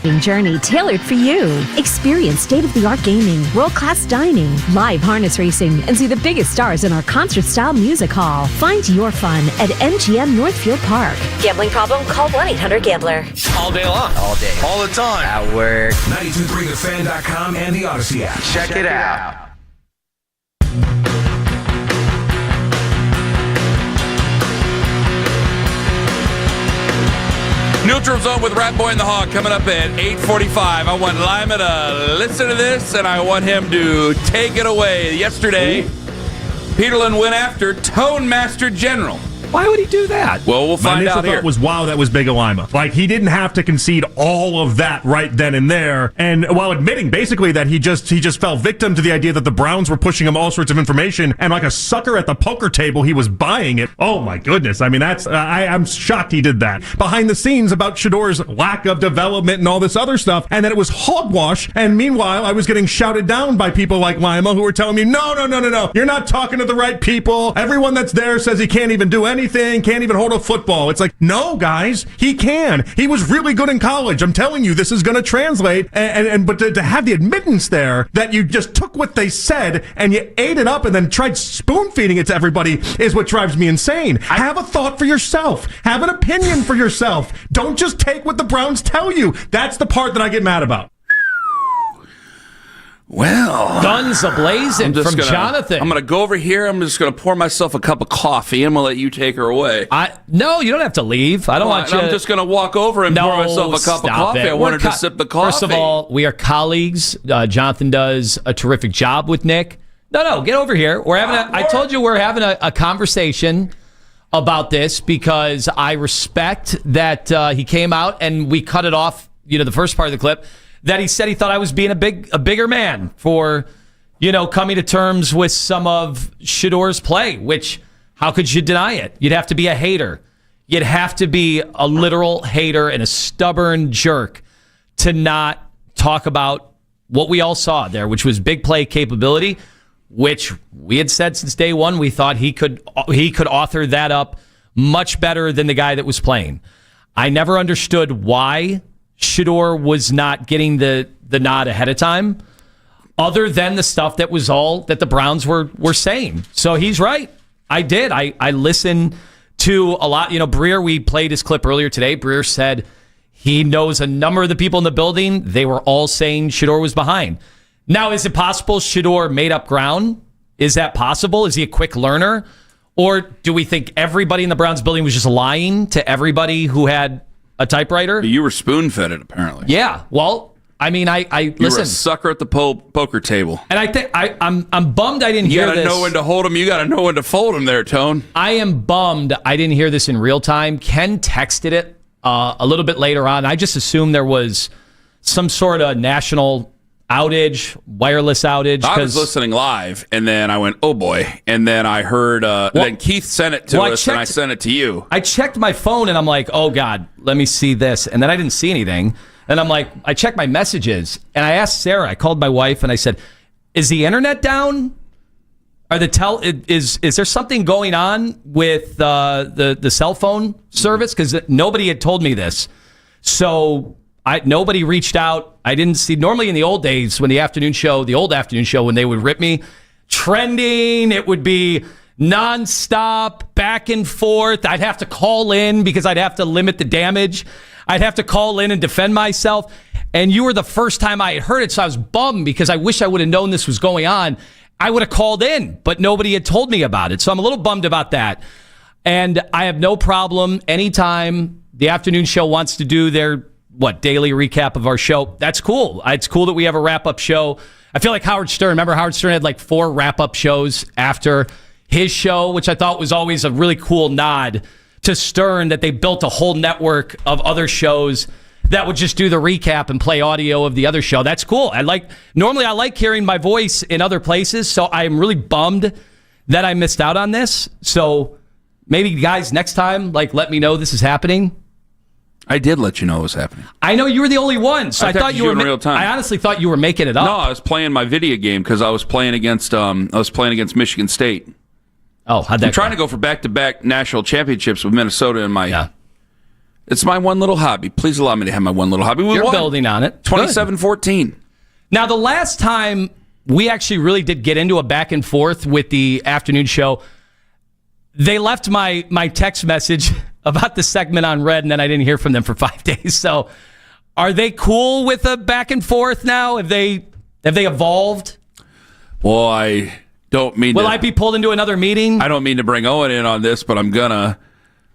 racing journey tailored for you. Experience state-of-the-art gaming, world-class dining, live harness racing, and see the biggest stars in our concert-style music hall. Find your fun at MGM Northfield Park. Gambling problem? Call 1-800-GAMBLER. All day long. All day. All the time. At work. 923thefan.com and the Odyssey app. Check it out. Neutral Zone with Rat Boy and the Hog coming up at 8:45. I want Lima to listen to this, and I want him to take it away. Yesterday, Peterlin went after Tone Master General. Why would he do that? Well, we'll find out here. My initial thought was, wow, that was big of Lima. Like, he didn't have to concede all of that right then and there. And while admitting basically that he just fell victim to the idea that the Browns were pushing him all sorts of information, and like a sucker at the poker table, he was buying it. Oh my goodness. I mean, I'm shocked he did that. Behind the scenes about Shador's lack of development and all this other stuff, and that it was hogwash. And meanwhile, I was getting shouted down by people like Lima who were telling me, no. You're not talking to the right people. Everyone that's there says he can't even do anything, can't even hold a football. It's like, no, guys, he can. He was really good in college. I'm telling you, this is going to translate. But to have the admittance there that you just took what they said and you ate it up and then tried spoon feeding it to everybody is what drives me insane. Have a thought for yourself. Have an opinion for yourself. Don't just take what the Browns tell you. That's the part that I get mad about. Well, guns a-blazing from Jonathan. I'm going to go over here. I'm just going to pour myself a cup of coffee, and I'm going to let you take her away. No, you don't have to leave. I don't want you. I'm just going to walk over and pour myself a cup of coffee. I wanted to sip the coffee. First of all, we are colleagues. Jonathan does a terrific job with Nick. No, get over here. I told you we're having a conversation about this because I respect that he came out and we cut it off, the first part of the clip, that he said he thought I was being a bigger man for, coming to terms with some of Shador's play, which, how could you deny it? You'd have to be a hater. You'd have to be a literal hater and a stubborn jerk to not talk about what we all saw there, which was big play capability, which we had said since day one. We thought he could author that up much better than the guy that was playing. I never understood why Shador was not getting the nod ahead of time, other than the stuff that was all that the Browns were saying. So he's right. I did. I listened to a lot. Breer, we played his clip earlier today. Breer said he knows a number of the people in the building. They were all saying Shador was behind. Now, is it possible Shador made up ground? Is that possible? Is he a quick learner? Or do we think everybody in the Browns building was just lying to everybody who had a typewriter? You were spoon-fed it, apparently. Yeah. Well, I mean, I you listen. Were a sucker at the poker table. And I think I'm bummed I didn't hear this. You got to know when to hold him. You got to know when to fold him there, Tone. I am bummed I didn't hear this in real time. Ken texted it a little bit later on. I just assumed there was some sort of national outage, wireless outage. I was listening live, and then I went, oh boy. And then I heard, then Keith sent it to us, and I sent it to you. I checked my phone, and I'm like, oh God, let me see this. And then I didn't see anything. And I'm like, I checked my messages, and I asked Sarah, I called my wife, and I said, is the internet down? Is there something going on with the cell phone service? Because nobody had told me this. So nobody reached out. I didn't see. Normally in the old days, when the old afternoon show, when they would rip me, trending, it would be nonstop, back and forth. I'd have to call in because I'd have to limit the damage. I'd have to call in and defend myself. And you were the first time I had heard it, so I was bummed because I wish I would have known this was going on. I would have called in, but nobody had told me about it. So I'm a little bummed about that. And I have no problem anytime the afternoon show wants to do their daily recap of our show. That's cool. It's cool that we have a wrap-up show. I feel like Howard Stern. Remember Howard Stern had like 4 wrap-up shows after his show, which I thought was always a really cool nod to Stern, that they built a whole network of other shows that would just do the recap and play audio of the other show. That's cool. Normally I like hearing my voice in other places, so I'm really bummed that I missed out on this. So maybe guys, next time, let me know this is happening. I did let you know it was happening. I know you were the only one, so I thought you were in real time. I honestly thought you were making it up. No, I was playing my video game because I was playing against Michigan State. Oh, how'd that I'm trying to go for back-to-back national championships with Minnesota in my It's my one little hobby. Please allow me to have my one little hobby. You're building on it. 27-14. Now, the last time we actually really did get into a back and forth with the afternoon show, they left my text message about the segment on Red, and then I didn't hear from them for 5 days. So are they cool with a back and forth now? Have they evolved? Well, I don't mean Will I be pulled into another meeting? I don't mean to bring Owen in on this, but I'm gonna.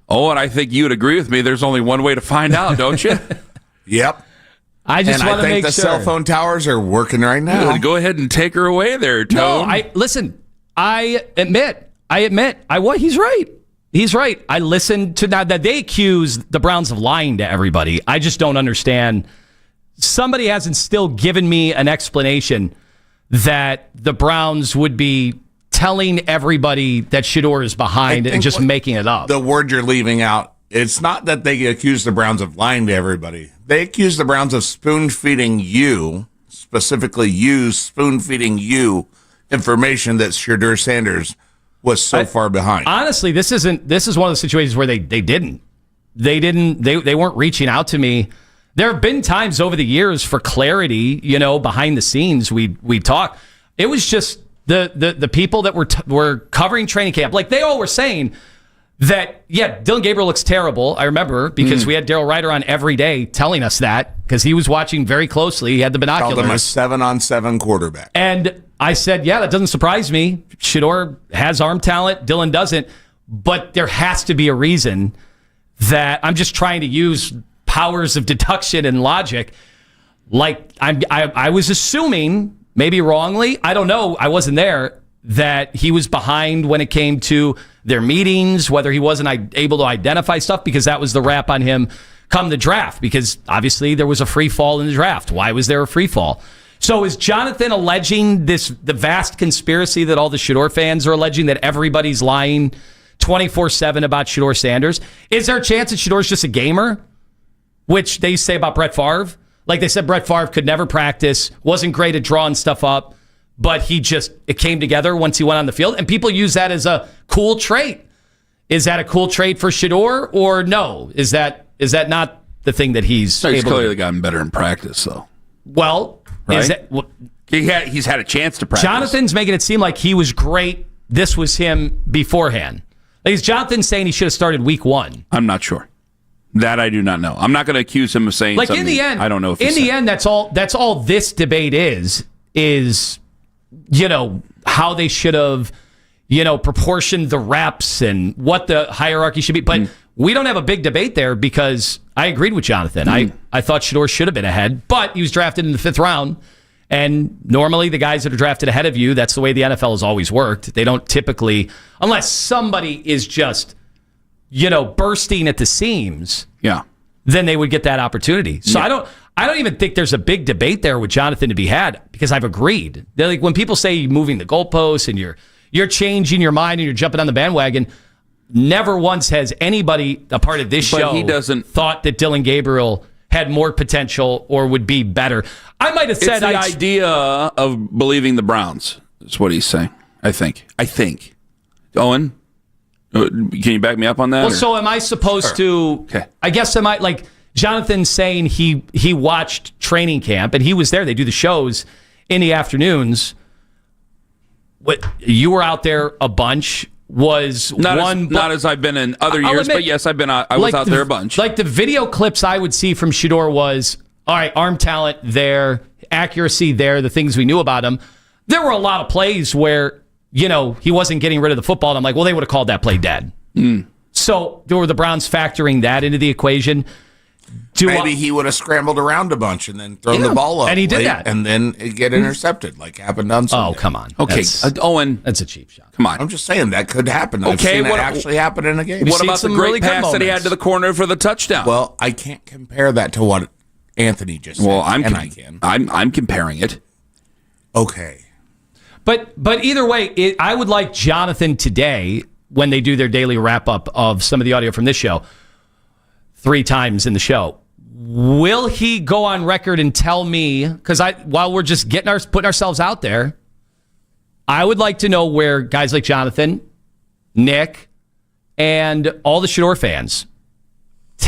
Owen, I think you would agree with me. There's only one way to find out, don't you? Yep. I just want to make the sure. cell phone towers are working right now. Go ahead and take her away there, Tone. No, I admit, he's right. He's right. I listened to that they accuse the Browns of lying to everybody. I just don't understand. Somebody hasn't still given me an explanation that the Browns would be telling everybody that Shador is behind and just making it up. The word you're leaving out, it's not that they accuse the Browns of lying to everybody. They accuse the Browns of spoon-feeding you, specifically you, spoon-feeding you information that Shador Sanders was so far behind. Honestly, this is one of the situations where they weren't reaching out to me. There have been times over the years for clarity, behind the scenes we talk. It was just the people that were covering training camp. Like they all were saying that, Dylan Gabriel looks terrible. I remember because we had Daryl Ryder on every day telling us that because he was watching very closely. He had the binoculars. Called him a 7-on-7 quarterback. And I said, that doesn't surprise me. Shador has arm talent. Dylan doesn't. But there has to be a reason that I'm just trying to use powers of deduction and logic. Like I was assuming, maybe wrongly, I don't know, I wasn't there, that he was behind when it came to their meetings, whether he wasn't able to identify stuff, because that was the rap on him come the draft, because obviously there was a free fall in the draft. Why was there a free fall? So is Jonathan alleging the vast conspiracy that all the Shador fans are alleging, that everybody's lying 24/7 about Shador Sanders? Is there a chance that Shador's just a gamer? Which they say about Brett Favre. Like they said, Brett Favre could never practice, wasn't great at drawing stuff up, but it came together once he went on the field. And people use that as a cool trait. Is that a cool trait for Shador, or no? Is that not the thing that he's clearly gotten better in practice, though. Well, right? He's had a chance to practice. Jonathan's making it seem like he was great. This was him beforehand. Like, is Jonathan saying he should have started week 1? I'm not sure. That I do not know. I'm not going to accuse him of saying something. In the end, I don't know if in the end, that's all this debate is how they should have proportioned the reps and what the hierarchy should be. But we don't have a big debate there, because I agreed with Jonathan. I thought Shador should have been ahead, but he was drafted in the 5th round. And normally the guys that are drafted ahead of you, that's the way the NFL has always worked. They don't typically, unless somebody is just bursting at the seams, then they would get that opportunity. So I don't even think there's a big debate there with Jonathan to be had, because I've agreed. They're like, when people say you're moving the goalposts and you're changing your mind and you're jumping on the bandwagon, never once has anybody a part of this show thought that Dylan Gabriel had more potential or would be better. I might have said it's the idea of believing the Browns is what he's saying. I think. Owen, can you back me up on that? Well, so am I supposed to? Okay. I guess am I, like Jonathan saying he watched training camp and he was there. They do the shows in the afternoons. What, you were out there a bunch. Was not as I've been in other years, but yes, I've been. I was out there a bunch. Like the video clips I would see from Shador was, all right, arm talent there, accuracy there, the things we knew about him. There were a lot of plays where he wasn't getting rid of the football, and I'm like, well, they would have called that play dead. So were the Browns factoring that into the equation? Maybe he would have scrambled around a bunch and then thrown the ball up. And he did that. And then it get intercepted, like happened on Sunday. Oh, come on. Okay, Owen. That's a cheap shot. Come on. I'm just saying that could happen. I've seen it actually happen in a game. What about the great pass that he had to the corner for the touchdown? Well, I can't compare that to what Anthony just said. Well, I can. I'm comparing it. Okay. But either way, I would like Jonathan today, when they do their daily wrap-up of some of the audio from this show, 3 times in the show, will he go on record and tell me, because while we're just putting ourselves out there, I would like to know where guys like Jonathan, Nick, and all the Shador fans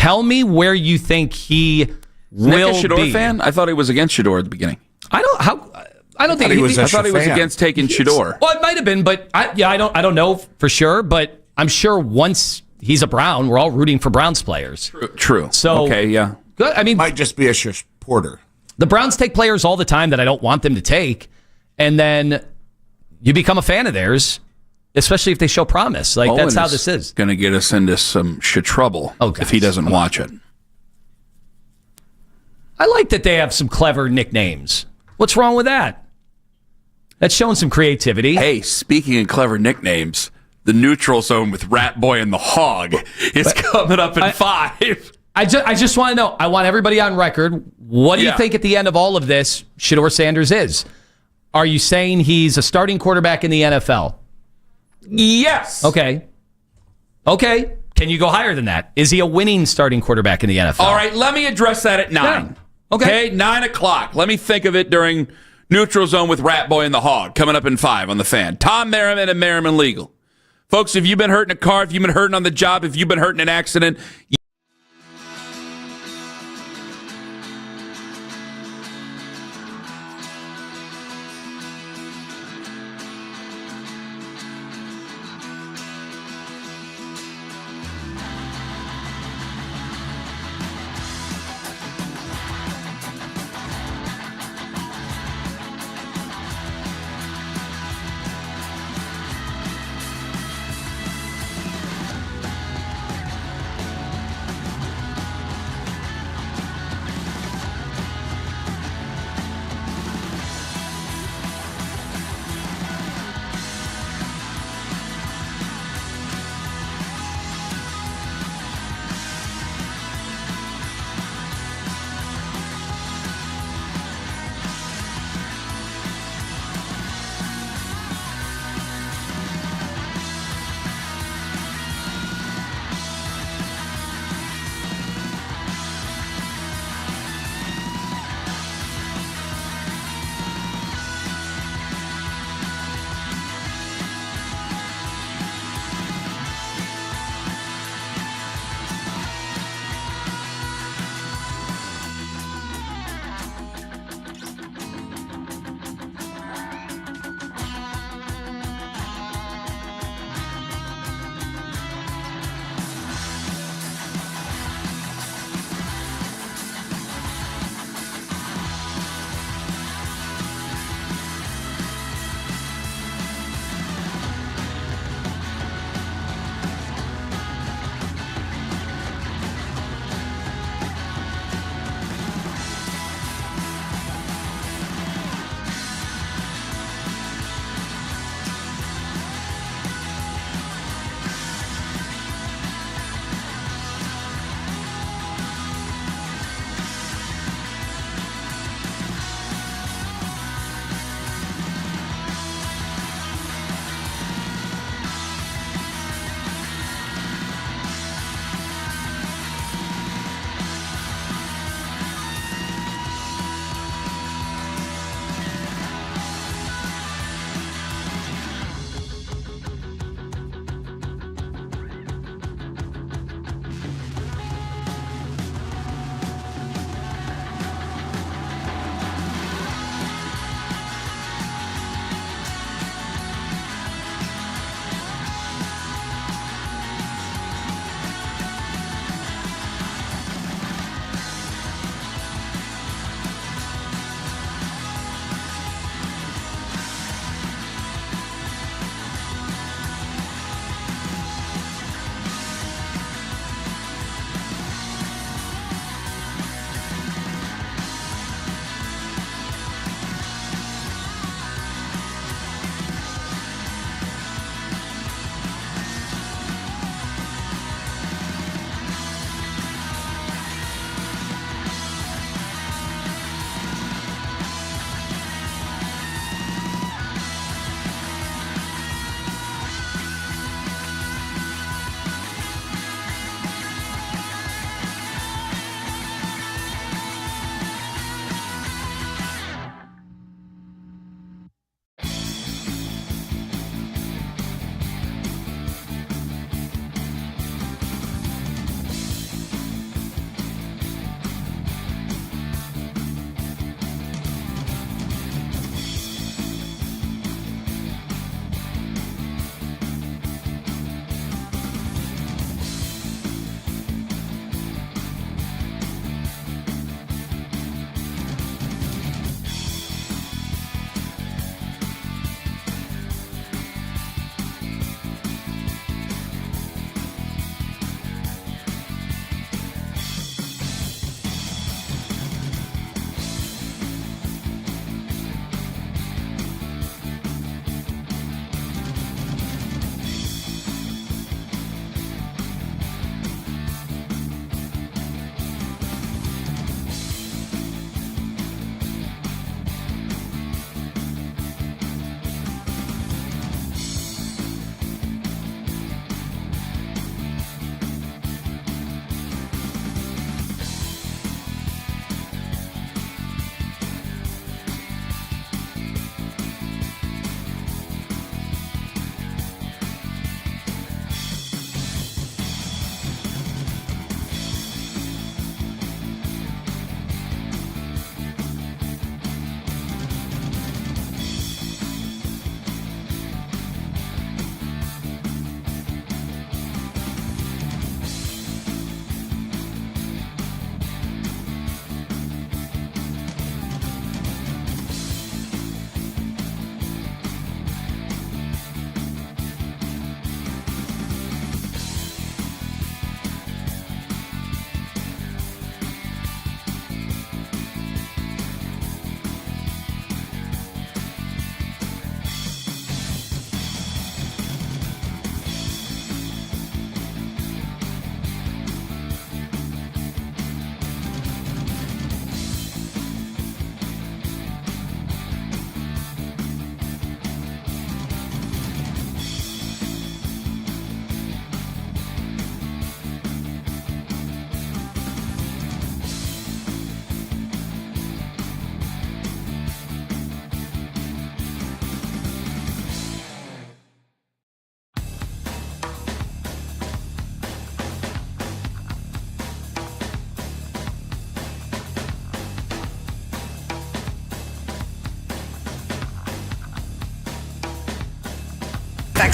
Tell me where you think he will Nick a Shador be. fan? I thought he was against Shador at the beginning. I don't think he was. I thought he was against taking Shador. Well, it might have been, but I don't know for sure. But I'm sure once he's a Brown, we're all rooting for Browns players. True. So okay, yeah. Good. I mean, might just be a supporter. The Browns take players all the time that I don't want them to take, and then you become a fan of theirs, especially if they show promise. Like that's how this is. Going to get us into some trouble if he doesn't watch it. I like that they have some clever nicknames. What's wrong with that? That's showing some creativity. Hey, speaking of clever nicknames, the Neutral Zone with Rat Boy and the Hog is coming up in 5. I just want to know. I want everybody on record. What do you think at the end of all of this, Shador Sanders is? Are you saying he's a starting quarterback in the NFL? Yes. Okay. Can you go higher than that? Is he a winning starting quarterback in the NFL? All right, let me address that at 9. Yeah. Okay. 9 o'clock. Let me think of it during Neutral Zone with Rat Boy and the Hog, coming up in 5 on the Fan. Tom Merriman and Merriman Legal. Folks, if you've been hurt in a car, if you've been hurting on the job, if you've been hurt in an accident,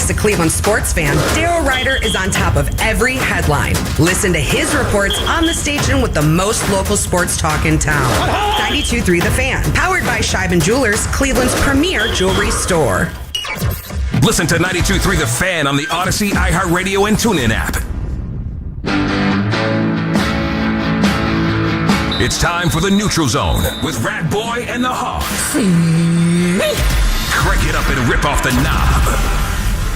Eric's a Cleveland sports fan, Daryl Ryder is on top of every headline. Listen to his reports on the station with the most local sports talk in town. 92.3 The Fan, powered by Scheiben Jewelers, Cleveland's premier jewelry store. Listen to 92.3 The Fan on the Odyssey, iHeartRadio, and TuneIn app. It's time for the Neutral Zone with Rat Boy and the Hog. Crank it up and rip off the knob.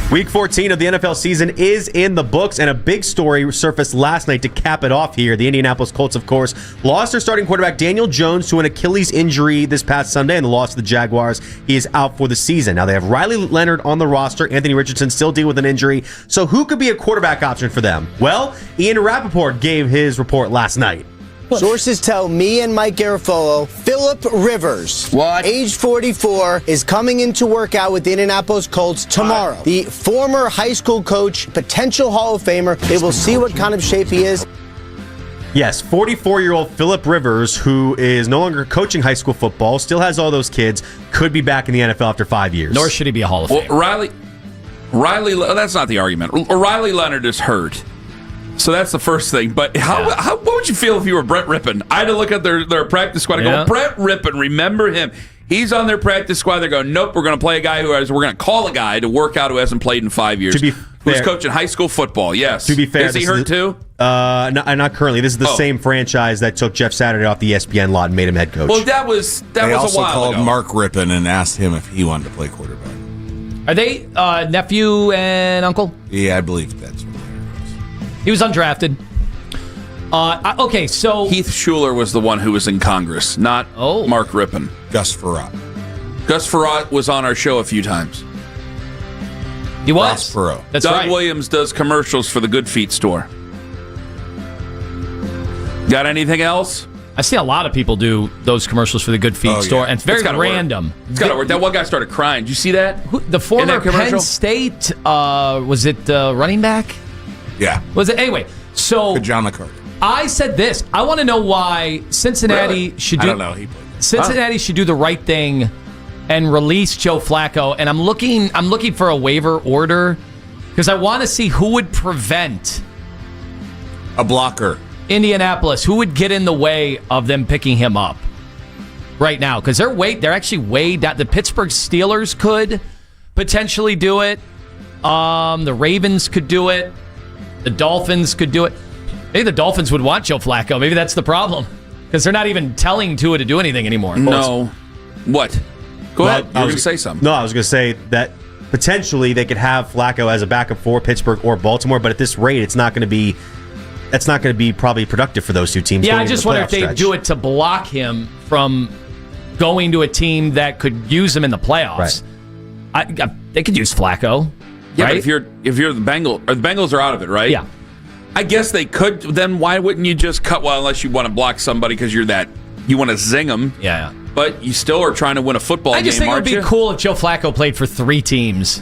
Week 14 of the NFL season is in the books, and a big story surfaced last night to cap it off here. The Indianapolis Colts, of course, lost their starting quarterback Daniel Jones to an Achilles injury this past Sunday, and the loss to the Jaguars. He is out for the season. Now they have Riley Leonard on the roster. Anthony Richardson still dealing with an injury. So who could be a quarterback option for them? Well, Ian Rappaport gave his report last night. Sources tell me and Mike Garafolo, Phillip Rivers, age 44, is coming into work out with the Indianapolis Colts tomorrow. The former high school coach, potential Hall of Famer. They will see what kind of shape he is. Yes, 44-year-old Phillip Rivers, who is no longer coaching high school football, still has all those kids, could be back in the NFL after 5 years. Nor should he be a Hall of Famer. Riley, that's not the argument. Riley Leonard is hurt. So that's the first thing. But what would you feel if you were Brett Rippon? I had to look at their practice squad and go, Brett Rippon, remember him. He's on their practice squad. They're going, nope, we're going to play a guy we're going to call a guy to work out who hasn't played in 5 years. Who's coaching high school football, yes. To be fair, is he hurt too? Not currently. This is the same franchise that took Jeff Saturday off the ESPN lot and made him head coach. Well, that was a while ago. They also called Mark Rippon and asked him if he wanted to play quarterback. Are they nephew and uncle? Yeah, I believe that's what he was undrafted. Okay, so Heath Schuler was the one who was in Congress, not Mark Rippon. Gus Frerotte. Gus Frerotte was on our show a few times. He was. Ross Perot. That's Doug right. Williams does commercials for the Good Feet store. Got anything else? I see a lot of people do those commercials for the Good Feet store, and it's very random. It's got to work. That one guy started crying. Did you see that? The former Penn State, was it running back? Yeah. Was it? Anyway, so John McCarthy. I said this. I want to know why Cincinnati should do. I don't know. He played. Cincinnati should do the right thing and release Joe Flacco. And I'm looking for a waiver order because I want to see who would prevent a blocker. Indianapolis. Who would get in the way of them picking him up right now? Because they're actually way down. The Pittsburgh Steelers could potentially do it. The Ravens could do it. The Dolphins could do it. Maybe the Dolphins would want Joe Flacco. Maybe that's the problem. Because they're not even telling Tua to do anything anymore. No. What? Go ahead. You were going to say something. No, I was going to say that potentially they could have Flacco as a backup for Pittsburgh or Baltimore, but at this rate, it's not going to be probably productive for those two teams. Yeah, I just wonder if they do it to block him from going to a team that could use him in the playoffs. Right. They could use Flacco. Yeah, right? but if you're the Bengals are out of it, right? Yeah. I guess they could. Then why wouldn't you just cut? Well, unless you want to block somebody because you want to zing them. Yeah. But you still are trying to win a football game. I just think it would be cool if Joe Flacco played for 3 teams.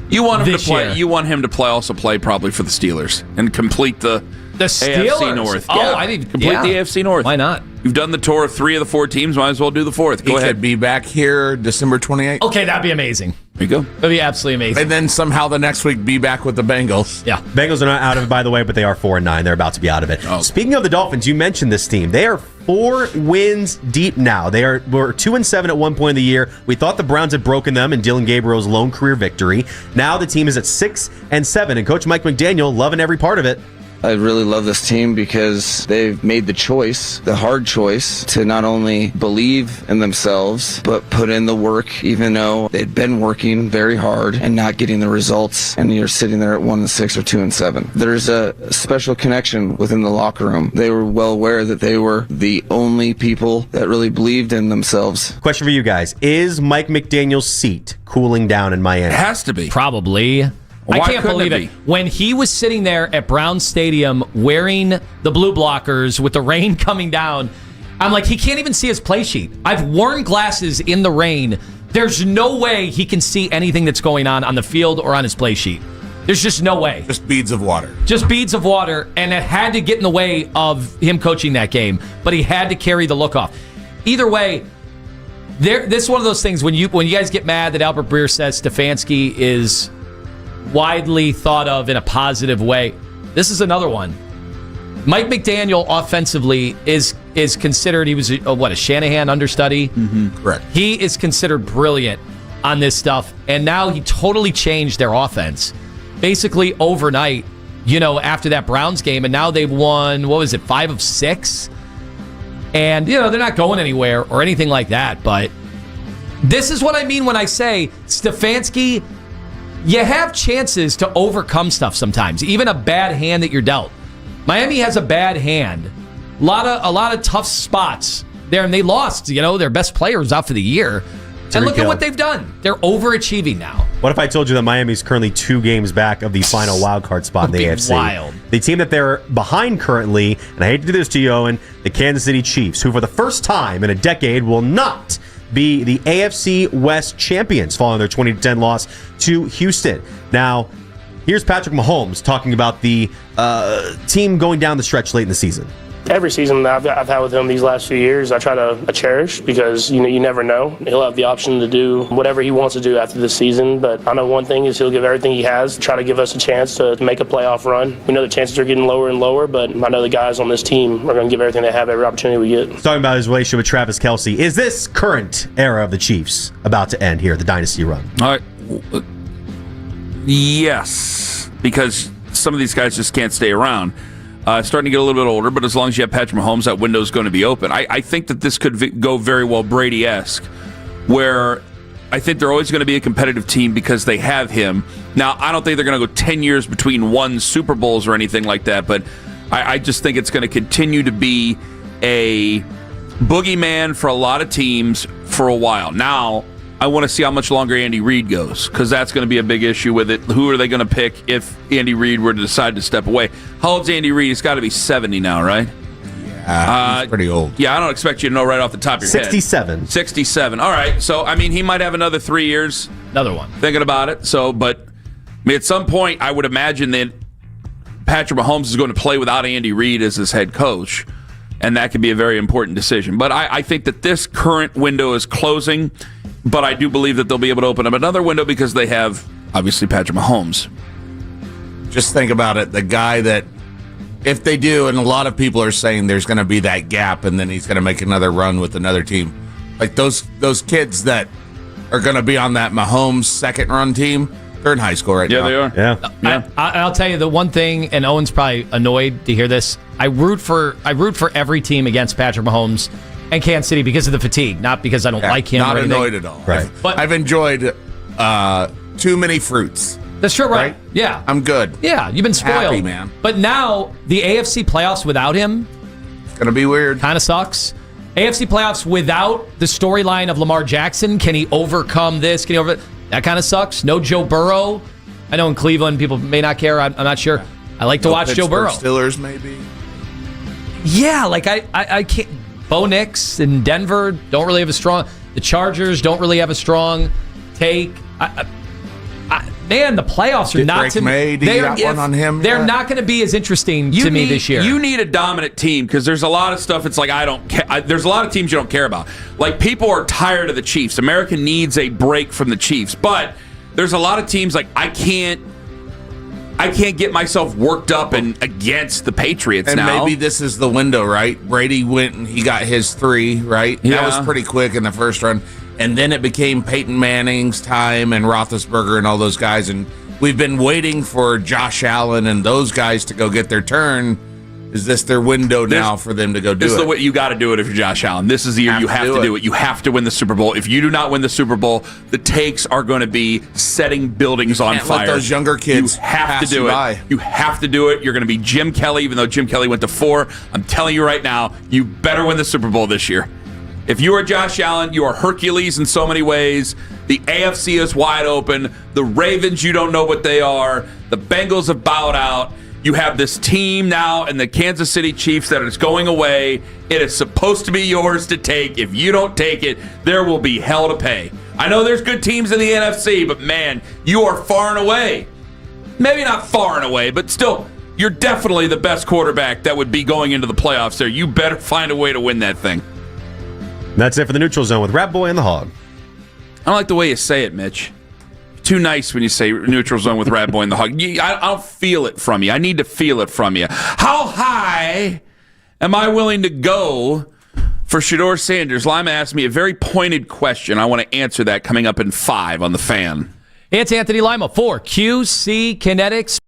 You want him to play. Year. You want him to play probably for the Steelers and complete the Steelers? AFC North. Oh, yeah, I need complete the AFC North. Why not? You've done the tour of 3 of the 4 teams. Might as well do the 4th. Go ahead. Could be back here December 28th. Okay, that'd be amazing. There you go. That'd be absolutely amazing. And then somehow the next week be back with the Bengals. Yeah. Bengals are not out of it, by the way, but they are 4-9. They're about to be out of it. Oh. Speaking of the Dolphins, you mentioned this team. They are 4 wins deep now. Were 2-7 at one point in the year. We thought the Browns had broken them in Dylan Gabriel's lone career victory. Now the team is at 6-7, and Coach Mike McDaniel loving every part of it. I really love this team because they've made the choice, the hard choice, to not only believe in themselves, but put in the work, even though they'd been working very hard and not getting the results, and you're sitting there at 1-6 or 2-7. There's a special connection within the locker room. They were well aware that they were the only people that really believed in themselves. Question for you guys. Is Mike McDaniel's seat cooling down in Miami? It has to be. Probably. Why I can't believe it. When he was sitting there at Brown Stadium wearing the blue blockers with the rain coming down, I'm like, he can't even see his play sheet. I've worn glasses in the rain. There's no way he can see anything that's going on the field or on his play sheet. There's just no way. Just beads of water. Just beads of water, and it had to get in the way of him coaching that game, but he had to carry the look off. Either way, this is one of those things when you guys get mad that Albert Breer says Stefanski is widely thought of in a positive way. This is another one. Mike McDaniel offensively is considered, he was a Shanahan understudy? Correct. He is considered brilliant on this stuff, and now he totally changed their offense. Basically overnight, after that Browns game, and now they've won, 5 of 6? And, they're not going anywhere or anything like that, but this is what I mean when I say, Stefanski, you have chances to overcome stuff sometimes, even a bad hand that you're dealt. Miami has a bad hand. A lot of tough spots there, and they lost, their best players out for the year. And look at what they've done. They're overachieving now. What if I told you that Miami's currently 2 games back of the final wildcard spot in the AFC? Wild. The team that they're behind currently, and I hate to do this to you, Owen, the Kansas City Chiefs, who for the first time in a decade will not be the AFC West champions following their 20-10 loss to Houston. Now, here's Patrick Mahomes talking about the team going down the stretch late in the season. Every season that I've had with him these last few years, I try to cherish because you never know. He'll have the option to do whatever he wants to do after this season. But I know one thing is he'll give everything he has, try to give us a chance to make a playoff run. We know the chances are getting lower and lower, but I know the guys on this team are going to give everything they have, every opportunity we get. Talking about his relationship with Travis Kelce, is this current era of the Chiefs about to end here, the dynasty run? All right. Yes, because some of these guys just can't stay around. Starting to get a little bit older, but as long as you have Patrick Mahomes, that window's going to be open. I think that this could go very well Brady-esque, where I think they're always going to be a competitive team because they have him. Now, I don't think they're going to go 10 years between 1 Super Bowls or anything like that, but I just think it's going to continue to be a boogeyman for a lot of teams for a while. Now, I want to see how much longer Andy Reid goes, because that's going to be a big issue with it. Who are they going to pick if Andy Reid were to decide to step away? How old's Andy Reid? He's got to be 70 now, right? Yeah, he's pretty old. Yeah, I don't expect you to know right off the top of your 67. head. 67. All right. So, he might have another 3 years. Another one. Thinking about it. So, but at some point, I would imagine that Patrick Mahomes is going to play without Andy Reid as his head coach, and that could be a very important decision. But I think that this current window is closing, but I do believe that they'll be able to open up another window because they have, obviously, Patrick Mahomes. Just think about it. The guy that, if they do, and a lot of people are saying there's going to be that gap and then he's going to make another run with another team. Like those kids that are going to be on that Mahomes second run team, they're in high school right now. Yeah, they are. Yeah. I'll tell you the one thing, and Owen's probably annoyed to hear this. I root for every team against Patrick Mahomes and Kansas City because of the fatigue, not because I don't like him. Not or anything. annoyed at all. Right. But I've enjoyed too many fruits. That's true, right? Yeah. I'm good. Yeah, you've been spoiled. Happy, man. But now, the AFC playoffs without him... It's going to be weird. Kind of sucks. AFC playoffs without the storyline of Lamar Jackson. Can he overcome this? That kind of sucks. No Joe Burrow. I know in Cleveland, people may not care. I'm not sure. I like to watch Joe Burrow. Steelers, maybe. Yeah, like I can't... Bo Nix in Denver don't really have a strong... The Chargers don't really have a strong take. Man, the playoffs are not to me. They're not going to be as interesting to me this year. You need a dominant team because there's a lot of stuff. It's like I don't care. There's a lot of teams you don't care about. Like people are tired of the Chiefs. America needs a break from the Chiefs, but there's a lot of teams like I can't get myself worked up and against the Patriots and now. Maybe this is the window, right? Brady went and he got his 3, right? Yeah. That was pretty quick in the first run. And then it became Peyton Manning's time and Roethlisberger and all those guys. And we've been waiting for Josh Allen and those guys to go get their turn. Is this their window now for them to go do it? This is the way you got to do it if you're Josh Allen. This is the year you have to do it. You have to win the Super Bowl. If you do not win the Super Bowl, the takes are going to be setting buildings on fire. Let those younger kids you have to do it. You have to do it. You're going to be Jim Kelly, even though Jim Kelly went to 4. I'm telling you right now, you better win the Super Bowl this year. If you are Josh Allen, you are Hercules in so many ways. The AFC is wide open. The Ravens, you don't know what they are. The Bengals have bowed out. You have this team now and the Kansas City Chiefs that is going away. It is supposed to be yours to take. If you don't take it, there will be hell to pay. I know there's good teams in the NFC, but man, you are far and away. Maybe not far and away, but still, you're definitely the best quarterback that would be going into the playoffs there. You better find a way to win that thing. That's it for the Neutral Zone with Rat Boy and the Hog. I don't like the way you say it, Mitch. too nice when you say neutral zone with Rad Boy and the Hog. I don't feel it from you. I need to feel it from you. How high am I willing to go for Shador Sanders? Lima asked me a very pointed question. I want to answer that coming up in 5 on The Fan. It's Anthony Lima for QC Kinetics.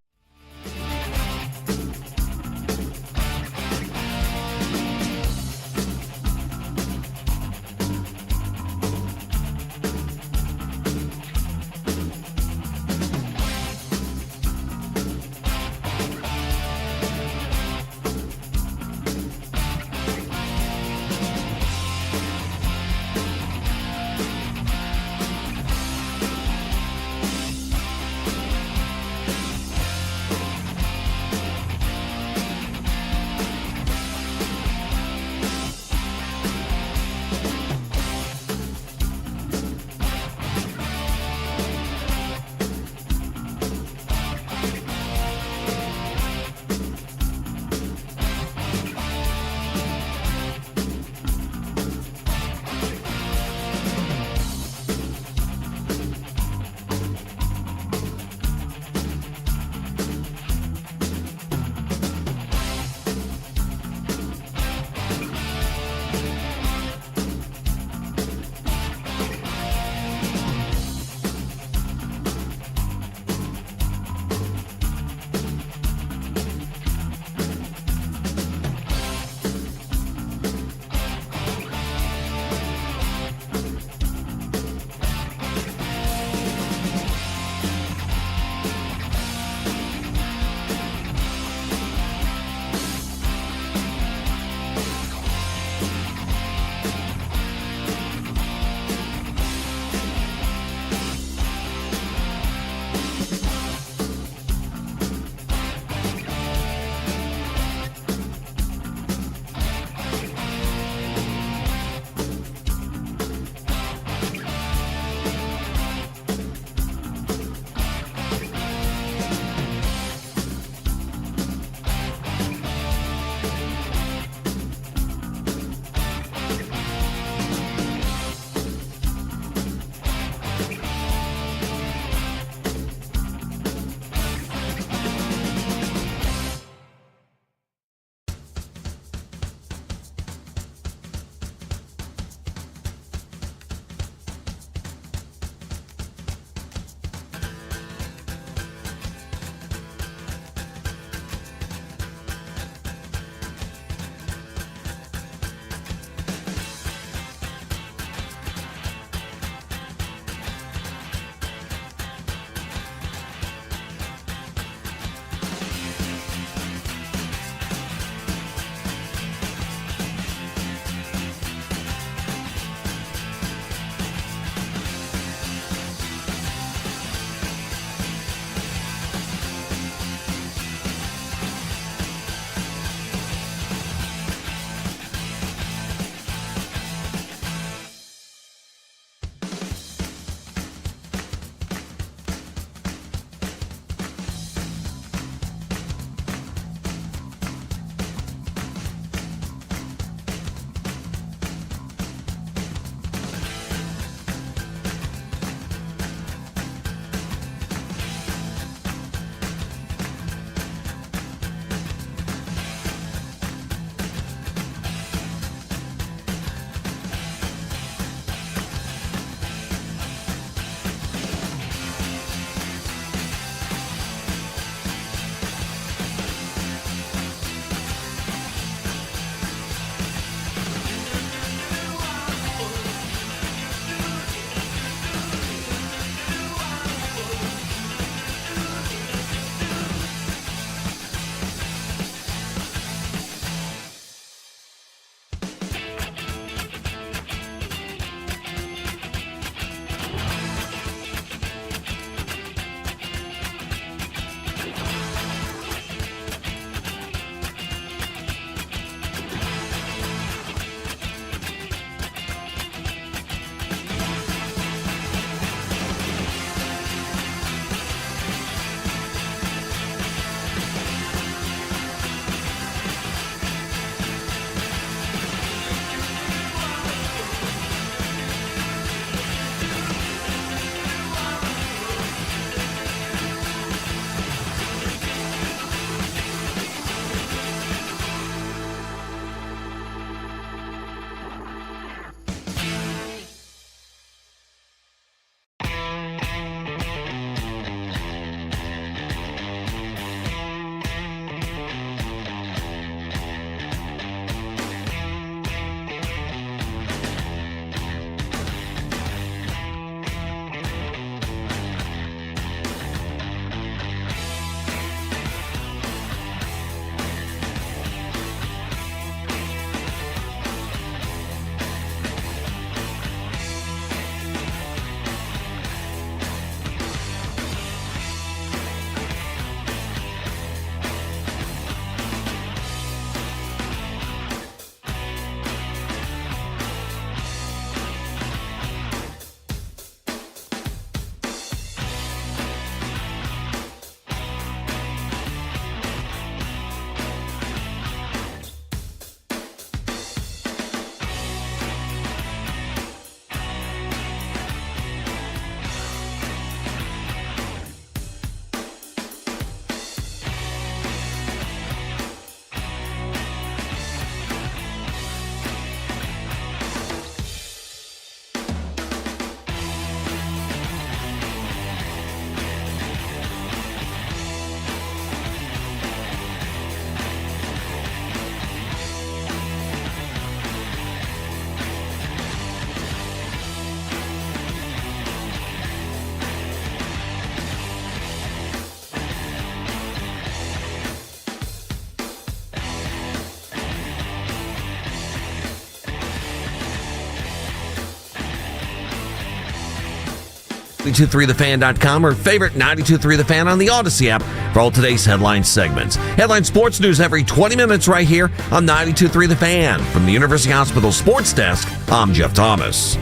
923thefan.com or favorite 923 The Fan on the Odyssey app for all today's headline segments. Headline sports news every 20 minutes right here on 923 The Fan. From the University Hospital Sports Desk, I'm Jeff Thomas.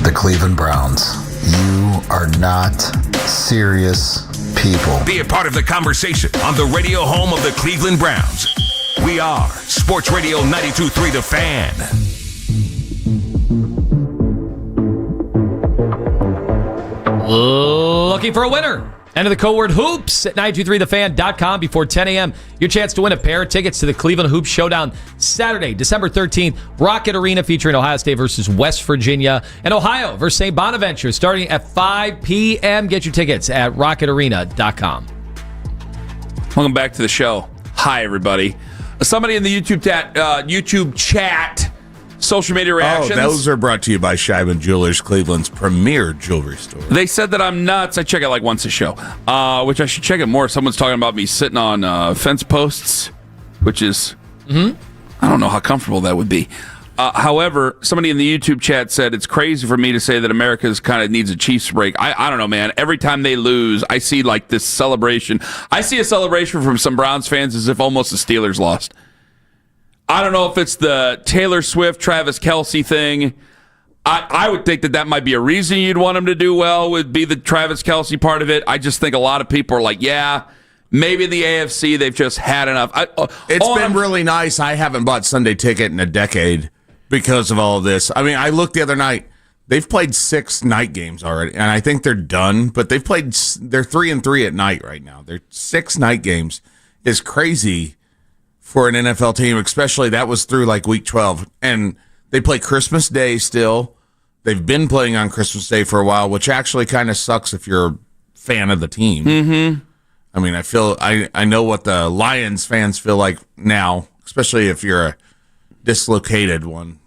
The Cleveland Browns. You are not serious people. Be a part of the conversation on the radio home of the Cleveland Browns. We are Sports Radio 92.3 The Fan. Looking for a winner? Enter the code word hoops at 923thefan.com before 10 a.m. Your chance to win a pair of tickets to the Cleveland Hoops Showdown Saturday, December 13th. Rocket Arena featuring Ohio State versus West Virginia and Ohio versus St. Bonaventure starting at 5 p.m. Get your tickets at rocketarena.com. Welcome back to the show. Hi, everybody. Somebody in the YouTube chat, social media reactions. Oh, those are brought to you by Shador Jewelers, Cleveland's premier jewelry store. They said that I'm nuts. I check it like once a show, which I should check it more. Someone's talking about me sitting on fence posts, which is, I don't know how comfortable that would be. However, somebody in the YouTube chat said it's crazy for me to say that America's kind of needs a Chiefs break. I don't know, man. Every time they lose, I see like this celebration. I see a celebration from some Browns fans as if almost the Steelers lost. I don't know if it's the Taylor Swift, Travis Kelce thing. I would think that might be a reason you'd want them to do well, would be the Travis Kelce part of it. I just think a lot of people are like, yeah, maybe the AFC, they've just had enough. It's been really nice. I haven't bought Sunday ticket in a decade because of all of this. I mean, I looked the other night. They've played 6 night games already, and I think they're done. But they're 3-3 at night right now. They're 6 night games is crazy for an NFL team, especially that was through like week 12. And they play Christmas Day still. They've been playing on Christmas Day for a while, which actually kind of sucks if you're a fan of the team. Mm-hmm. I mean, I know what the Lions fans feel like now, especially if you're a dislocated one.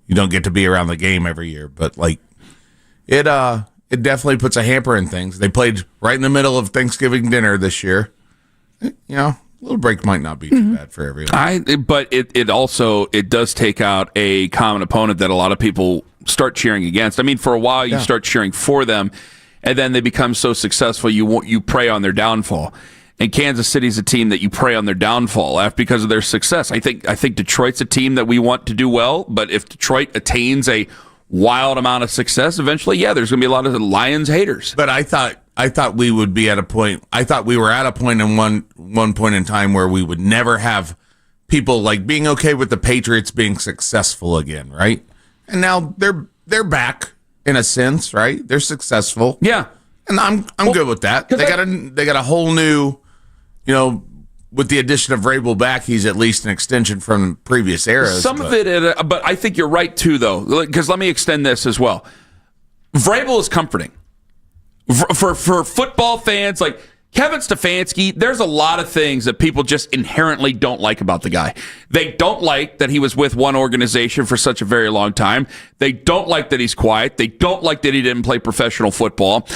You don't get to be around the game every year, but like it definitely puts a hamper in things. They played right in the middle of Thanksgiving dinner this year. You know, a little break might not be too bad for everyone. But it also does take out a common opponent that a lot of people start cheering against. I mean, for a while you start cheering for them, and then they become so successful you prey on their downfall. And Kansas City's a team that you prey on their downfall because of their success. I think Detroit's a team that we want to do well, but if Detroit attains a wild amount of success, eventually, there's going to be a lot of Lions haters. But I thought we would be at a point. I thought we were at a point in one point in time where we would never have people like being okay with the Patriots being successful again, right? And now they're back in a sense, right? They're successful, and I'm good with that. They got a whole new. You know, with the addition of Vrabel back, he's at least an extension from previous eras. Some of it, but I think you're right, too, though, because let me extend this as well. Vrabel is comforting. For football fans, like Kevin Stefanski, there's a lot of things that people just inherently don't like about the guy. They don't like that he was with one organization for such a very long time. They don't like that he's quiet. They don't like that he didn't play professional football.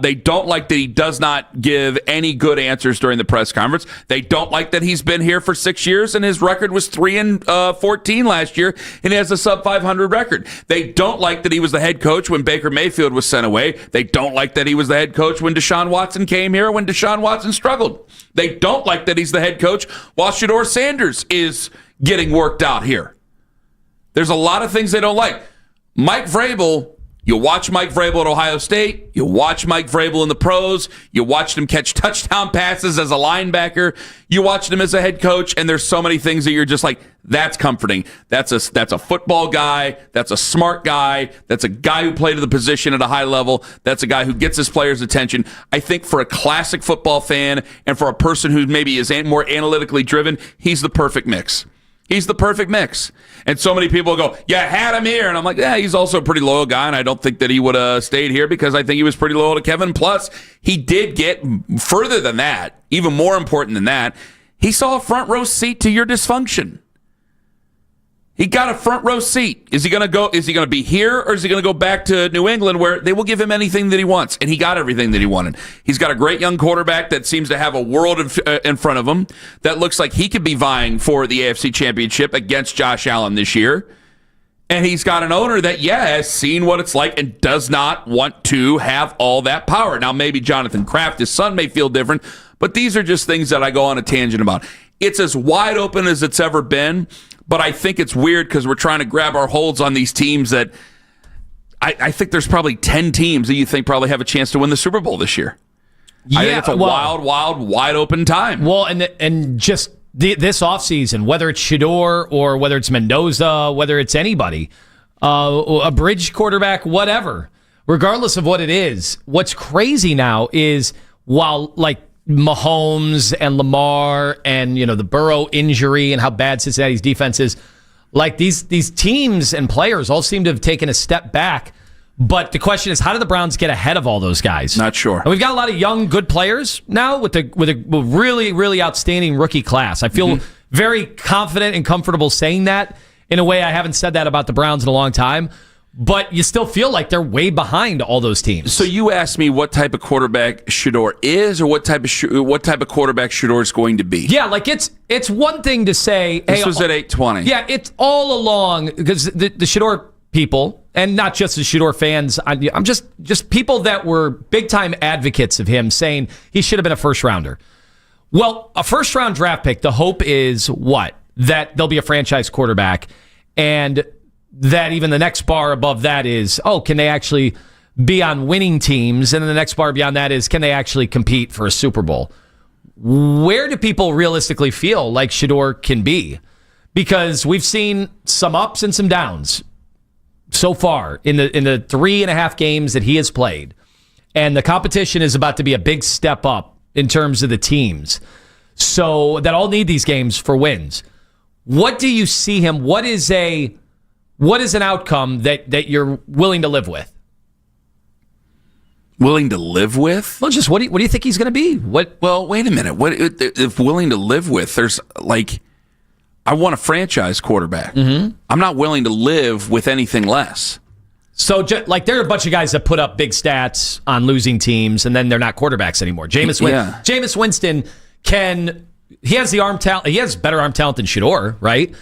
They don't like that he does not give any good answers during the press conference. They don't like that he's been here for 6 years and his record was 3-14 last year and he has a sub-500 record. They don't like that he was the head coach when Baker Mayfield was sent away. They don't like that he was the head coach when Deshaun Watson came here, when Deshaun Watson struggled. They don't like that he's the head coach while Shador Sanders is getting worked out here. There's a lot of things they don't like. Mike Vrabel, you watch Mike Vrabel at Ohio State, you watch Mike Vrabel in the pros, you watched him catch touchdown passes as a linebacker, you watched him as a head coach, and there's so many things that you're just like, that's comforting. That's a football guy, that's a smart guy, that's a guy who played the position at a high level, that's a guy who gets his players' attention. I think for a classic football fan and for a person who maybe is more analytically driven, he's the perfect mix. He's the perfect mix. And so many people go, yeah, had him here. And I'm like, yeah, he's also a pretty loyal guy, and I don't think that he would have stayed here because I think he was pretty loyal to Kevin. Plus, he did get further than that, even more important than that. He saw a front row seat to your dysfunction. He got a front row seat. Is he going to be here, or is he going to go back to New England where they will give him anything that he wants? And he got everything that he wanted. He's got a great young quarterback that seems to have a world in front of him that looks like he could be vying for the AFC Championship against Josh Allen this year. And he's got an owner that, has seen what it's like and does not want to have all that power. Now, maybe Jonathan Kraft, his son, may feel different, but these are just things that I go on a tangent about. It's as wide open as it's ever been, but I think it's weird because we're trying to grab our holds on these teams that I think there's probably 10 teams that you think probably have a chance to win the Super Bowl this year. I think it's a wild, wide open time. Well, and just this offseason, whether it's Shador or whether it's Mendoza, whether it's anybody, a bridge quarterback, whatever, regardless of what it is, what's crazy now is while like Mahomes and Lamar and the Burrow injury and how bad Cincinnati's defense is, like these teams and players all seem to have taken a step back. But the question is, how do the Browns get ahead of all those guys? Not sure. And we've got a lot of young, good players now with a really, really outstanding rookie class. I feel very confident and comfortable saying that. In a way, I haven't said that about the Browns in a long time. But you still feel like they're way behind all those teams. So you asked me what type of quarterback Shador is, or what type of quarterback Shador is going to be. Yeah, like it's one thing to say. This was at 8:20. Yeah, it's all along because the Shador people, and not just the Shador fans. I'm just people that were big time advocates of him, saying he should have been a first rounder. Well, a first round draft pick. The hope is what? That there'll be a franchise quarterback, and that even the next bar above that is, can they actually be on winning teams? And then the next bar beyond that is, can they actually compete for a Super Bowl? Where do people realistically feel like Shador can be? Because we've seen some ups and some downs so far in the 3.5 games that he has played. And the competition is about to be a big step up in terms of the teams. So that all need these games for wins. What do you see him? What is an outcome that you're willing to live with? Willing to live with? Well, just what do you think he's going to be? Well, wait a minute. What if willing to live with? There's I want a franchise quarterback. Mm-hmm. I'm not willing to live with anything less. So, there are a bunch of guys that put up big stats on losing teams, and then they're not quarterbacks anymore. Jameis Winston he has the arm talent. He has better arm talent than Shador, right?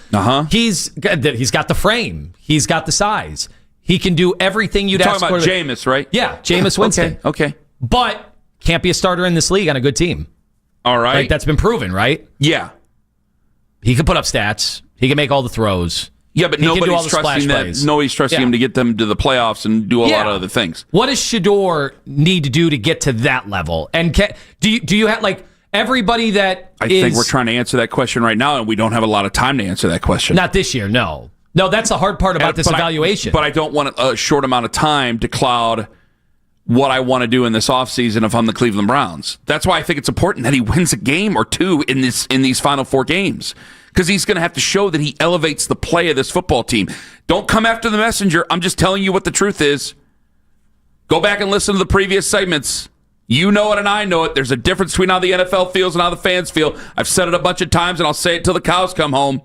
He's got the frame. He's got the size. He can do everything you'd ask. Talking about Jameis, right? Yeah, Jameis Winston. Okay. But can't be a starter in this league on a good team. All right. Like, that's been proven, right? Yeah. He can put up stats. He can make all the throws. Yeah, but nobody's trusting that. Nobody's trusting him to get them to the playoffs and do a lot of other things. What does Shador need to do to get to that level? And do you have everybody that I think we're trying to answer that question right now, and we don't have a lot of time to answer that question. Not this year, no. No, that's the hard part about this evaluation. But I don't want a short amount of time to cloud what I want to do in this offseason if I'm the Cleveland Browns. That's why I think it's important that he wins a game or two in these final 4 games, because he's going to have to show that he elevates the play of this football team. Don't come after the messenger. I'm just telling you what the truth is. Go back and listen to the previous segments. You know it and I know it. There's a difference between how the NFL feels and how the fans feel. I've said it a bunch of times, and I'll say it till the cows come home.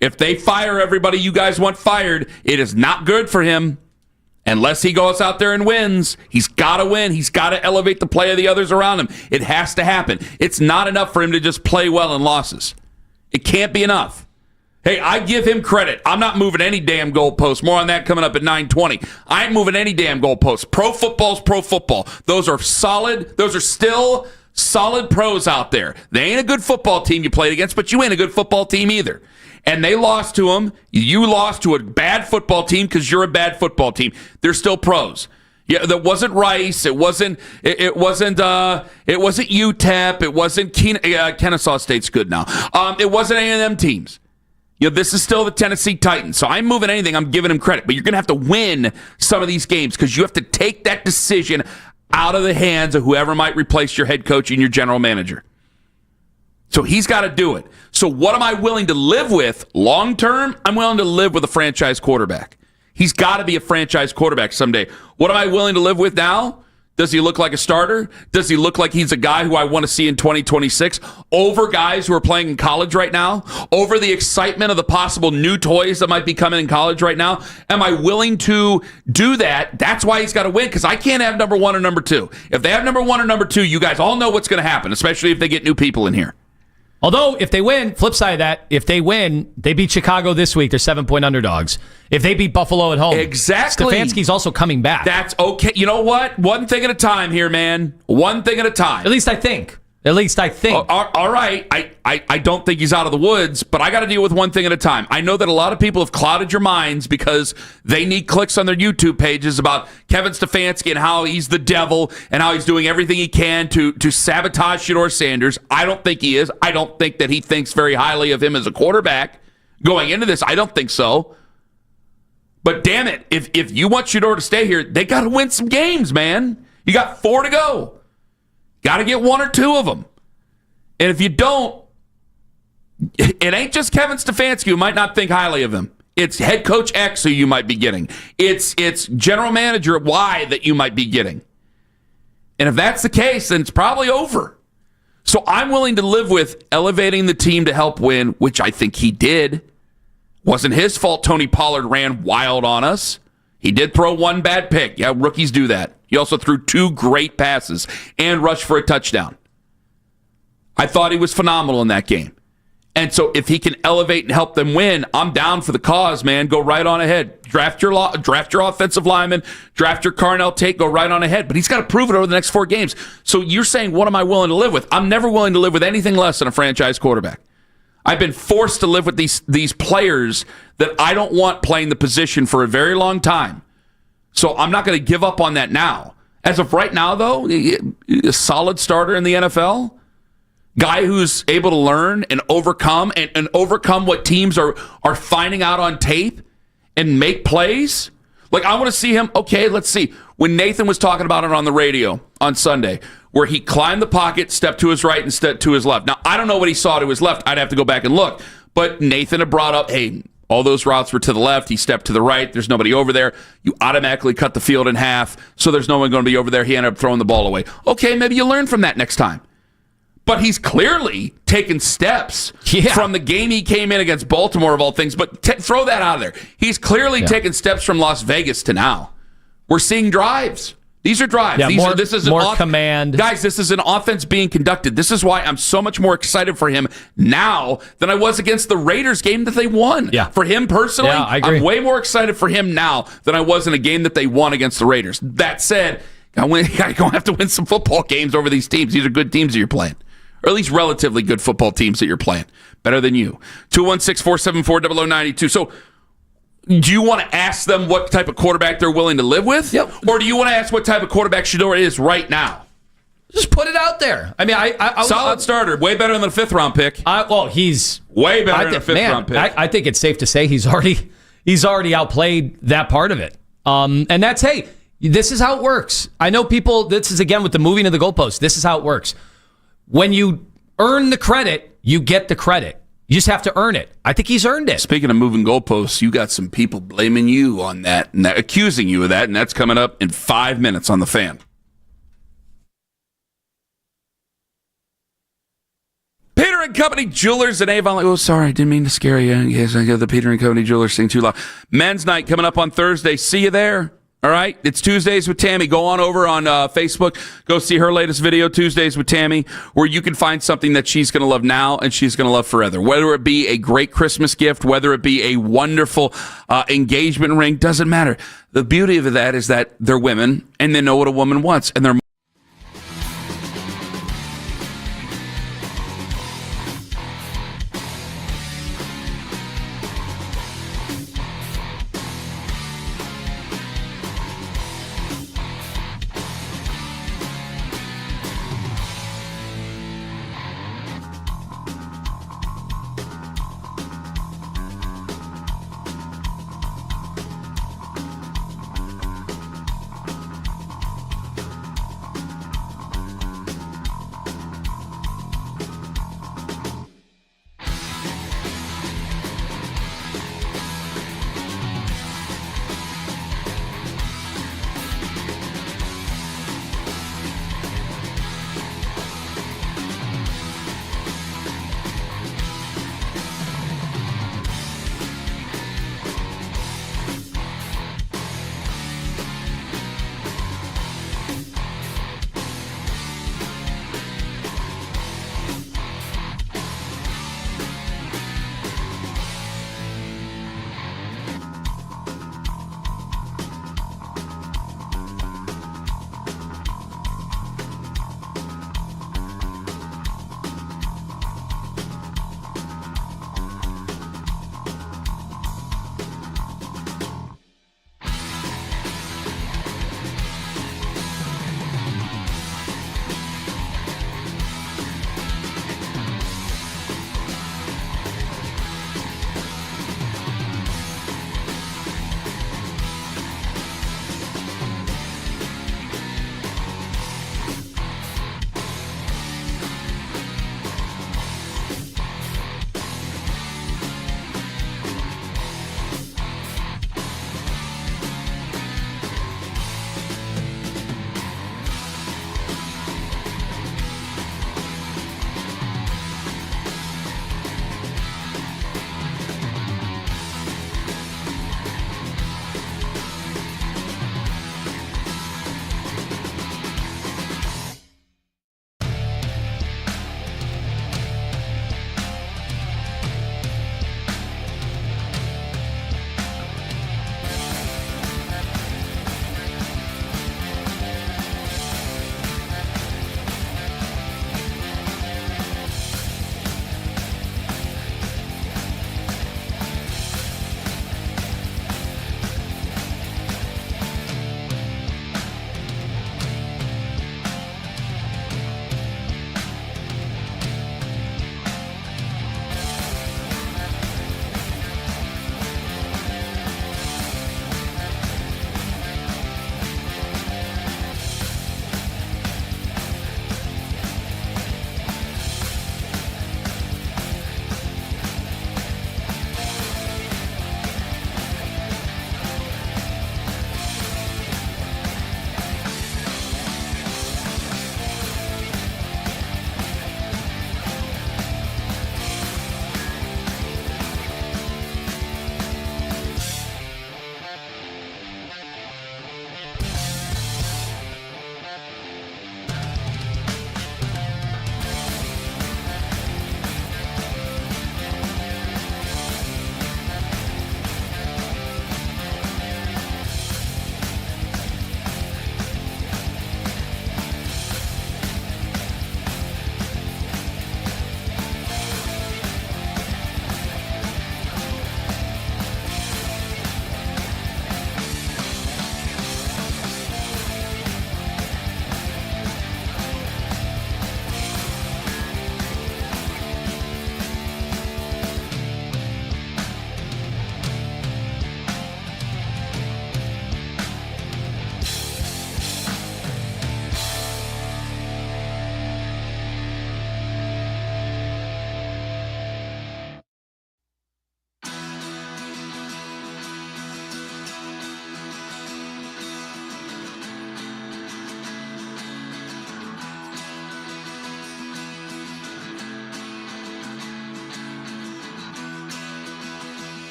If they fire everybody you guys want fired, it is not good for him. Unless he goes out there and wins, he's got to win. He's got to elevate the play of the others around him. It has to happen. It's not enough for him to just play well in losses. It can't be enough. Hey, I give him credit. I'm not moving any damn goalposts. More on that coming up at 9:20. I ain't moving any damn goalposts. Pro football's pro football. Those are solid. Those are still solid pros out there. They ain't a good football team you played against, but you ain't a good football team either. And they lost to them. You lost to a bad football team because you're a bad football team. They're still pros. Yeah, that wasn't Rice. It wasn't UTEP. It wasn't Kennesaw State's good now. It wasn't any of them teams. This is still the Tennessee Titans. So I'm moving anything. I'm giving him credit. But you're going to have to win some of these games because you have to take that decision out of the hands of whoever might replace your head coach and your general manager. So he's got to do it. So what am I willing to live with long term? I'm willing to live with a franchise quarterback. He's got to be a franchise quarterback someday. What am I willing to live with now? Does he look like a starter? Does he look like he's a guy who I want to see in 2026 over guys who are playing in college right now? Over the excitement of the possible new toys that might be coming in college right now? Am I willing to do that? That's why he's got to win, because I can't have number 1 or number 2. If they have number 1 or number 2, you guys all know what's going to happen, especially if they get new people in here. Although, if they win, flip side of that, if they win, they beat Chicago this week. They're 7-point underdogs. If they beat Buffalo at home, exactly. Stefanski's also coming back. That's okay. You know what? One thing at a time here, man. One thing at a time. At least I think. All right. I don't think he's out of the woods, but I got to deal with one thing at a time. I know that a lot of people have clouded your minds because they need clicks on their YouTube pages about Kevin Stefanski and how he's the devil and how he's doing everything he can to sabotage Shador Sanders. I don't think he is. I don't think that he thinks very highly of him as a quarterback going into this. I don't think so. But damn it, if you want Shador to stay here, they got to win some games, man. You got 4 to go. Got to get 1 or 2 of them. And if you don't, it ain't just Kevin Stefanski who might not think highly of him. It's head coach X who you might be getting. It's general manager Y that you might be getting. And if that's the case, then it's probably over. So I'm willing to live with elevating the team to help win, which I think he did. Wasn't his fault Tony Pollard ran wild on us. He did throw 1 bad pick. Yeah, rookies do that. He also threw 2 great passes and rushed for a touchdown. I thought he was phenomenal in that game. And so if he can elevate and help them win, I'm down for the cause, man. Go right on ahead. Draft your offensive lineman. Draft your Carnell Tate. Go right on ahead. But he's got to prove it over the next 4 games. So you're saying, what am I willing to live with? I'm never willing to live with anything less than a franchise quarterback. I've been forced to live with these players that I don't want playing the position for a very long time. So I'm not going to give up on that now. As of right now, though, a solid starter in the NFL, guy who's able to learn and overcome and overcome what teams are finding out on tape and make plays. Like, I want to see him. Okay, let's see. When Nathan was talking about it on the radio on Sunday, where he climbed the pocket, stepped to his right and stepped to his left. Now, I don't know what he saw to his left. I'd have to go back and look. But Nathan had brought up, hey, all those routes were to the left. He stepped to the right. There's nobody over there. You automatically cut the field in half, so there's no one going to be over there. He ended up throwing the ball away. Okay, maybe you learn from that next time. But he's clearly taken steps from the game he came in against Baltimore, of all things. But throw that out of there. He's clearly taken steps from Las Vegas to now. We're seeing drives. These are drives. Yeah, This is command. Guys, this is an offense being conducted. This is why I'm so much more excited for him now than I was against the Raiders game that they won. Yeah. For him personally, I agree. I'm way more excited for him now than I was in a game that they won against the Raiders. That said, you're going to have to win some football games over these teams. These are good teams that you're playing. Or at least relatively good football teams that you're playing. Better than you. 216-474-0092. So, do you want to ask them what type of quarterback they're willing to live with? Yep. Or do you want to ask what type of quarterback Shador is right now? Just put it out there. I mean, solid starter. Way better than a 5th-round pick. He's way better than a 5th-round pick. I think it's safe to say he's already outplayed that part of it. And that's, hey, this is how it works. I know people, this is, again, with the moving of the goalposts. This is how it works. When you earn the credit, you get the credit. You just have to earn it. I think he's earned it. Speaking of moving goalposts, you got some people blaming you on that and accusing you of that, and that's coming up in 5 minutes on The Fan. Peter and Company Jewelers in Avon. Oh, sorry, didn't mean to scare you. Yes, I got the Peter and Company Jewelers thing too loud. Men's night coming up on Thursday. See you there. All right, it's Tuesdays with Tammy. Go on over on Facebook. Go see her latest video, Tuesdays with Tammy, where you can find something that she's going to love now and she's going to love forever. Whether it be a great Christmas gift, whether it be a wonderful engagement ring, doesn't matter. The beauty of that is that they're women and they know what a woman wants, and they're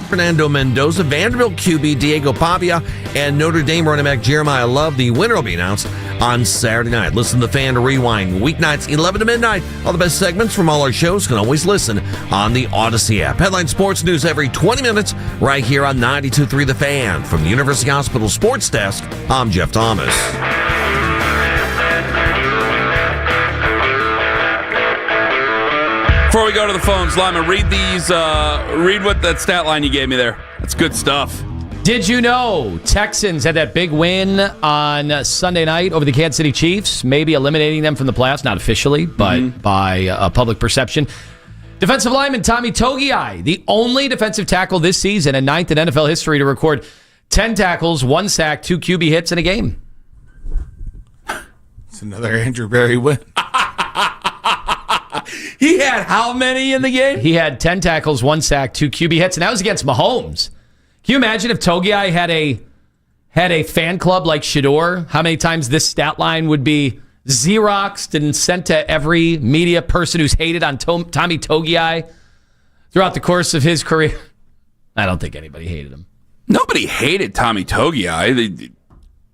Fernando Mendoza, Vanderbilt QB Diego Pavia, and Notre Dame running back Jeremiah Love. The winner will be announced on Saturday night. Listen to The Fan to Rewind. Weeknights 11 to midnight. All the best segments from all our shows can always listen on the Odyssey app. Headline sports news every 20 minutes right here on 92.3 The Fan. From the University Hospital Sports Desk, I'm Jeff Thomas. Before we go to the phones, Lima, read what that stat line you gave me there. That's good stuff. Did you know Texans had that big win on Sunday night over the Kansas City Chiefs, maybe eliminating them from the playoffs, not officially, but by public perception. Defensive lineman Tommy Togiai, the only defensive tackle this season and ninth in NFL history to record 10 tackles, 1 sack, 2 QB hits in a game. It's another Andrew Berry win. He had how many in the game? He had 10 tackles, 1 sack, 2 QB hits, and that was against Mahomes. Can you imagine if Togiai had a fan club like Shador? How many times this stat line would be Xeroxed and sent to every media person who's hated on Tommy Togiai throughout the course of his career? I don't think anybody hated him. Nobody hated Tommy Togiai.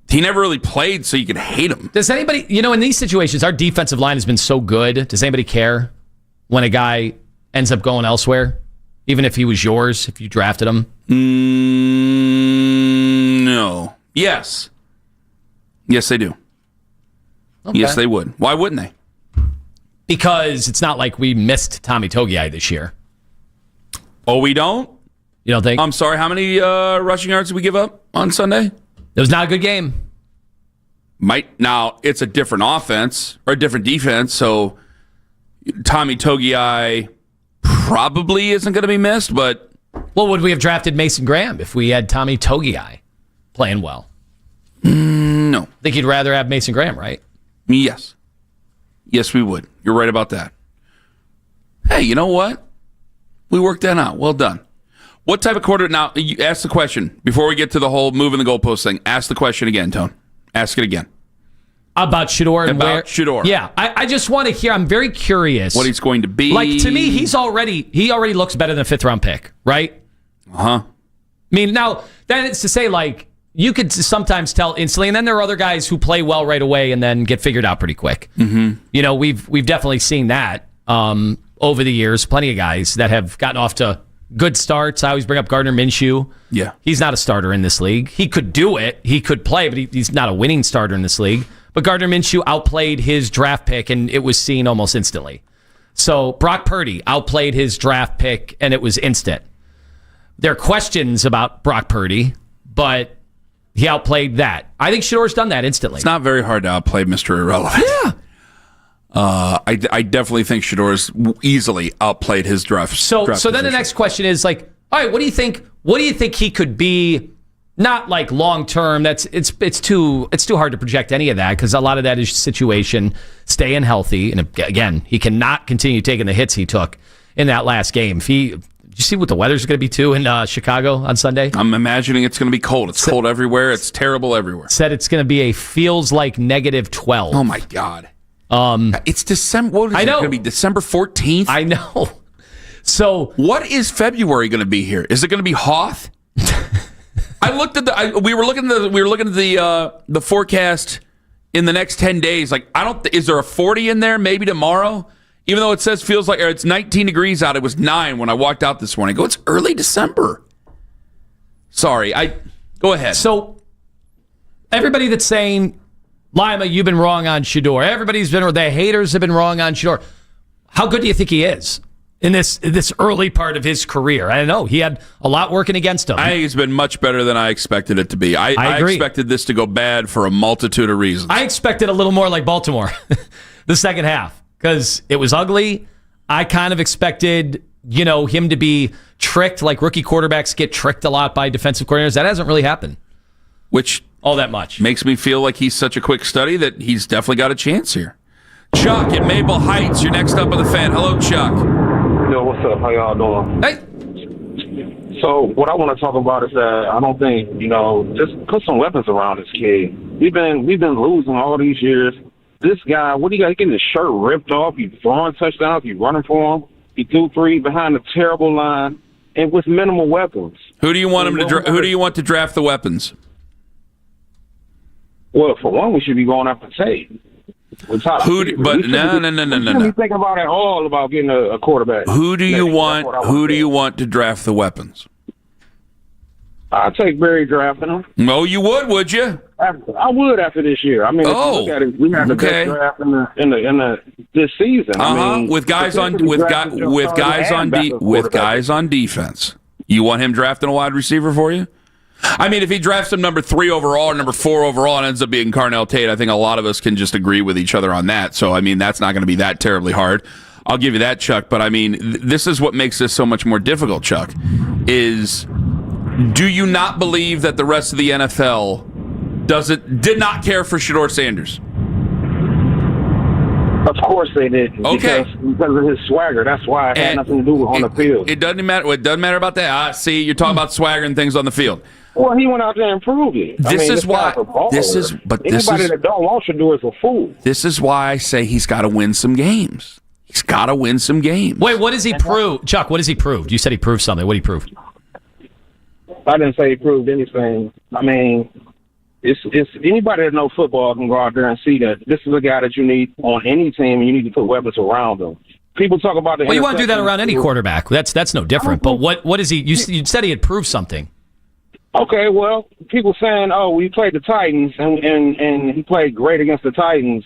He never really played, so you could hate him. Does anybody, in these situations, our defensive line has been so good. Does anybody care when a guy ends up going elsewhere? Even if he was yours, if you drafted him? No. Yes. Yes, they do. Okay. Yes, they would. Why wouldn't they? Because it's not like we missed Tommy Togiai this year. Oh, we don't? You don't think? I'm sorry, how many rushing yards did we give up on Sunday? It was not a good game. Now, it's a different offense or a different defense, so Tommy Togiai probably isn't going to be missed, but... Well, would we have drafted Mason Graham if we had Tommy Togiai playing well? No. I think you'd rather have Mason Graham, right? Yes. Yes, we would. You're right about that. Hey, you know what? We worked that out. Well done. What type of quarter... Now, you ask the question. Before we get to the whole moving the goalpost thing, ask the question again, Tone. Ask it again. About Shador and about Shador. Yeah, I just want to hear. I'm very curious what he's going to be. Like, to me, he already looks better than a 5th round pick, right? Uh-huh. I mean, now that is to say, like, you could sometimes tell instantly, and then there are other guys who play well right away and then get figured out pretty quick. Mm-hmm. We've definitely seen that over the years. Plenty of guys that have gotten off to good starts. I always bring up Gardner Minshew. Yeah, he's not a starter in this league. He could do it. He could play, but he's not a winning starter in this league. But Gardner Minshew outplayed his draft pick, and it was seen almost instantly. So Brock Purdy outplayed his draft pick, and it was instant. There are questions about Brock Purdy, but he outplayed that. I think Shador's done that instantly. It's not very hard to outplay Mr. Irrelevant. Yeah. I definitely think Shador's easily outplayed his draft. So then the next question is like, all right, what do you think he could be? Not like long term. It's too hard to project any of that because a lot of that is situation, staying healthy, and again, he cannot continue taking the hits he took in that last game. Did you see what the weather's going to be too in Chicago on Sunday? I'm imagining it's going to be cold. It's cold everywhere. It's terrible everywhere. Said it's going to be feels like -12. Oh my God. It's December. What is it going to be? December 14th? I know. So what is February going to be here? Is it going to be Hoth? I looked at we were looking at the forecast in the next 10 days. Like, is there a 40 in there maybe tomorrow? Even though it says feels like it's 19 degrees out, it was 9 when I walked out this morning. I go, it's early December. Sorry, go ahead. So everybody that's saying, Lima, you've been wrong on Shador. The haters have been wrong on Shador. How good do you think he is in this early part of his career? I don't know. He had a lot working against him. I think it's been much better than I expected it to be. I agree. Expected this to go bad for a multitude of reasons. I expected a little more like Baltimore the second half because it was ugly. I kind of expected, him to be tricked like rookie quarterbacks get tricked a lot by defensive coordinators. That hasn't really happened. Which all that much makes me feel like he's such a quick study that he's definitely got a chance here. Chuck at Maple Heights, you're next up on the Fan. Hello, Chuck. Yo, what's up? How y'all doing? Hey. So what I want to talk about is that I don't think, just put some weapons around this kid. We've been losing all these years. This guy, what do you got? He getting his shirt ripped off. He's throwing touchdowns. He's running for him. He threw 3 behind a terrible line. and with minimal weapons. Who do you want him to? Who do you want to draft the weapons? Well, for one, we should be going after Tate. No. We shouldn't be thinking about it all about getting a quarterback. Who do you want? Who do you want to draft the weapons? I'd take Barry drafting him. No, you would you? I would after this year. I mean, if you look at it, we had the best draft in this season. I mean, with guys on defense. You want him drafting a wide receiver for you? I mean, if he drafts him number 3 overall or number 4 overall and ends up being Carnell Tate, I think a lot of us can just agree with each other on that. So, I mean, that's not going to be that terribly hard. I'll give you that, Chuck. But, I mean, this is what makes this so much more difficult, Chuck, is do you not believe that the rest of the NFL did not care for Shador Sanders? Of course they didn't. Okay. Because of his swagger. That's why it had nothing to do with on the field. It doesn't matter. It doesn't matter about that. See, you're talking about swagger and things on the field. Well, he went out there and proved it. Anybody that don't want Shador is a fool. This is why I say he's got to win some games. He's got to win some games. Wait, what does he prove? Chuck, what does he prove? You said he proved something. What did he prove? I didn't say he proved anything. I mean, it's anybody that knows football can go out there and see that this is a guy that you need on any team, and you need to put weapons around him. People talk about the. Well, you want to do that around any quarterback. That's no different. But what is he? You said he had proved something. Okay, well, people saying, "Oh, we played the Titans, and he played great against the Titans,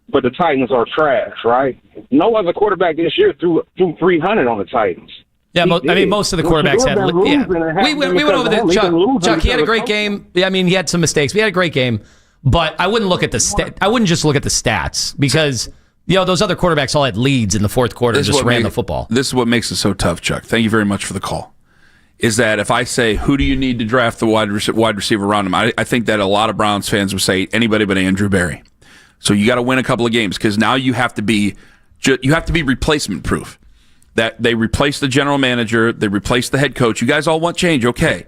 but the Titans are trash, right?" No other quarterback this year threw 300 on the Titans. Yeah, most of the quarterbacks had. Yeah, we went over that. Chuck, he had a great game. Yeah, I mean, he had some mistakes. But he had a great game, but I wouldn't look at the I wouldn't just look at the stats because those other quarterbacks all had leads in the fourth quarter and just ran the football. This is what makes it so tough, Chuck. Thank you very much for the call. Is that if I say, who do you need to draft the wide receiver around him, I think that a lot of Browns fans would say anybody but Andrew Berry. So you got to win a couple of games because now you have to be replacement proof. That they replace the general manager, they replace the head coach. You guys all want change, okay?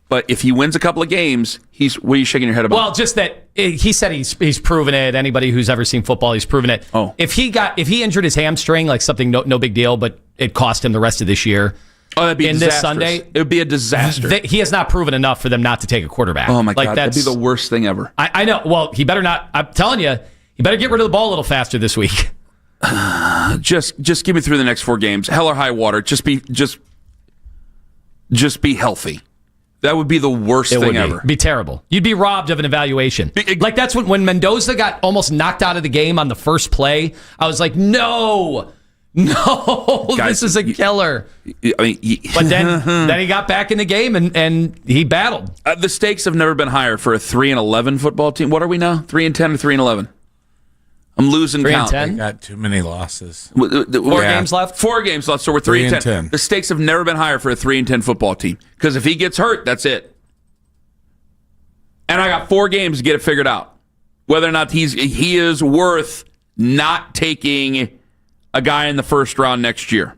But if he wins a couple of games, what are you shaking your head about? Well, just that he said he's proven it. Anybody who's ever seen football, he's proven it. Oh. If he injured his hamstring, like something no big deal, but it cost him the rest of this year. Oh, that'd be this Sunday. It would be a disaster. He has not proven enough for them not to take a quarterback. Oh my God, that'd be the worst thing ever. I know. Well, he better not. I'm telling you, he better get rid of the ball a little faster this week. Just give me through the next 4 games. Hell or high water. Just be healthy. That would be the worst thing ever. Be terrible. You'd be robbed of an evaluation. Like that's when Mendoza got almost knocked out of the game on the first play. I was like, no, guys, this is a killer. I mean, but then he got back in the game and he battled. The stakes have never been higher for a 3-11 football team. What are we now? 3-10 or 3-11? I'm losing count. They got too many losses. 4 games left? 4 games left, so we're 3-10. The stakes have never been higher for a 3-10 football team. Because if he gets hurt, that's it. And I got 4 games to get it figured out. Whether or not he is worth not taking a guy in the first round next year.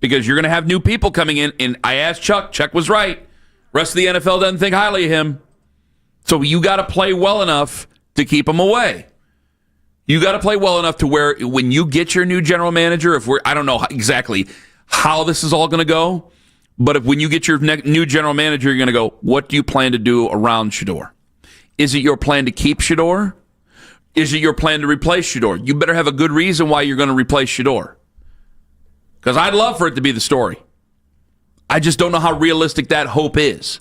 Because you're going to have new people coming in. And I asked Chuck. Chuck was right. Rest of the NFL doesn't think highly of him. So you got to play well enough to keep him away. You got to play well enough to where when you get your new general manager, I don't know exactly how this is all going to go, but when you get your new general manager, you're going to go, what do you plan to do around Shador? Is it your plan to keep Shador? Is it your plan to replace Shador? You better have a good reason why you're going to replace Shador. Because I'd love for it to be the story. I just don't know how realistic that hope is.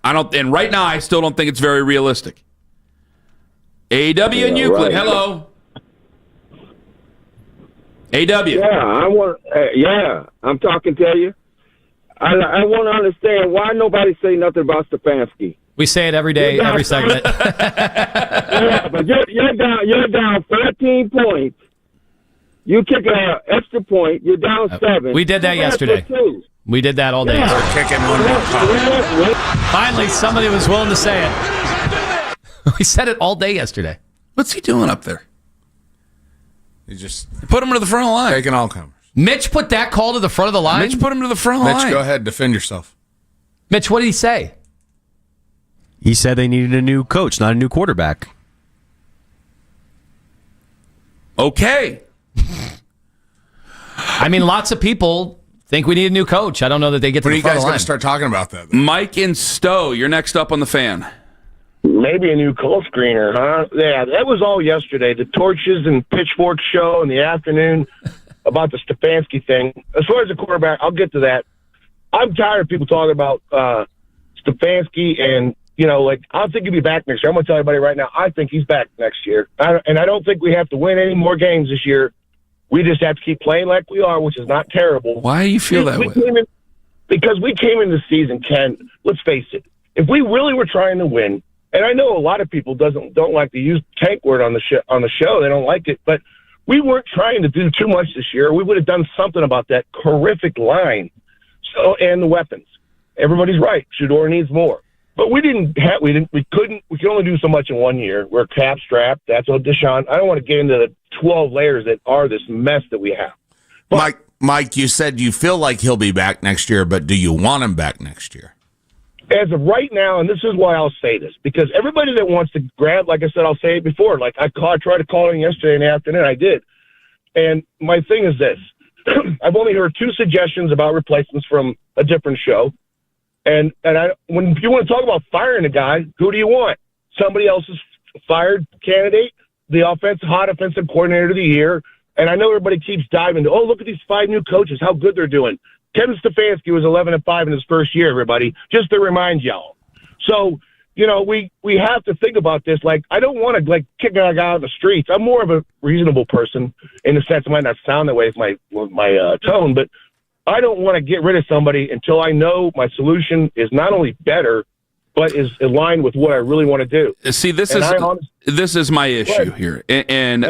And right now, I still don't think it's very realistic. A.W. in Euclid, hello. A.W. Yeah, I'm talking to you. I want to understand why nobody say nothing about Stefanski. We say it every day, every segment. Yeah, but you're down 13 points. You kick an extra point. You're down 7. We did that yesterday. We did that all day. Kicking one more. Finally, somebody was willing to say it. We said it all day yesterday. What's he doing up there? He just put him to the front of the line. Taking all comers. Mitch put that call to the front of the line? Mitch put him to the front of the line. Mitch, go ahead. Defend yourself. Mitch, what did he say? He said they needed a new coach, not a new quarterback. Okay. I mean, lots of people think we need a new coach. I don't know that they get to When are the you front guys of the going line. to start talking about that? Mike and Stowe, you're next up on the Fan. Maybe a new call screener, huh? Yeah, that was all yesterday. The torches and pitchfork show in the afternoon about the Stefanski thing. As far as the quarterback, I'll get to that. I'm tired of people talking about Stefanski and, I don't think he'll be back next year. I'm going to tell everybody right now, I think he's back next year. I don't think we have to win any more games this year. We just have to keep playing like we are, which is not terrible. Why do you feel that way? Because we came into the season, Ken, let's face it, if we really were trying to win, and I know a lot of people don't like to use tank word on the show. They don't like it, but we weren't trying to do too much this year. We would have done something about that horrific line. And the weapons. Everybody's right. Shador needs more. But we could only do so much in 1 year. We're cap strapped. That's what Deshaun. I don't want to get into the 12 layers that are this mess that we have. But, Mike, you said you feel like he'll be back next year, but do you want him back next year? As of right now, and this is why I'll say this, because everybody that wants to grab, like I said, I'll say it before. Like I tried to call in yesterday in the afternoon. I did. And my thing is this. I've only heard 2 suggestions about replacements from a different show. And when you want to talk about firing a guy, who do you want? Somebody else's fired candidate, the hot offensive coordinator of the year. And I know everybody keeps diving into, look at these 5 new coaches, how good they're doing. Kevin Stefanski was 11-5 in his first year, everybody, just to remind y'all. So, we have to think about this. Like, I don't want to, kick a guy out of the streets. I'm more of a reasonable person in the sense it might not sound that way with my tone, but I don't want to get rid of somebody until I know my solution is not only better, but is aligned with what I really want to do. See, this is my issue here. And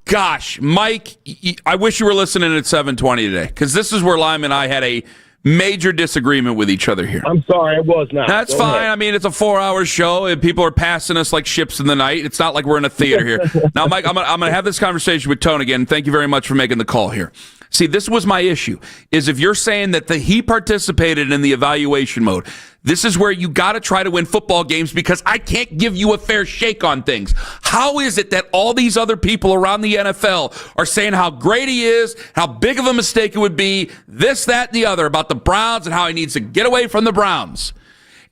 gosh, Mike, I wish you were listening at 7:20 today, because this is where Lima and I had a major disagreement with each other here. I'm sorry, I was not. That's fine. Ahead. I mean, it's a 4-hour show, and people are passing us like ships in the night. It's not like we're in a theater here. Now, Mike, I'm gonna have this conversation with Tone again. Thank you very much for making the call here. See, this was my issue, is if you're saying that he participated in the evaluation mode, this is where you got to try to win football games, because I can't give you a fair shake on things. How is it that all these other people around the NFL are saying how great he is, how big of a mistake it would be, this, that, and the other about the Browns and how he needs to get away from the Browns?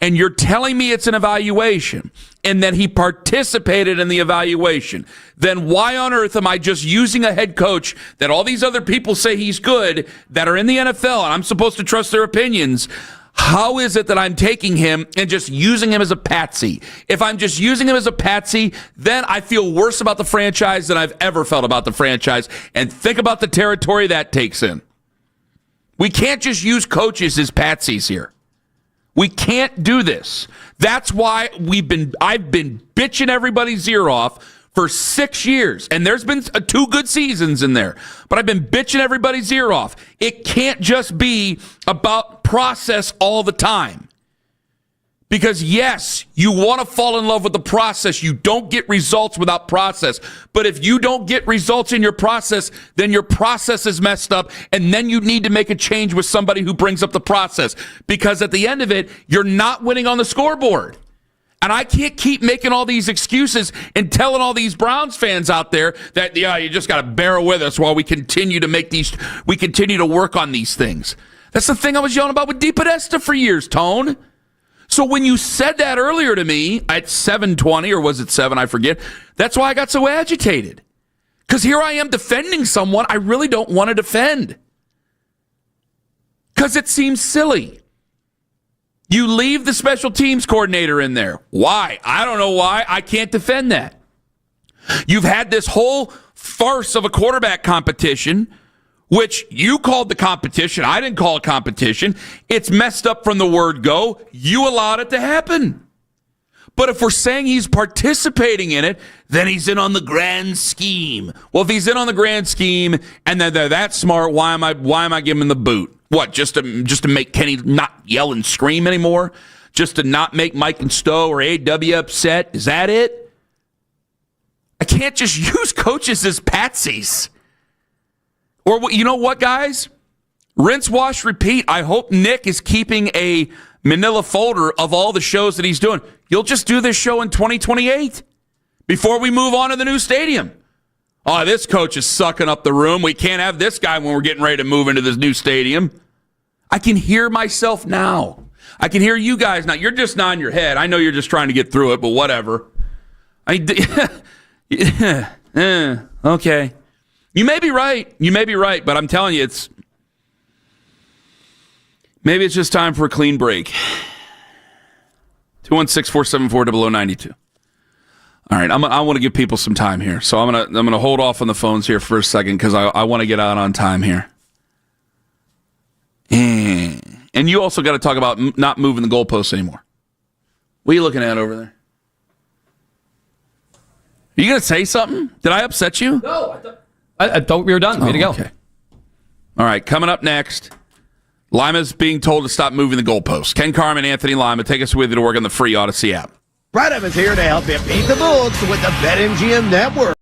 And you're telling me it's an evaluation and that he participated in the evaluation. Then why on earth am I just using a head coach that all these other people say he's good, that are in the NFL, and I'm supposed to trust their opinions? How is it that I'm taking him and just using him as a patsy? If I'm just using him as a patsy, then I feel worse about the franchise than I've ever felt about the franchise. And think about the territory that takes in. We can't just use coaches as patsies here. We can't do this. That's why I've been bitching everybody's ear off for 6 years. And there's been 2 good seasons in there. But I've been bitching everybody's ear off. It can't just be about process all the time. Because, yes, you want to fall in love with the process. You don't get results without process. But if you don't get results in your process, then your process is messed up, and then you need to make a change with somebody who brings up the process. Because at the end of it, you're not winning on the scoreboard. And I can't keep making all these excuses and telling all these Browns fans out there that, you just got to bear with us while we continue to work on these things. That's the thing I was yelling about with DePodesta for years, Tone. So when you said that earlier to me at 7:20, or was it 7, I forget, that's why I got so agitated. Because here I am defending someone I really don't want to defend. Because it seems silly. You leave the special teams coordinator in there. Why? I don't know why. I can't defend that. You've had this whole farce of a quarterback competition, which you called the competition. I didn't call it competition. It's messed up from the word go. You allowed it to happen. But if we're saying he's participating in it, then he's in on the grand scheme. Well, if he's in on the grand scheme and they're that smart, why am I giving him the boot? What, just to make Kenny not yell and scream anymore? Just to not make Mike and Stowe or AW upset? Is that it? I can't just use coaches as patsies. Or, you know what, guys? Rinse, wash, repeat. I hope Nick is keeping a manila folder of all the shows that he's doing. You'll just do this show in 2028 before we move on to the new stadium. Oh, this coach is sucking up the room. We can't have this guy when we're getting ready to move into this new stadium. I can hear myself now. I can hear you guys now. You're just nodding your head. I know you're just trying to get through it, but whatever. Okay. You may be right, but I'm telling you, maybe it's just time for a clean break. 216-474-0092. All right, I want to give people some time here, so I'm gonna hold off on the phones here for a second because I want to get out on time here. And you also got to talk about not moving the goalposts anymore. What are you looking at over there? Are you gonna say something? Did I upset you? No, I thought we were done. Way to go. Okay. All right, coming up next, Lima's being told to stop moving the goalposts. Ken Carman, Anthony Lima, take us with you to work on the free Odyssey app. Bradham is here to help you beat the books with the BetMGM Network.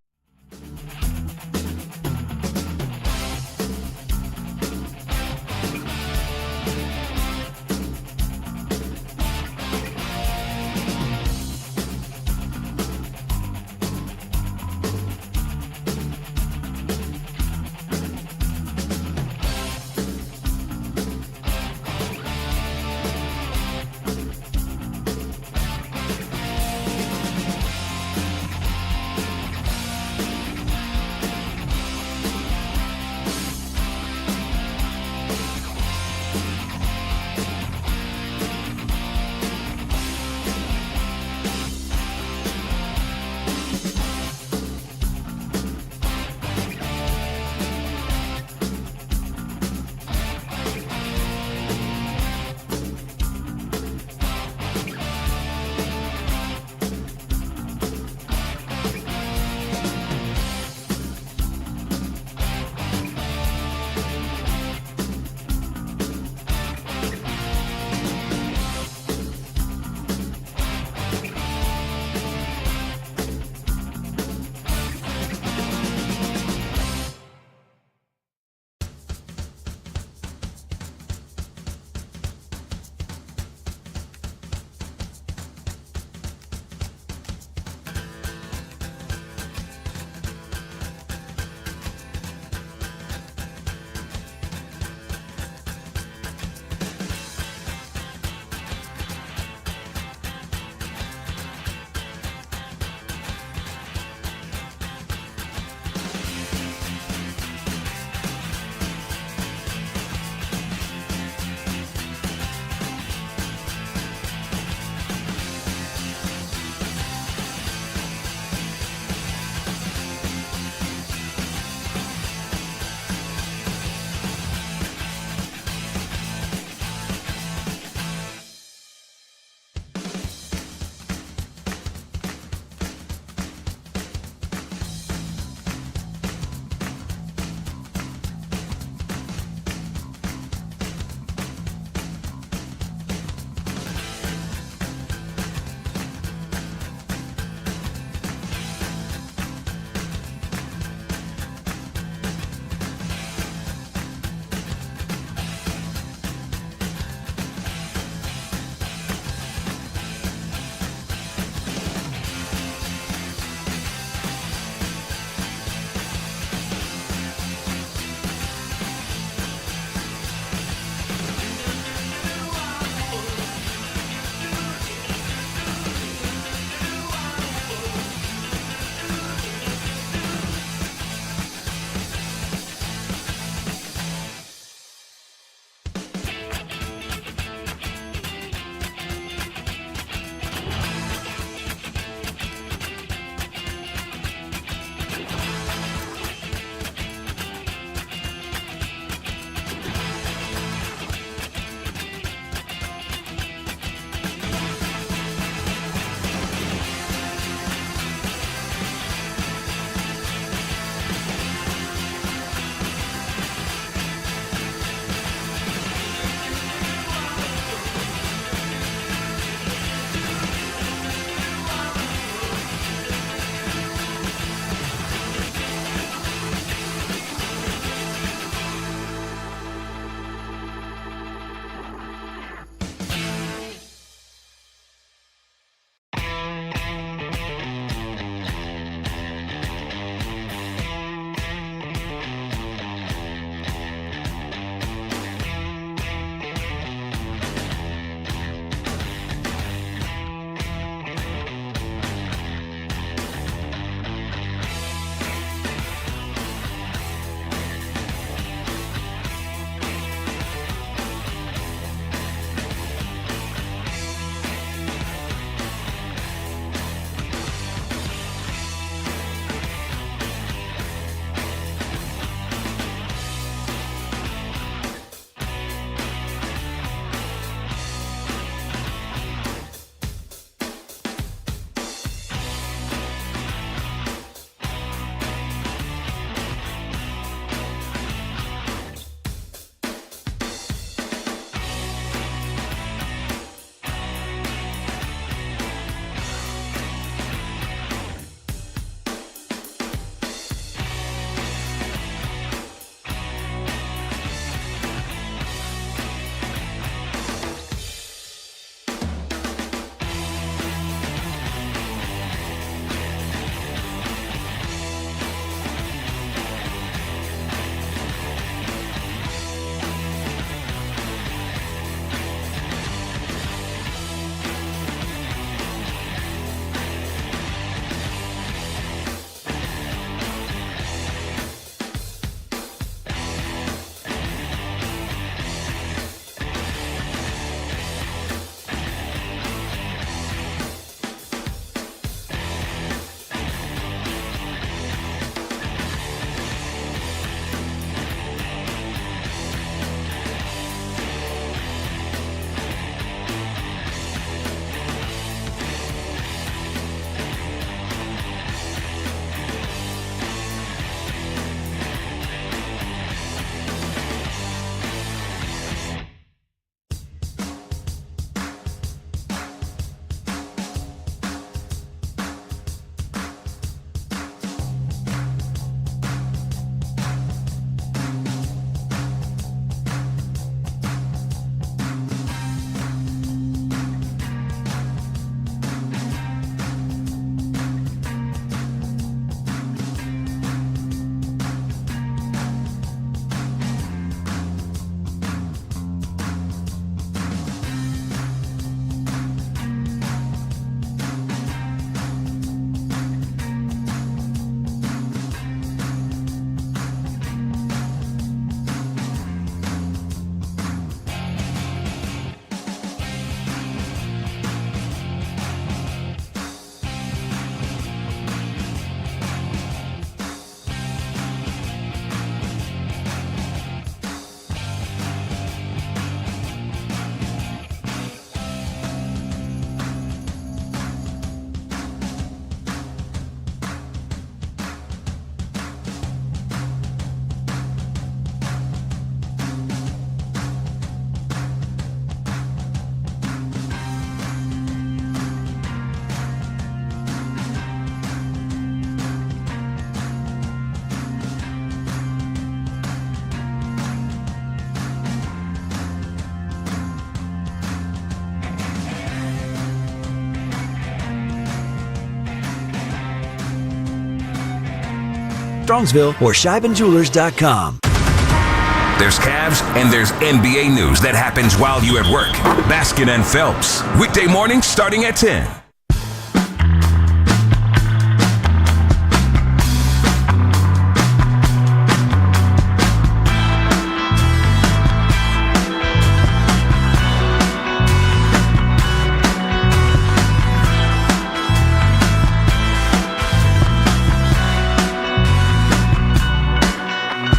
Strongsville, or ScheibenJewelers.com. There's Cavs and there's NBA news that happens while you're at work. Baskin and Phelps. Weekday mornings starting at 10.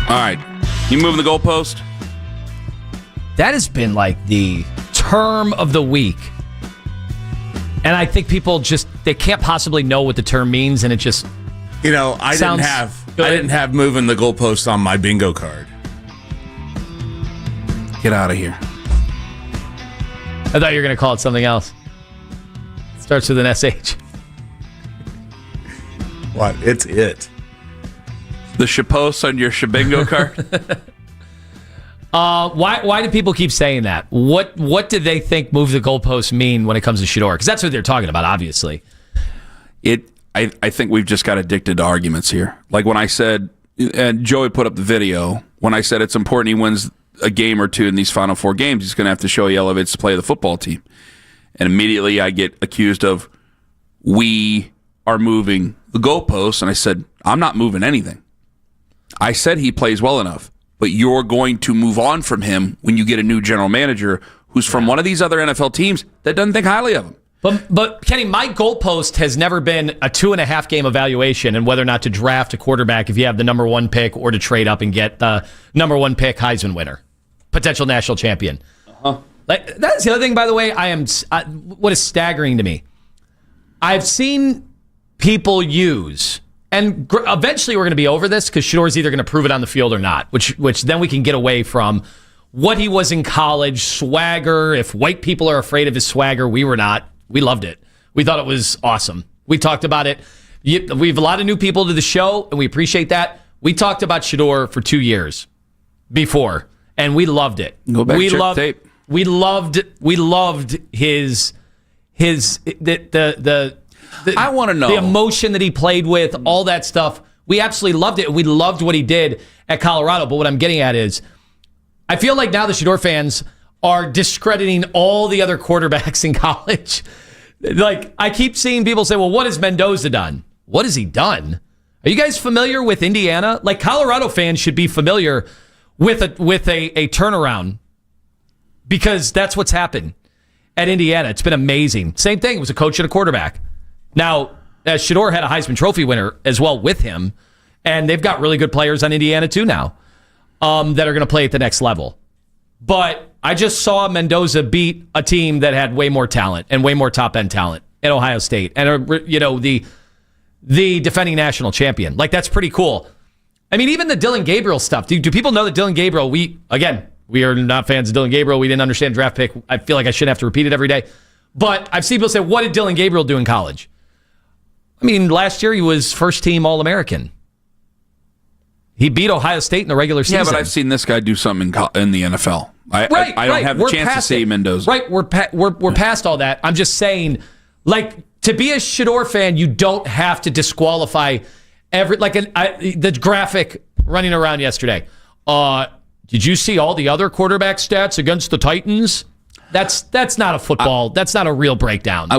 All right. You moving the goalpost? That has been like the term of the week. And I think people they can't possibly know what the term means, and it just I didn't have moving the goalpost on my bingo card. Get out of here. I thought you were going to call it something else. It starts with an SH. What? It's it. The Shapos on your Shabingo card? Why do people keep saying that? What do they think move the goalpost mean when it comes to Shador? Because that's what they're talking about, obviously. I think we've just got addicted to arguments here. Like when I said, and Joey put up the video, when I said it's important he wins a game or two in these final 4 games, he's going to have to show he elevates to play the football team. And immediately I get accused of, we are moving the goalposts. And I said, I'm not moving anything. I said he plays well enough, but you're going to move on from him when you get a new general manager who's from one of these other NFL teams that doesn't think highly of him. But Kenny, my goalpost has never been a 2.5 game evaluation and whether or not to draft a quarterback if you have the number 1 pick or to trade up and get the number 1 pick Heisman winner, potential national champion. Like that's the other thing, by the way. What is staggering to me, I've seen people use. And eventually we're going to be over this because Shador's either going to prove it on the field or not, which then we can get away from what he was in college, swagger. If white people are afraid of his swagger, we were not. We loved it. We thought it was awesome. We talked about it. We have a lot of new people to the show, and we appreciate that. We talked about Shador for 2 years before, and we loved it. Go back and check the tape. We loved his I want to know the emotion that he played with, all that stuff. We absolutely loved it. We loved what he did at Colorado. But what I'm getting at is, I feel like now the Shador fans are discrediting all the other quarterbacks in college. Like, I keep seeing people say, well, what has Mendoza done? What has he done? Are you guys familiar with Indiana? Like, Colorado fans should be familiar with a turnaround because that's what's happened at Indiana. It's been amazing. Same thing. It was a coach and a quarterback. Now, Shador had a Heisman Trophy winner as well with him, and they've got really good players on Indiana too now that are going to play at the next level. But I just saw Mendoza beat a team that had way more talent and way more top-end talent at Ohio State, and the defending national champion. Like, that's pretty cool. I mean, even the Dylan Gabriel stuff. Do people know that Dylan Gabriel? We are not fans of Dylan Gabriel. We didn't understand draft pick. I feel like I shouldn't have to repeat it every day. But I've seen people say, "What did Dylan Gabriel do in college?" I mean, last year he was first-team All-American. He beat Ohio State in the regular season. Yeah, but I've seen this guy do something in the NFL. I don't have the chance to see Mendoza. Right, we're past all that. I'm just saying, like, to be a Shador fan, you don't have to disqualify the graphic running around yesterday. Did you see all the other quarterback stats against the Titans? That's not a football. That's not a real breakdown.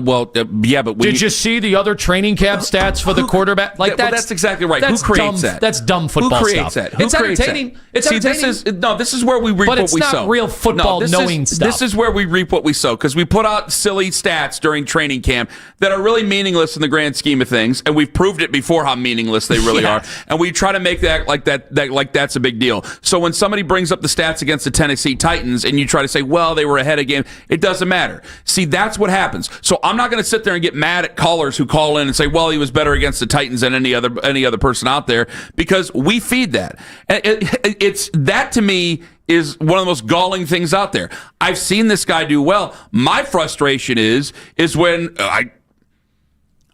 Yeah, but did you see the other training camp stats for the quarterback? That's exactly right. Who creates that? That's dumb football stuff. Who creates that? It's entertaining. It's entertaining. This is where we reap what we sow. But it's not real football knowing stuff. This is where we reap what we sow because we put out silly stats during training camp that are really meaningless in the grand scheme of things, and we've proved it before how meaningless they really are. And we try to make that like that's a big deal. So when somebody brings up the stats against the Tennessee Titans, and you try to say, well, they were ahead again. It doesn't matter. See, that's what happens. So I'm not going to sit there and get mad at callers who call in and say, well, he was better against the Titans than any other person out there, because we feed that. It's that, to me, is one of the most galling things out there. I've seen this guy do well. My frustration is when I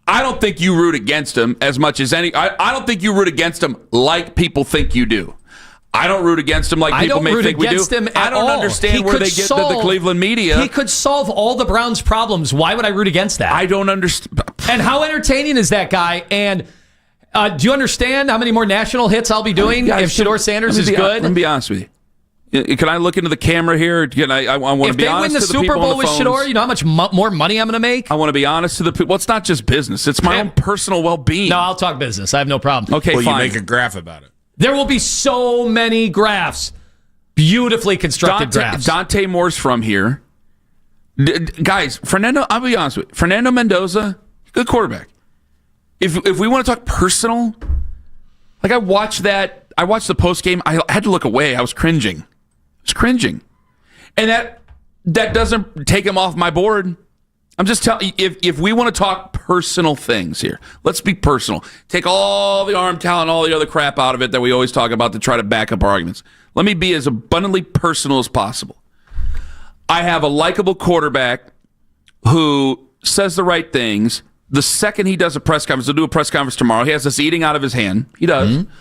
don't think you root against him as much as I don't think you root against him like people think you do. I don't root against him like people may think we do. I don't understand where they get the Cleveland media. He could solve all the Browns' problems. Why would I root against that? I don't understand. And how entertaining is that guy? And Do you understand how many more national hits I'll be doing if Shador Sanders is good? Let me be honest with you. Can I look into the camera here? I want to be honest to the people on the phones. If they win the Super Bowl with Shador, you know how much more money I'm going to make? I want to be honest to the people. Well, it's not just business. It's my own personal well-being. No, I'll talk business. I have no problem. Okay, fine. You make a graph about it. There will be so many graphs. Beautifully constructed graphs. Dante Moore's from here. Guys, I'll be honest with you. Fernando Mendoza, good quarterback. If we want to talk personal, like I watched the post game. I had to look away. I was cringing. And that doesn't take him off my board. I'm just telling you, if we want to talk personal things here, let's be personal. Take all the arm talent, all the other crap out of it that we always talk about to try to back up our arguments. Let me be as abundantly personal as possible. I have a likable quarterback who says the right things. The second he does a press conference, he'll do a press conference tomorrow. He has us eating out of his hand. He does. Mm-hmm.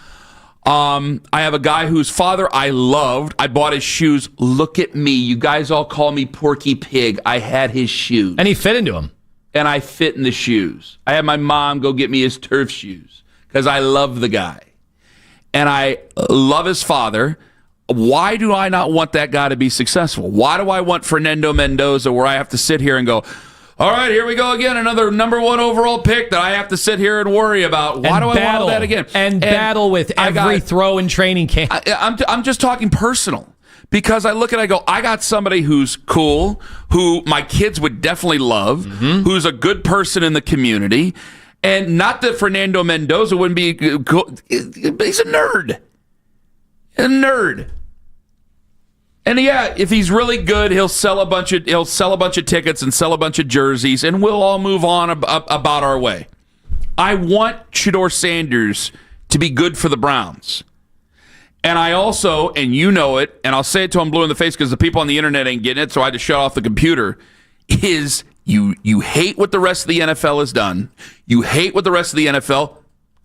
I have a guy whose father I loved. I bought his shoes. Look at me. You guys all call me Porky Pig. I had his shoes. And he fit into them. And I fit in the shoes. I had my mom go get me his turf shoes because I love the guy. And I love his father. Why do I not want that guy to be successful? Why do I want Fernando Mendoza where I have to sit here and go, all right, here we go again. Another number 1 overall pick that I have to sit here and worry about. Why do I want all that again? And battle with every throw in training camp. I'm just talking personal because I look at it, I go, I got somebody who's cool, who my kids would definitely love, who's a good person in the community. And not that Fernando Mendoza wouldn't be cool. He's a nerd. And yeah, if he's really good, he'll sell a bunch of tickets and sell a bunch of jerseys, and we'll all move on about our way. I want Shador Sanders to be good for the Browns. And I also, and you know it, and I'll say it till I'm blue in the face because the people on the internet ain't getting it, so I had to shut off the computer, is you hate what the rest of the NFL has done. You hate what the rest of the NFL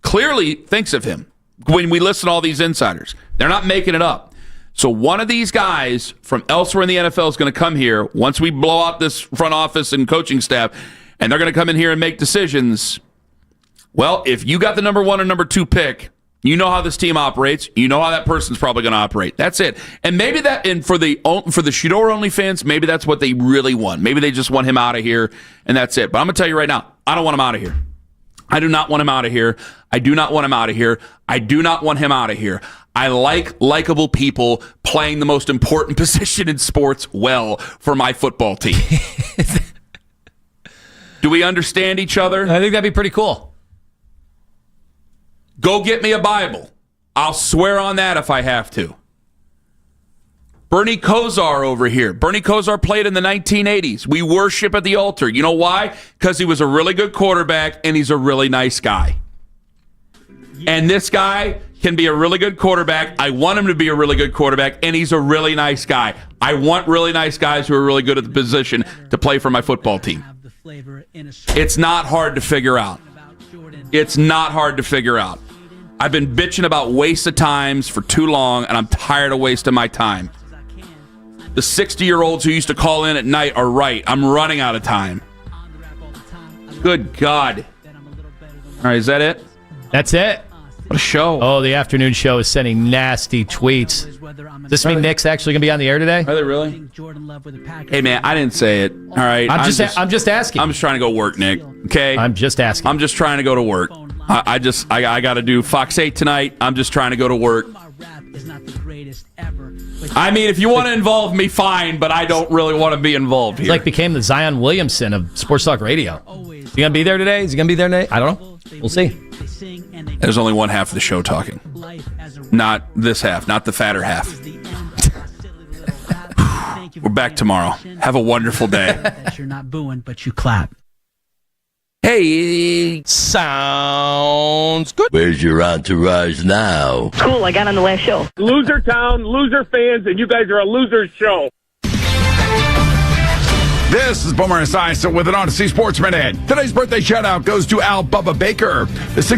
clearly thinks of him. When we listen to all these insiders, they're not making it up. So one of these guys from elsewhere in the NFL is going to come here once we blow out this front office and coaching staff, and they're going to come in here and make decisions. Well, if you got the number 1 or number 2 pick, you know how this team operates. You know how that person's probably going to operate. That's it. And maybe that, and for the Shador only fans, maybe that's what they really want. Maybe they just want him out of here, and that's it. But I'm going to tell you right now, I don't want him out of here. I do not want him out of here. I do not want him out of here. I do not want him out of here. I like likable people playing the most important position in sports well for my football team. Do we understand each other? I think that'd be pretty cool. Go get me a Bible. I'll swear on that if I have to. Bernie Kosar over here. Bernie Kosar played in the 1980s. We worship at the altar. You know why? Because he was a really good quarterback and he's a really nice guy. And this guy can be a really good quarterback. I want him to be a really good quarterback, and he's a really nice guy. I want really nice guys who are really good at the position to play for my football team. It's not hard to figure out. It's not hard to figure out. I've been bitching about waste of times for too long, and I'm tired of wasting my time. The 60-year-olds who used to call in at night are right. I'm running out of time. Good God. All right, is that it? That's it. What a show. Oh, the afternoon show is sending nasty tweets. Does this mean Nick's actually going to be on the air today? Are they really? Hey, man, I didn't say it. All right. I'm just asking. I'm just trying to go work, Nick. Okay? I'm just asking. I'm just trying to go to work. I got to do Fox 8 tonight. I'm just trying to go to work. I mean, if you want to involve me, fine, but I don't really want to be involved here. He became the Zion Williamson of Sports Talk Radio. Is he going to be there today? Is he going to be there today? I don't know. We'll see. There's only one half of the show talking. Not this half, not the fatter half. We're back tomorrow. Have a wonderful day. You're not booing, but you clap. Hey, sounds good. Where's your entourage now? Cool, I got on the last show. Loser town, loser fans, and you guys are a loser show. This is Boomer Esiason with an Odyssey Sports Minute. Today's birthday shout-out goes to Al Bubba Baker. The